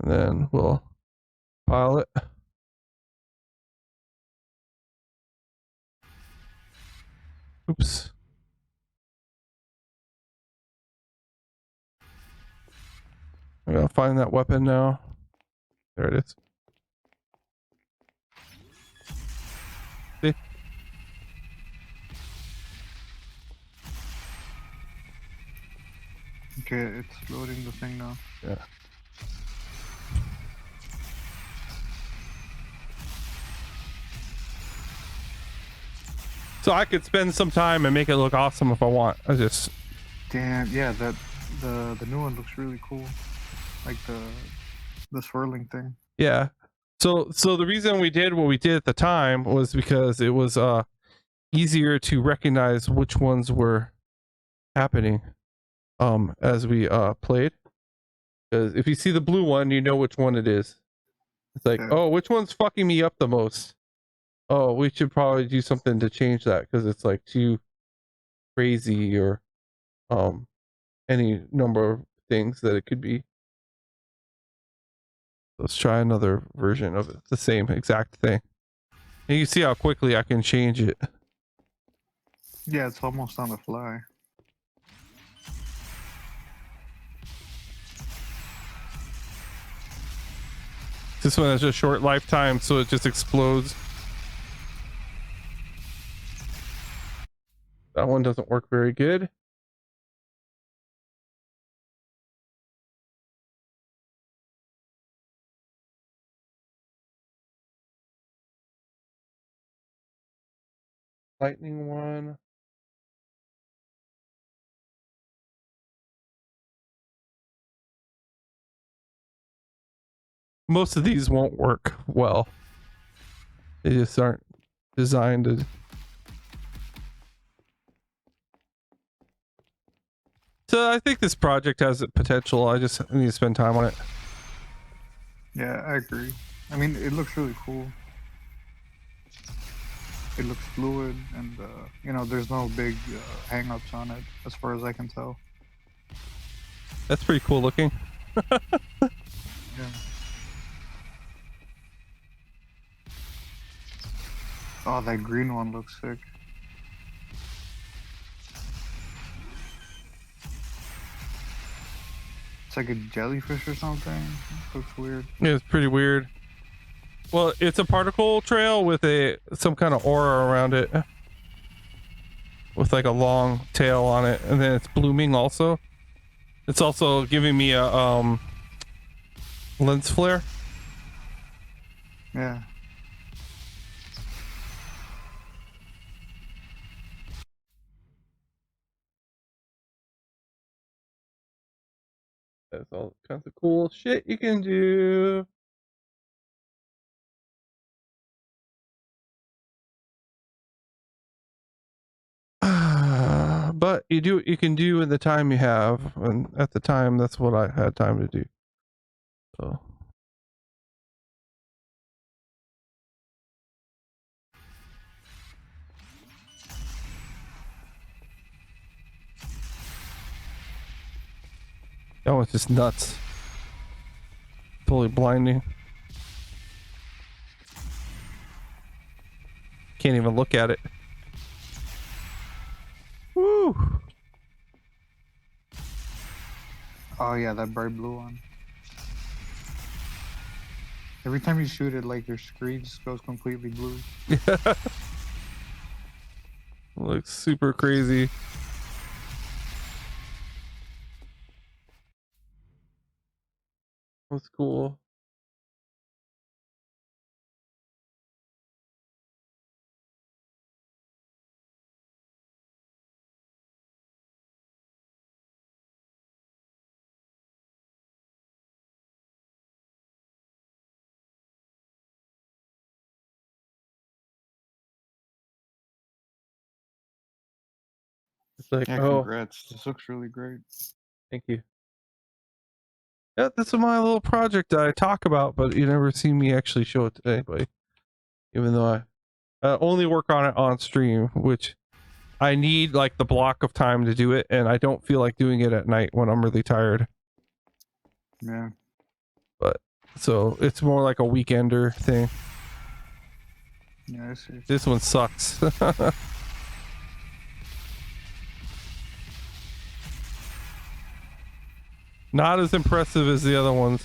And then we'll file it. Oops. I gotta find that weapon now. There it is. See? Okay, it's loading the thing now. Yeah. So I could spend some time and make it look awesome if I want. I just damn, yeah, that the new one looks really cool. Like the swirling thing. yeah. So the reason we did what we did at the time was because it was easier to recognize which ones were happening as we played. Because if you see the blue one, you know which one it is. It's like, oh, which one's fucking me up the most? Oh, we should probably do something to change that because it's like too crazy or any number of things that it could be. Let's try another version of it, the same exact thing. And you see how quickly I can change it. Yeah, it's almost on the fly. This one has a short lifetime, so it just explodes. That one doesn't work very good. Lightning one. Most of these won't work well. They just aren't designed to. So I think this project has potential. I just need to spend time on it. Yeah, I agree. I mean, it looks really cool. It looks fluid, and you know, there's no big hang-ups on it, as far as I can tell. That's pretty cool looking. Yeah. Oh, that green one looks sick. It's like a jellyfish or something. It looks weird. Yeah, it's pretty weird. Well, it's a particle trail with some kind of aura around it. With like a long tail on it, and then it's blooming also. It's also giving me a lens flare. Yeah. That's all kinds of cool shit you can do. But you do what you can do in the time you have, and at the time, that's what I had time to do. So. That was just nuts. Totally blinding. Can't even look at it. Woo! Oh yeah, that bright blue one. Every time you shoot it, like your screen just goes completely blue. Yeah. Looks super crazy. That's cool. It's like, Yeah, oh, congrats. This looks really great. thank you. Yeah, this is my little project I talk about, but you never see me actually show it to anybody. Even though I only work on it on stream, which I need like the block of time to do it, and I don't feel like doing it at night when I'm really tired. Yeah. But so it's more like a weekender thing. Yeah, I see. This one sucks. Not as impressive as the other ones.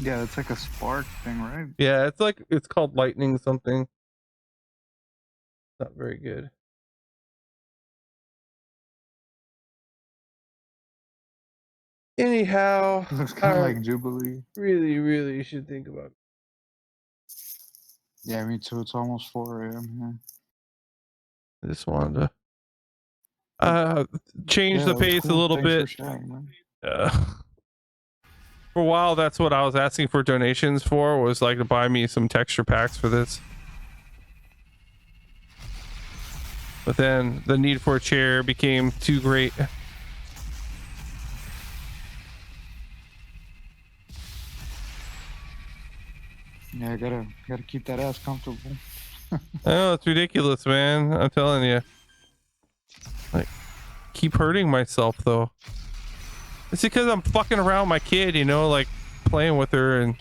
Yeah, it's like a spark thing, right? Yeah, it's called lightning something. Not very good. Anyhow, It looks kind of like Jubilee. Really should think about it. Yeah, me too. It's almost 4 a.m. here. I just wanted to change the pace a little bit. For sharing, man. For a while, that's what I was asking for donations for, was like to buy me some texture packs for this. But then the need for a chair became too great. Yeah, gotta keep that ass comfortable. Oh, it's ridiculous, man. I'm telling you. Like, keep hurting myself though. It's because I'm fucking around my kid, you know, like playing with her and.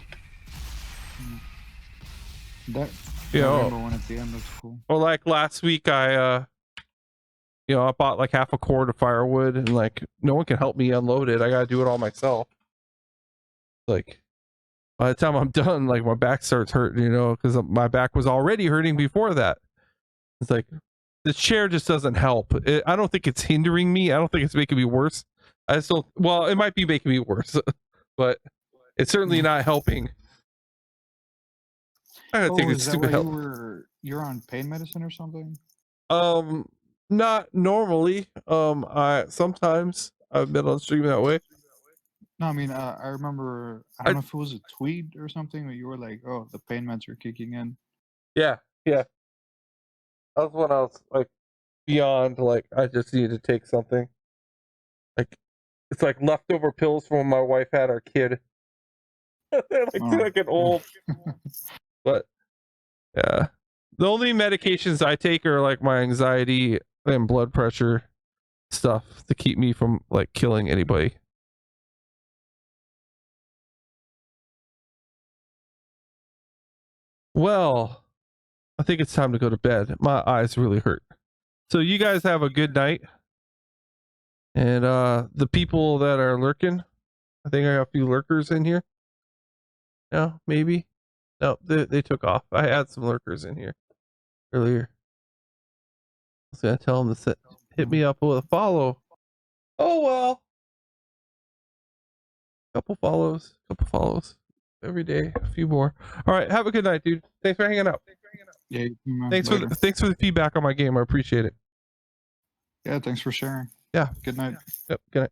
That. You know, one at the end looks cool. Well, like last week, I bought like half a cord of firewood, and like no one can help me unload it. I gotta do it all myself. Like, by the time I'm done, like my back starts hurting, you know, because my back was already hurting before that. It's like the chair just doesn't help. I don't think it's hindering me. I don't think it's making me worse. I just don't. Well, it might be making me worse, but it's certainly not helping. I gotta take this stupid help. You're on pain medicine or something? Not normally. I sometimes I've been on stream that way. No, I mean, I remember, I don't know if it was a tweet or something, but you were like, oh, the pain meds are kicking in. Yeah. That was when I was like beyond, like, I just needed to take something. Like, it's like leftover pills from when my wife had our kid. They're like an old. But, yeah. The only medications I take are like my anxiety and blood pressure stuff to keep me from like killing anybody. Well, I think it's time to go to bed. My eyes really hurt. So you guys have a good night. And the people that are lurking, I think I have a few lurkers in here. Yeah, maybe. No, they took off. I had some lurkers in here earlier. I was gonna tell them to hit me up with a follow. Oh well. Couple follows every day. A few more. All right. Have a good night, dude. Thanks for hanging out. Yeah. Thanks for the feedback on my game. I appreciate it. Yeah. Thanks for sharing. Yeah. Good night. Yep. Good night.